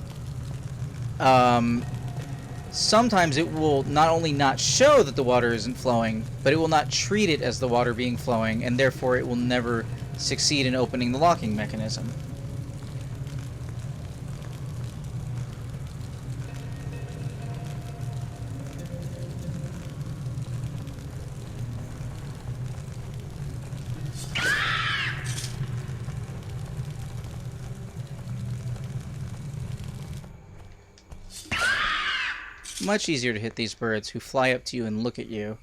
sometimes it will not only not show that the water isn't flowing, but it will not treat it as the water being flowing, and therefore it will never succeed in opening the locking mechanism. Much easier to hit these birds who fly up to you and look at you.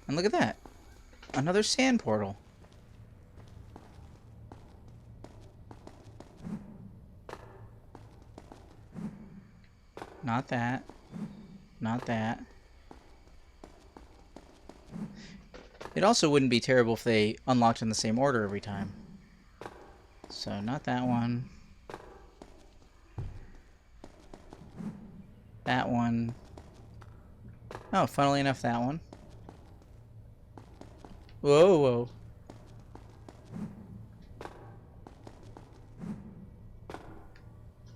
And look at that. Another sand portal. Not that. Not that. It also wouldn't be terrible if they unlocked in the same order every time. So, not that one. That one. Oh, funnily enough, that one. Whoa, whoa.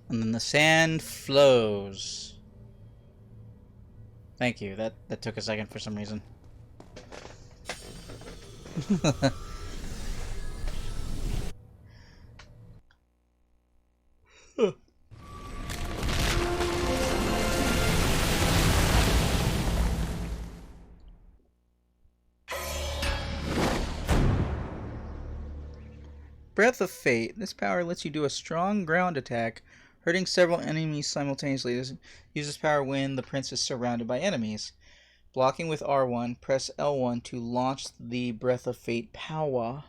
And then the sand flows. Thank you. That took a second for some reason. Breath of Fate. This power lets you do a strong ground attack, hurting several enemies simultaneously. Use this power when the prince is surrounded by enemies. Blocking with R1, press L1 to launch the Breath of Fate power.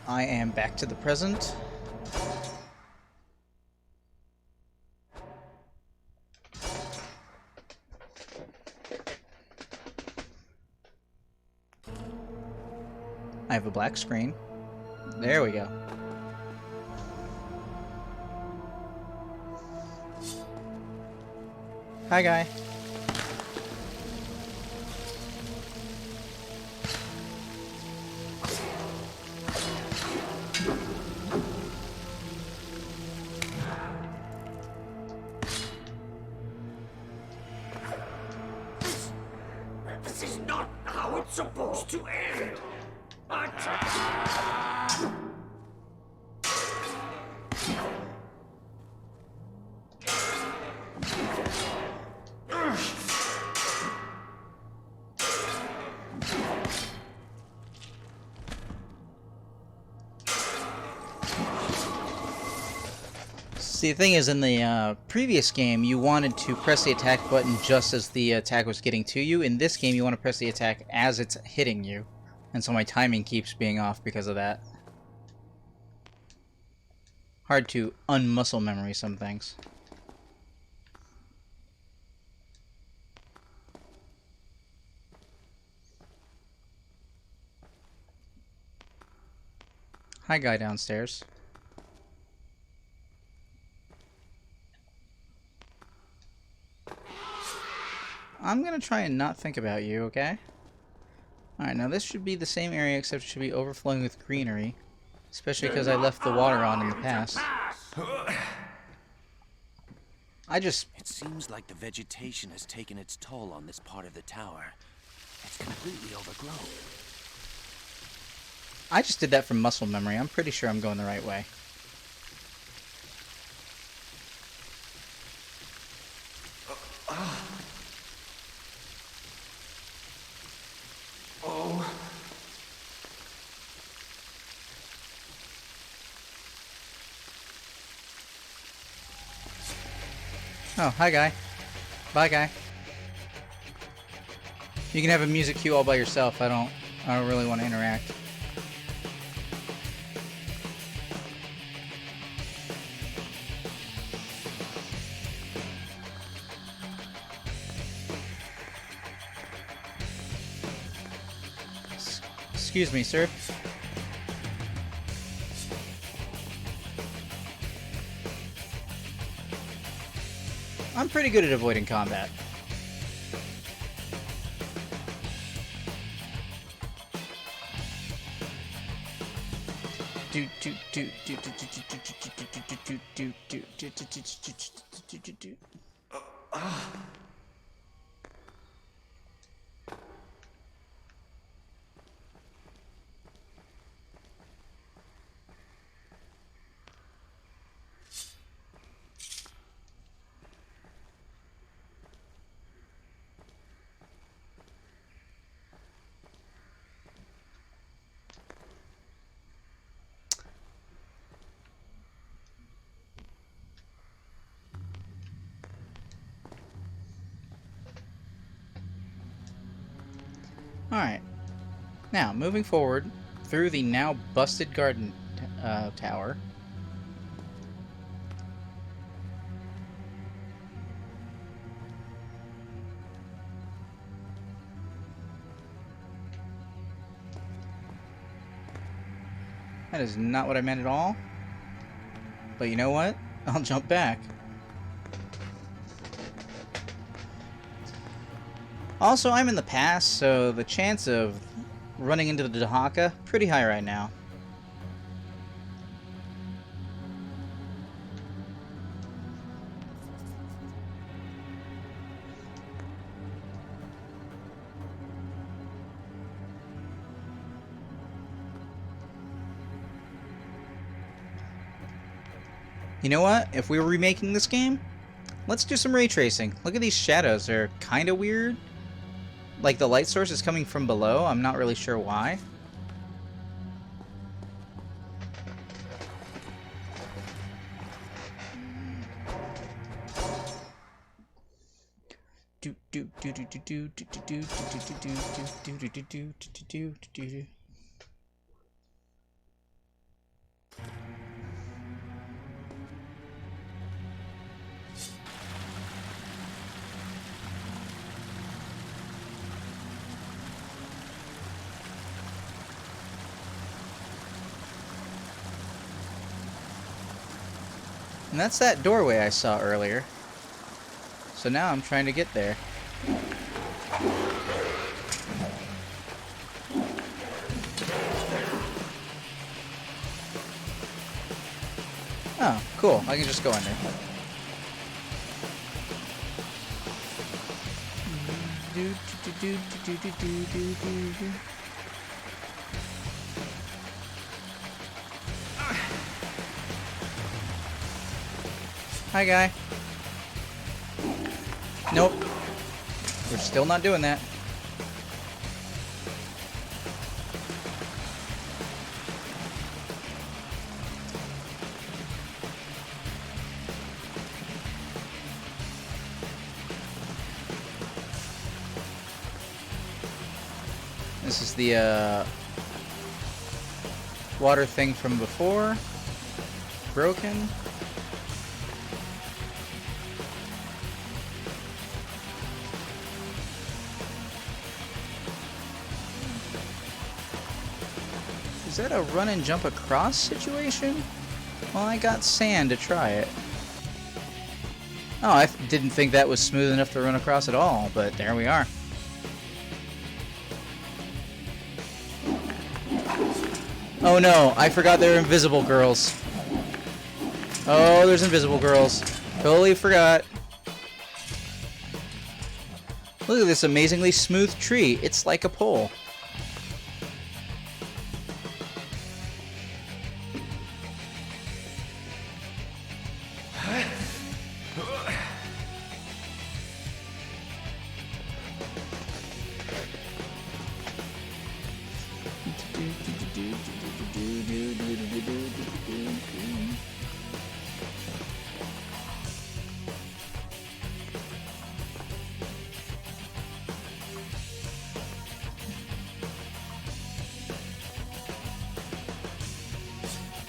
I am back to the present. I have a black screen. There we go. Hi, guy. not supposed to end. Attack! See, the thing is, in the previous game, you wanted to press the attack button just as the attack was getting to you. In this game, you want to press the attack as it's hitting you. And so my timing keeps being off because of that. Hard to unmuscle memory some things. Hi, guy downstairs. I'm gonna try and not think about you, okay? Alright, now this should be the same area, except it should be overflowing with greenery. Especially because I left the water on in the past. It seems like the vegetation has taken its toll on this part of the tower. It's completely overgrown. I just did that from muscle memory. I'm pretty sure I'm going the right way. Oh, hi, guy. Bye, guy. You can have a music cue all by yourself. I don't really want to interact. Excuse me, sir. I'm pretty good at avoiding combat. Alright. Now, moving forward through the now busted garden tower. That is not what I meant at all. But you know what? I'll jump back. Also, I'm in the past, so the chance of running into the Dahaka, pretty high right now. You know what? If we were remaking this game, let's do some ray tracing. Look at these shadows. They're kind of weird. Like the light source is coming from below. I'm not really sure why. And that's that doorway I saw earlier. So now I'm trying to get there. Oh, cool. I can just go in there. Hi, guy. Nope. We're still not doing that. This is the water thing from before. Broken. Is that a run and jump across situation? Well, I got sand to try it. Oh, I didn't think that was smooth enough to run across at all, but there we are. Oh no, I forgot there were invisible girls. Oh, there's invisible girls. Totally forgot. Look at this amazingly smooth tree. It's like a pole.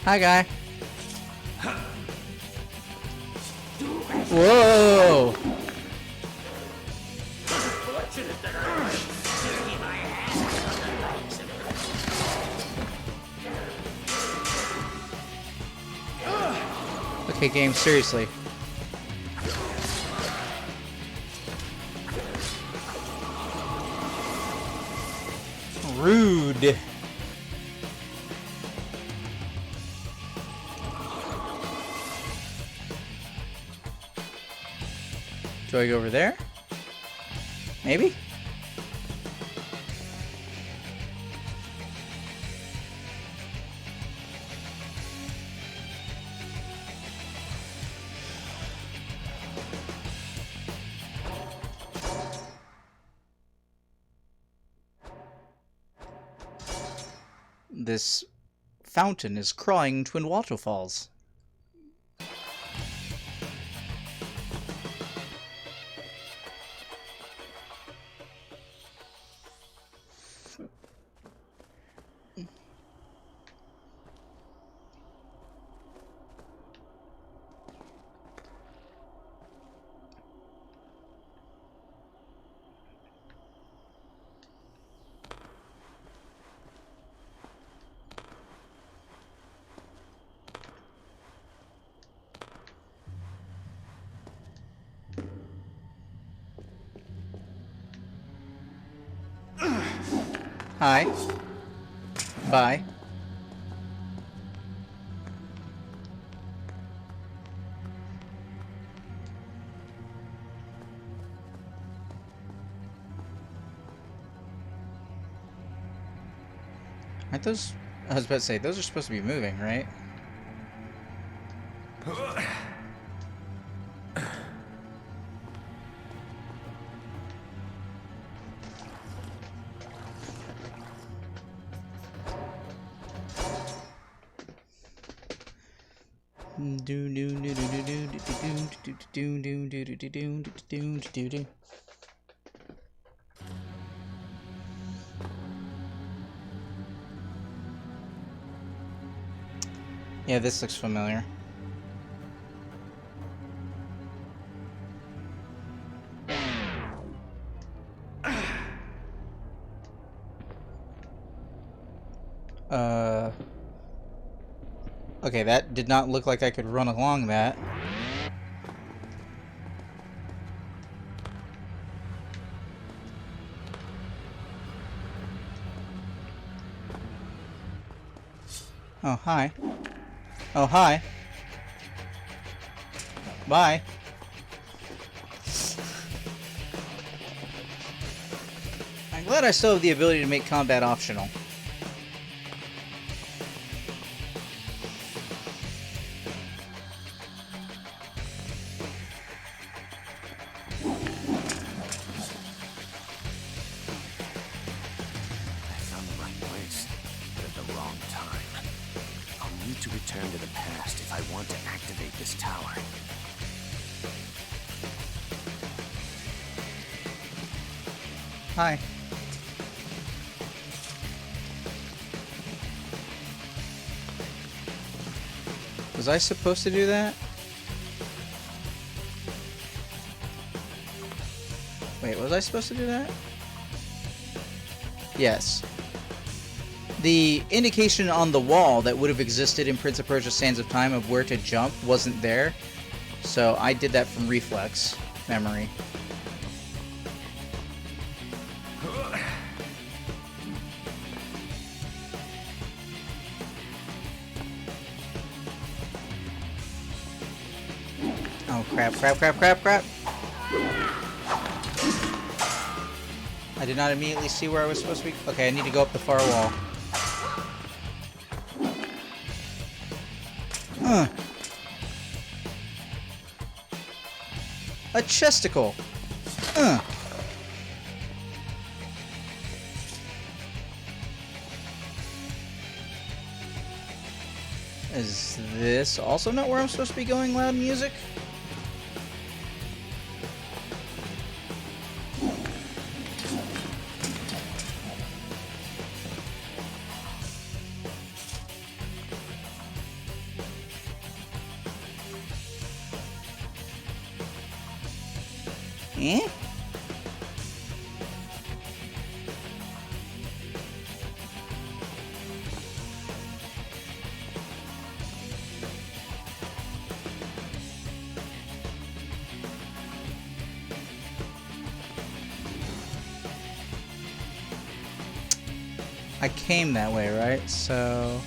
Hi, guy. Whoa! Okay, game, seriously. Rude. Do I go over there? Maybe? This fountain is crawling twin waterfalls. Hi. Bye. Aren't those... I was about to say, those are supposed to be moving, right? Yeah, this looks familiar. Okay, that did not look like I could run along that. Oh, hi. Oh, hi. Bye. glad I still have the ability to make combat optional. I found the right place, but at the wrong time. I'll need to return to the past if I want to activate this tower. Hi. Was I supposed to do that? Wait, was I supposed to do that? Yes. The indication on the wall that would have existed in Prince of Persia Sands of Time of where to jump wasn't there. So I did that from reflex memory. Oh crap, crap, crap, crap, crap! I did not immediately see where I was supposed to be. Okay, I need to go up the far wall. A chesticle! Is this also not where I'm supposed to be going, loud music? Eh? I came that way, right? So...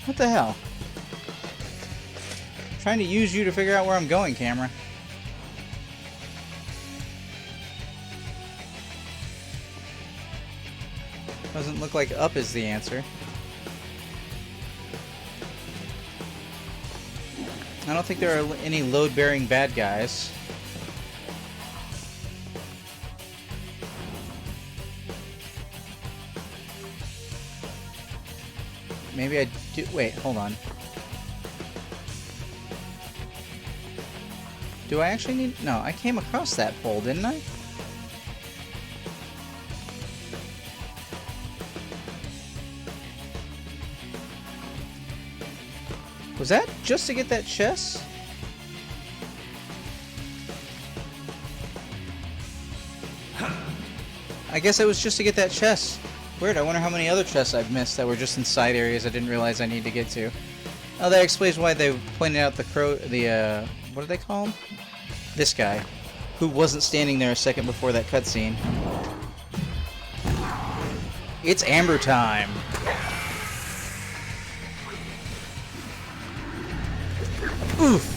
What the hell? I'm trying to use you to figure out where I'm going, camera. Doesn't look like up is the answer. I don't think there are any load-bearing bad guys. Maybe I do. Wait, hold on. Do I actually need... No, I came across that pole, didn't I? Was that just to get that chest? I guess it was just to get that chest. Weird, I wonder how many other chests I've missed that were just in side areas I didn't realize I need to get to. Oh, that explains why they pointed out the what do they call him? This guy, who wasn't standing there a second before that cutscene. It's Amber time! Oof!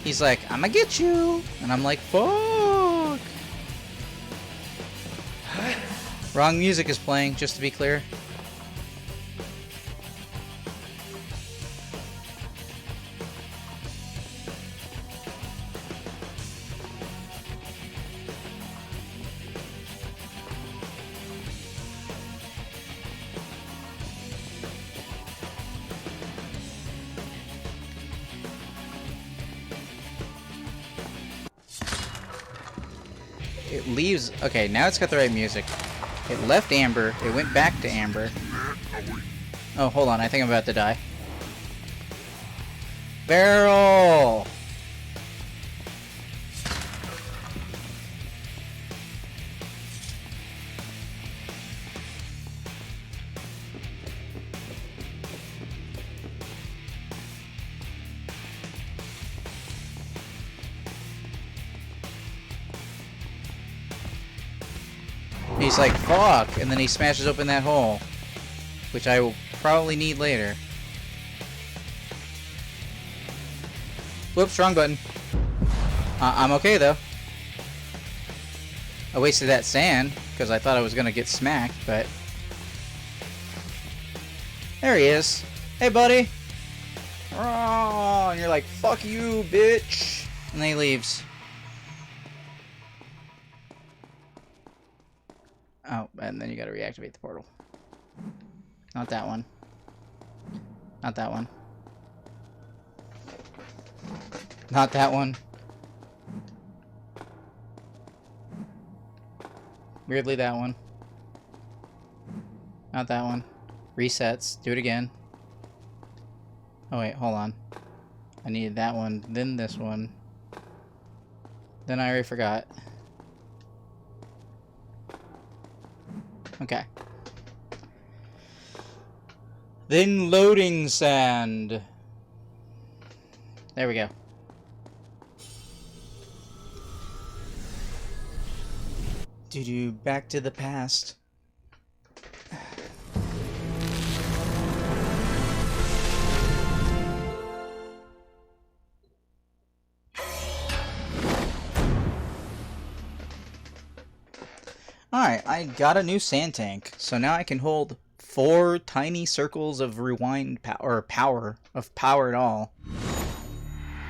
He's like, I'ma get you! And I'm like, fuck! Wrong music is playing, just to be clear. It leaves... Okay, now it's got the right music. It left Amber. It went back to Amber. Oh, hold on. I think I'm about to die. Barrel! He's like, fuck! And then he smashes open that hole. Which I will probably need later. Whoops, wrong button. I'm okay, though. I wasted that sand, because I thought I was going to get smacked, but... There he is. Hey, buddy! Oh, and you're like, fuck you, bitch! And then he leaves. Oh, and then you gotta reactivate the portal. Not that one. Not that one. Not that one. Weirdly, that one. Not that one. Resets. Do it again. Oh wait, hold on. I needed that one, then this one. Then I already forgot. Okay. Then loading sand. There we go. Doo-doo, back to the past. Alright, I got a new sand tank, so now I can hold 4 tiny circles of rewind power at all.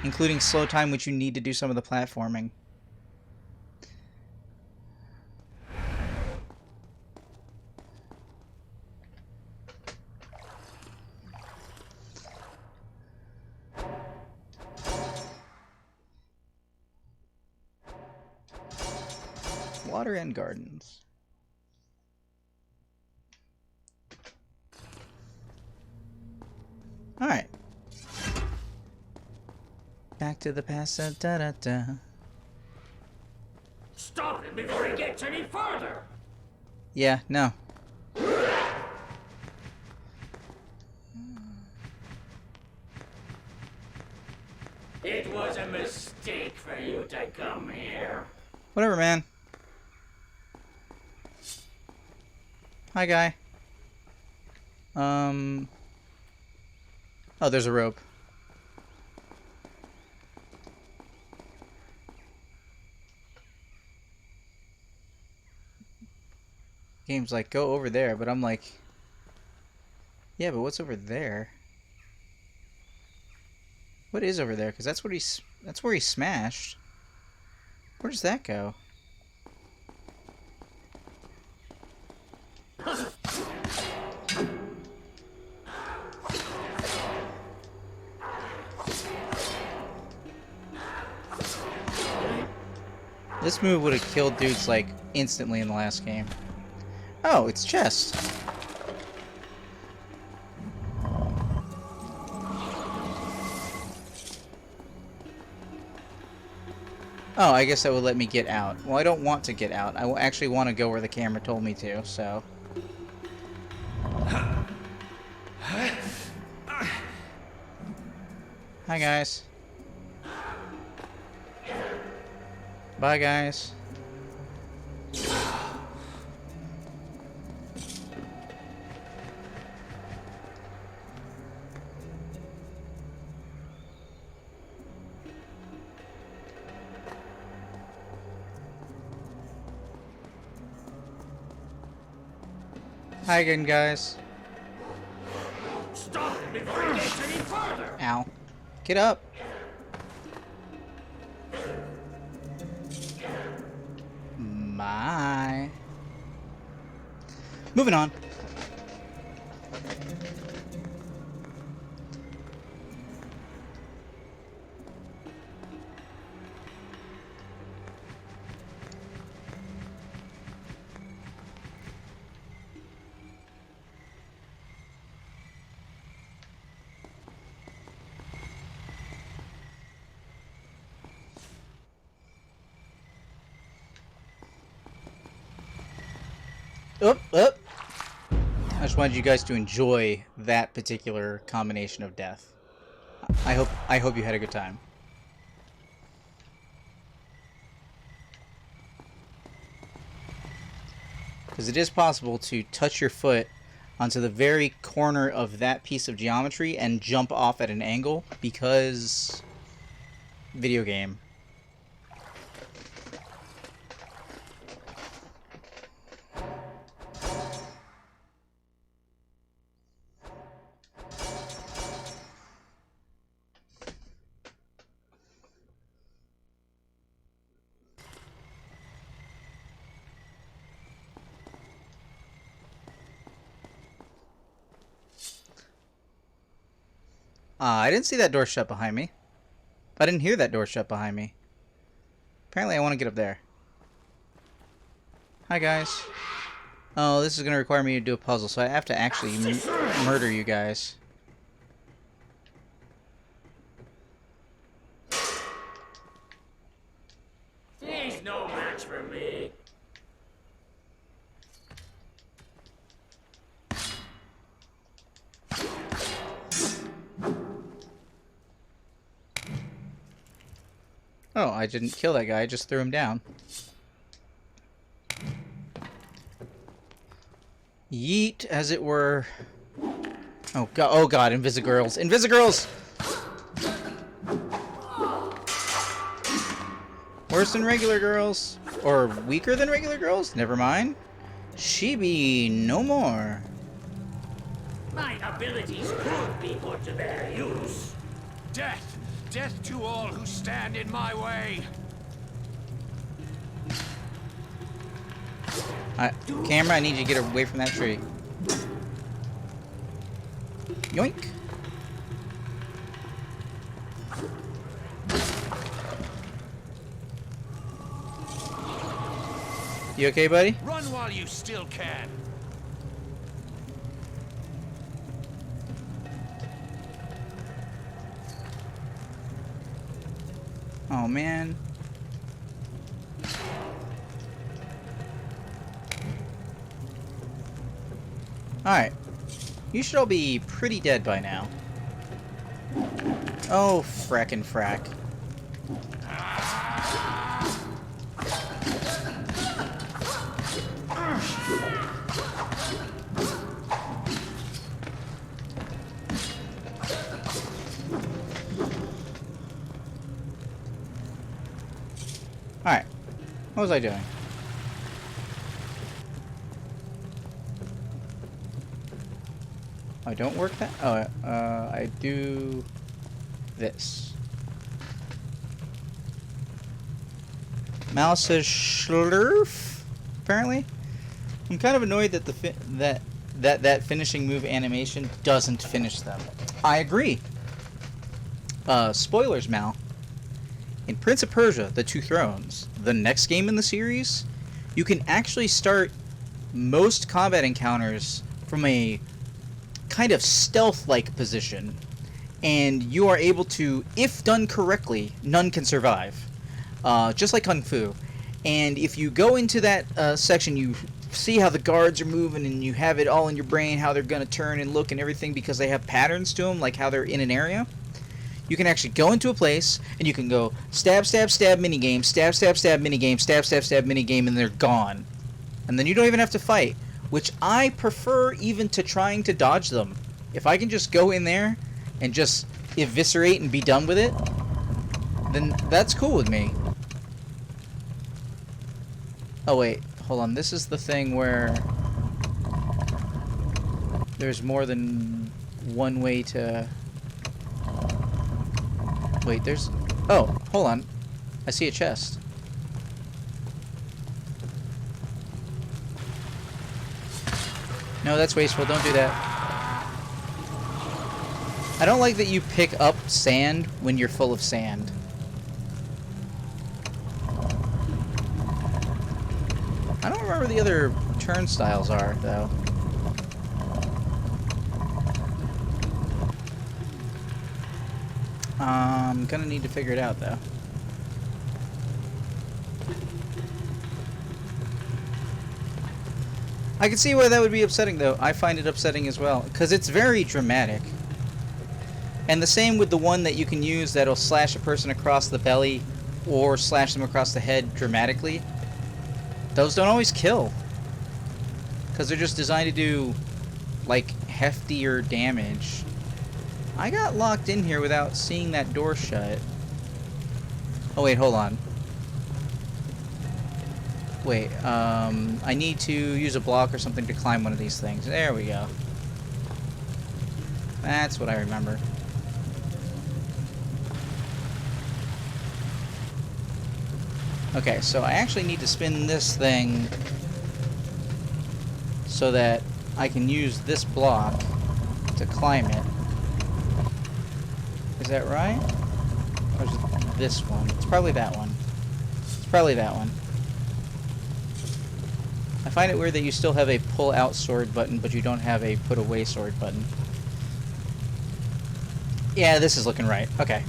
Including slow time, which you need to do some of the platforming. Water and gardens. Alright. Back to the past. Da, da, da. Stop it before he gets any further! Yeah, no. It was a mistake for you to come here. Whatever, man. Hi, guy. Oh, there's a rope. Game's like, go over there, but I'm like... Yeah, but what's over there? What is over there? Because that's where he smashed. Where does that go? This move would have killed dudes like instantly in the last game. Oh, it's chest. Oh, I guess that would let me get out. Well, I don't want to get out. I actually want to go where the camera told me to, so... Hi, guys. Bye, guys. Hi again, guys. Stop it before he gets any further! Ow. Get up. My. Moving on. Up, up. I just wanted you guys to enjoy that particular combination of death. I hope you had a good time. Because it is possible to touch your foot onto the very corner of that piece of geometry and jump off at an angle because video game. I didn't see that door shut behind me. I didn't hear that door shut behind me. Apparently I want to get up there. Hi guys. Oh, this is going to require me to do a puzzle, so I have to actually murder you guys. He's no match for me. Oh, I didn't kill that guy, I just threw him down. Yeet, as it were. Oh god, Invisigirls. Invisigirls! Worse than regular girls. Or weaker than regular girls? Never mind. She be no more. My abilities could be put to their use. Death! Death to all who stand in my way! Camera, I need you to get away from that tree. Yoink! You okay, buddy? Run while you still can. Oh, man. Alright. You should all be pretty dead by now. Oh, frackin' frack. Alright. What was I doing? I don't work that? Oh, I do this. Mouse says schlurf, apparently. I'm kind of annoyed that that finishing move animation doesn't finish them. I agree. Spoilers, Mal. In Prince of Persia, The Two Thrones, the next game in the series, you can actually start most combat encounters from a kind of stealth-like position, and you are able to, if done correctly, none can survive. Just like Kung Fu. And if you go into that section, you see how the guards are moving, and you have it all in your brain, how they're going to turn and look and everything, because they have patterns to them, like how they're in an area. You can actually go into a place, and you can go stab, stab, stab, minigame, stab, stab, stab, minigame, stab, stab, stab, minigame, and they're gone. And then you don't even have to fight, which I prefer even to trying to dodge them. If I can just go in there and just eviscerate and be done with it, then that's cool with me. Oh wait, hold on, this is the thing where there's more than one way to... Wait, there's... Oh, hold on. I see a chest. No, that's wasteful. Don't do that. I don't like that you pick up sand when you're full of sand. I don't remember the other turnstiles are, though. I'm gonna need to figure it out, though. I can see why that would be upsetting, though. I find it upsetting as well, because it's very dramatic. And the same with the one that you can use that'll slash a person across the belly or slash them across the head dramatically. Those don't always kill. because they're just designed to do, like, heftier damage. I got locked in here without seeing that door shut. Oh, wait, hold on. Wait, I need to use a block or something to climb one of these things. There we go. That's what I remember. Okay, so I actually need to spin this thing so that I can use this block to climb it. Is that right? Or is it this one? It's probably that one. It's probably that one. I find it weird that you still have a pull out sword button, but you don't have a put away sword button. Yeah, this is looking right. Okay.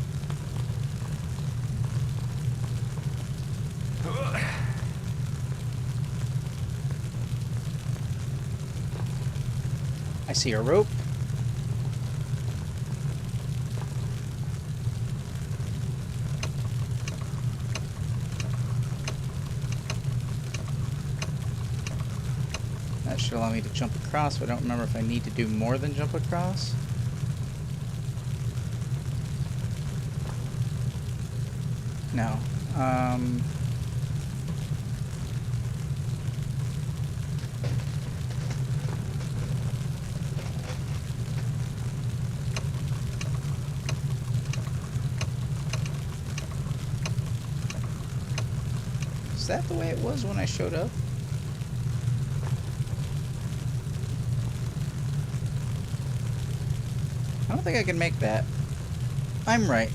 I see a rope. That should allow me to jump across, but I don't remember if I need to do more than jump across. No. Is that the way it was when I showed up? I don't think I can make that. I'm right.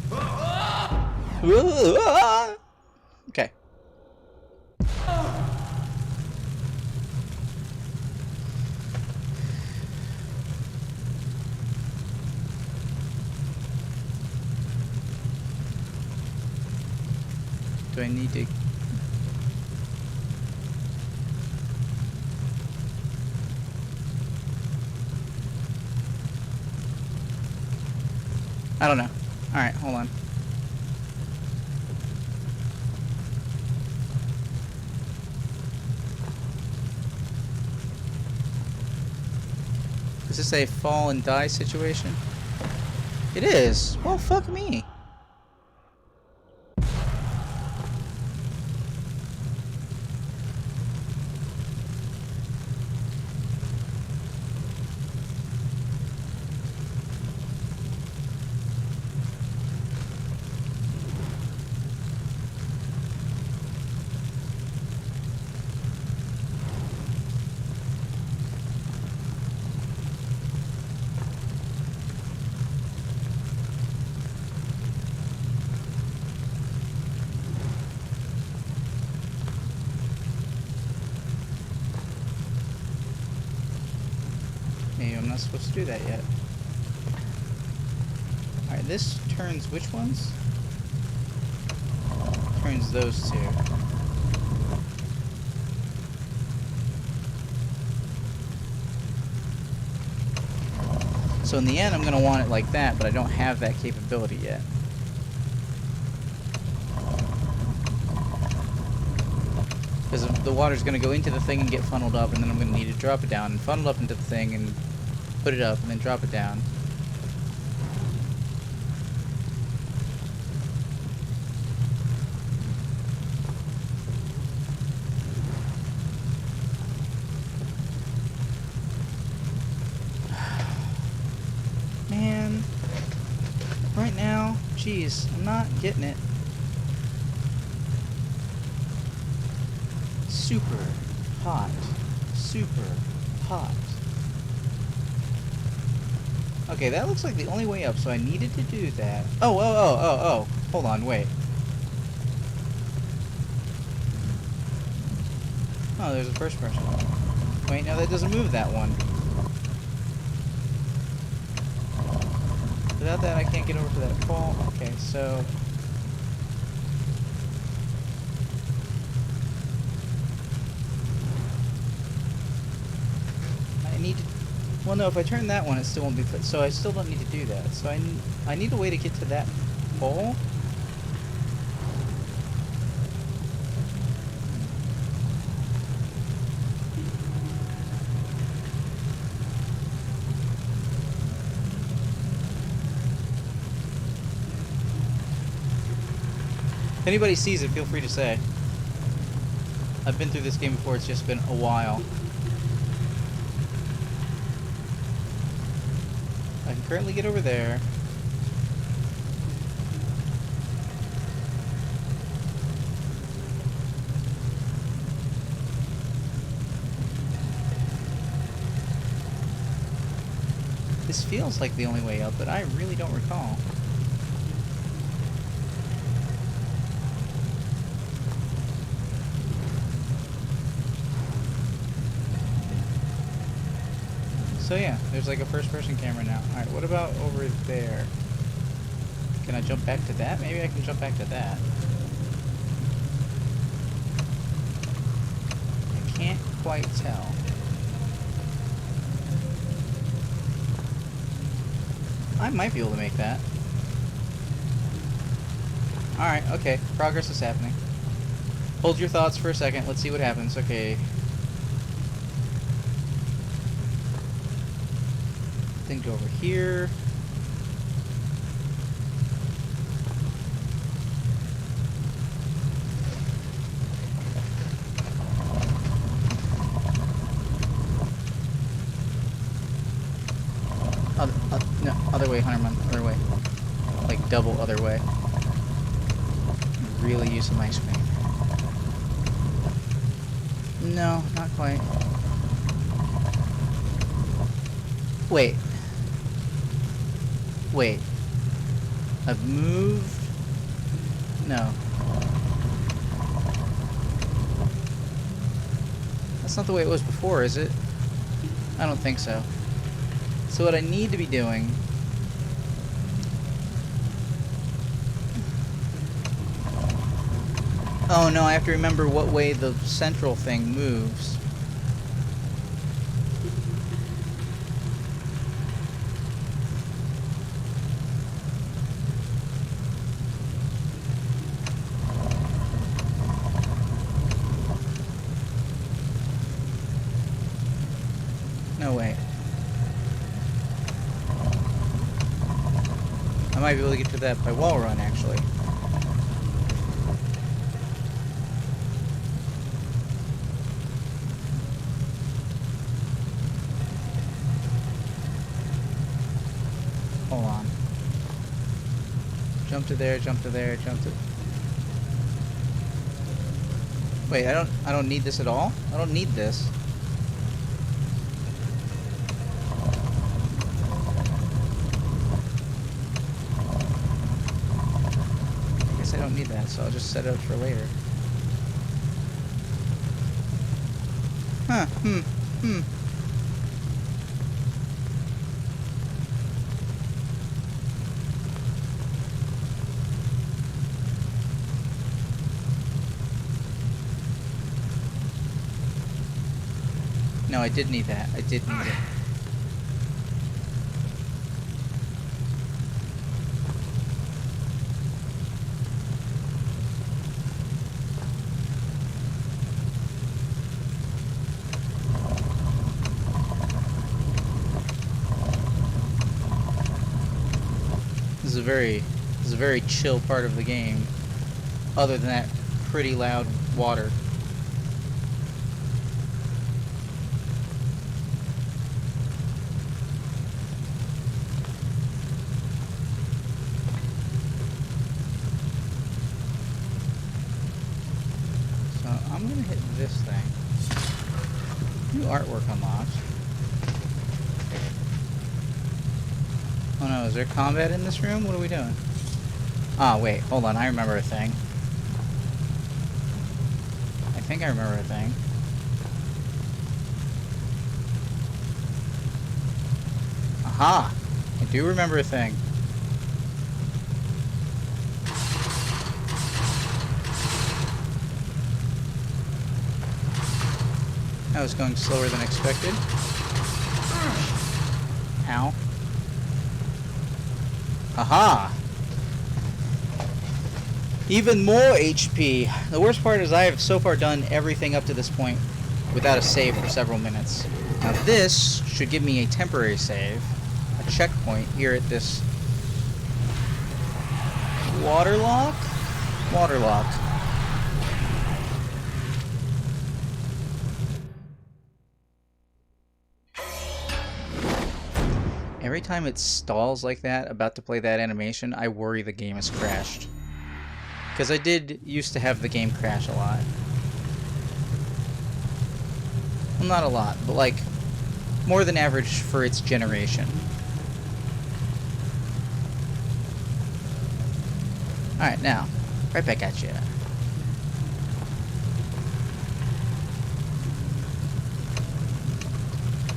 Okay. Do I need to... I don't know. Alright, hold on. Is this a fall and die situation? It is! Well, fuck me! Maybe I'm not supposed to do that yet. Alright, this turns which ones? Turns those two. So in the end, I'm going to want it like that, but I don't have that capability yet. Because the water's going to go into the thing and get funneled up, and then I'm going to need to drop it down and funnel up into the thing and put it up and then drop it down. Man, right now, geez, I'm not getting it. Super hot. Super hot. Okay, that looks like the only way up, so I needed to do that. Oh. Hold on, wait. Oh, there's a first person. Wait, no, that doesn't move that one. Without that, I can't get over to that fall. Okay, so... need to, well no, if I turn that one it still won't be fit, so I still don't need to do that. So I need a way to get to that pole. anybody sees it, feel free to say. I've been through this game before, it's just been a while. I can currently get over there. This feels like the only way up, but I really don't recall. So yeah, there's like a first-person camera now. Alright, what about over there? Can I jump back to that? Maybe I can jump back to that. I can't quite tell. I might be able to make that. Alright, okay. Progress is happening. Hold your thoughts for a second. Let's see what happens. Okay. Then go over here. No, other way, Hunterman. Other way. Like double other way. Really use some ice cream. No, not quite. Wait. Wait. I've moved? No. That's not the way it was before, is it? I don't think so. So what I need to be doing... Oh no, I have to remember what way the central thing moves. No way. I might be able to get to that by wall run, actually. Hold on. Jump to there, jump to there, jump to... Wait, I don't need this at all? I don't need this. I don't need that, so I'll just set it up for later. Huh, No, I did need that. I did need it. This is a very chill part of the game, other than that pretty loud water. So I'm gonna hit this thing. New artwork unlocked. Oh no, is there combat in this room? What are we doing? Ah, wait, hold on, I remember a thing. I think I remember a thing. Aha! I do remember a thing. That was going slower than expected. Ow. Aha! Even more HP. The worst part is I have so far done everything up to this point without a save for several minutes. Now this should give me a temporary save, a checkpoint here at this water lock? Waterlocked. Every time it stalls like that, about to play that animation, I worry the game has crashed. Because I did used to have the game crash a lot. Well, not a lot, but like, more than average for its generation. Alright, now, right back at you.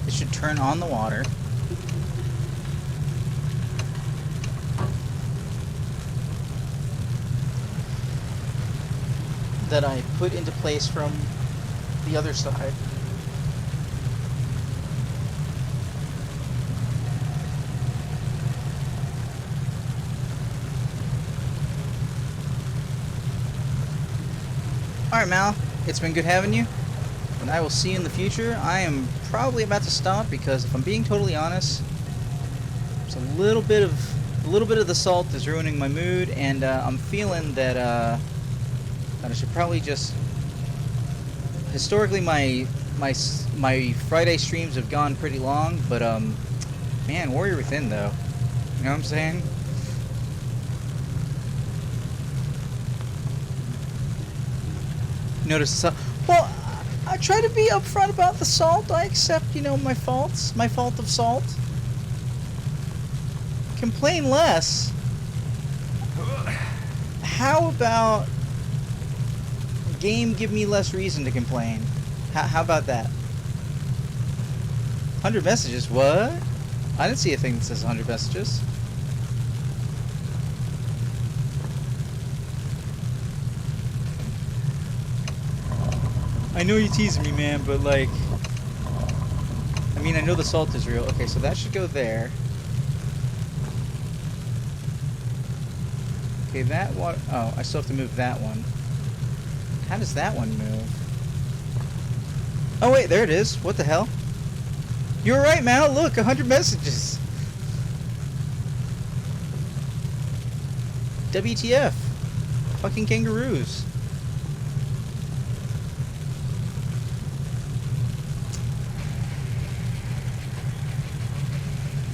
It should turn on the water. That I put into place from the other side. Alright, Mal, it's been good having you, and I will see you in the future. I am probably about to stop because, if I'm being totally honest, there's a little bit of the salt is ruining my mood, and I'm feeling that I should probably just. Historically, my Friday streams have gone pretty long, but man, Warrior Within though, you know what I'm saying? Notice the well, I try to be upfront about the salt. I accept, you know, my faults, my fault of salt. Complain less. How about game give me less reason to complain? How about that? 100 messages? What? I didn't see a thing that says 100 messages. I know you're teasing me, man, but like, I mean, I know the salt is real. Okay, so that should go there. Okay, that one. Oh, I still have to move that one. How does that one move? Oh wait, there it is. What the hell? You're right, Mal. Look, 100 messages. WTF? Fucking kangaroos.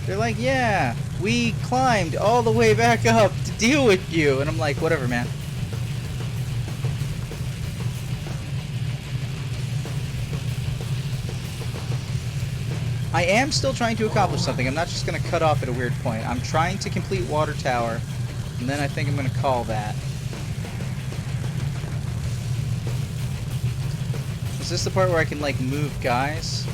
They're like, yeah, we climbed all the way back up to deal with you. And I'm like, whatever, man. I am still trying to accomplish something. I'm not just going to cut off at a weird point. I'm trying to complete Water Tower, and then I think I'm going to call that. Is this the part where I can, like, move guys?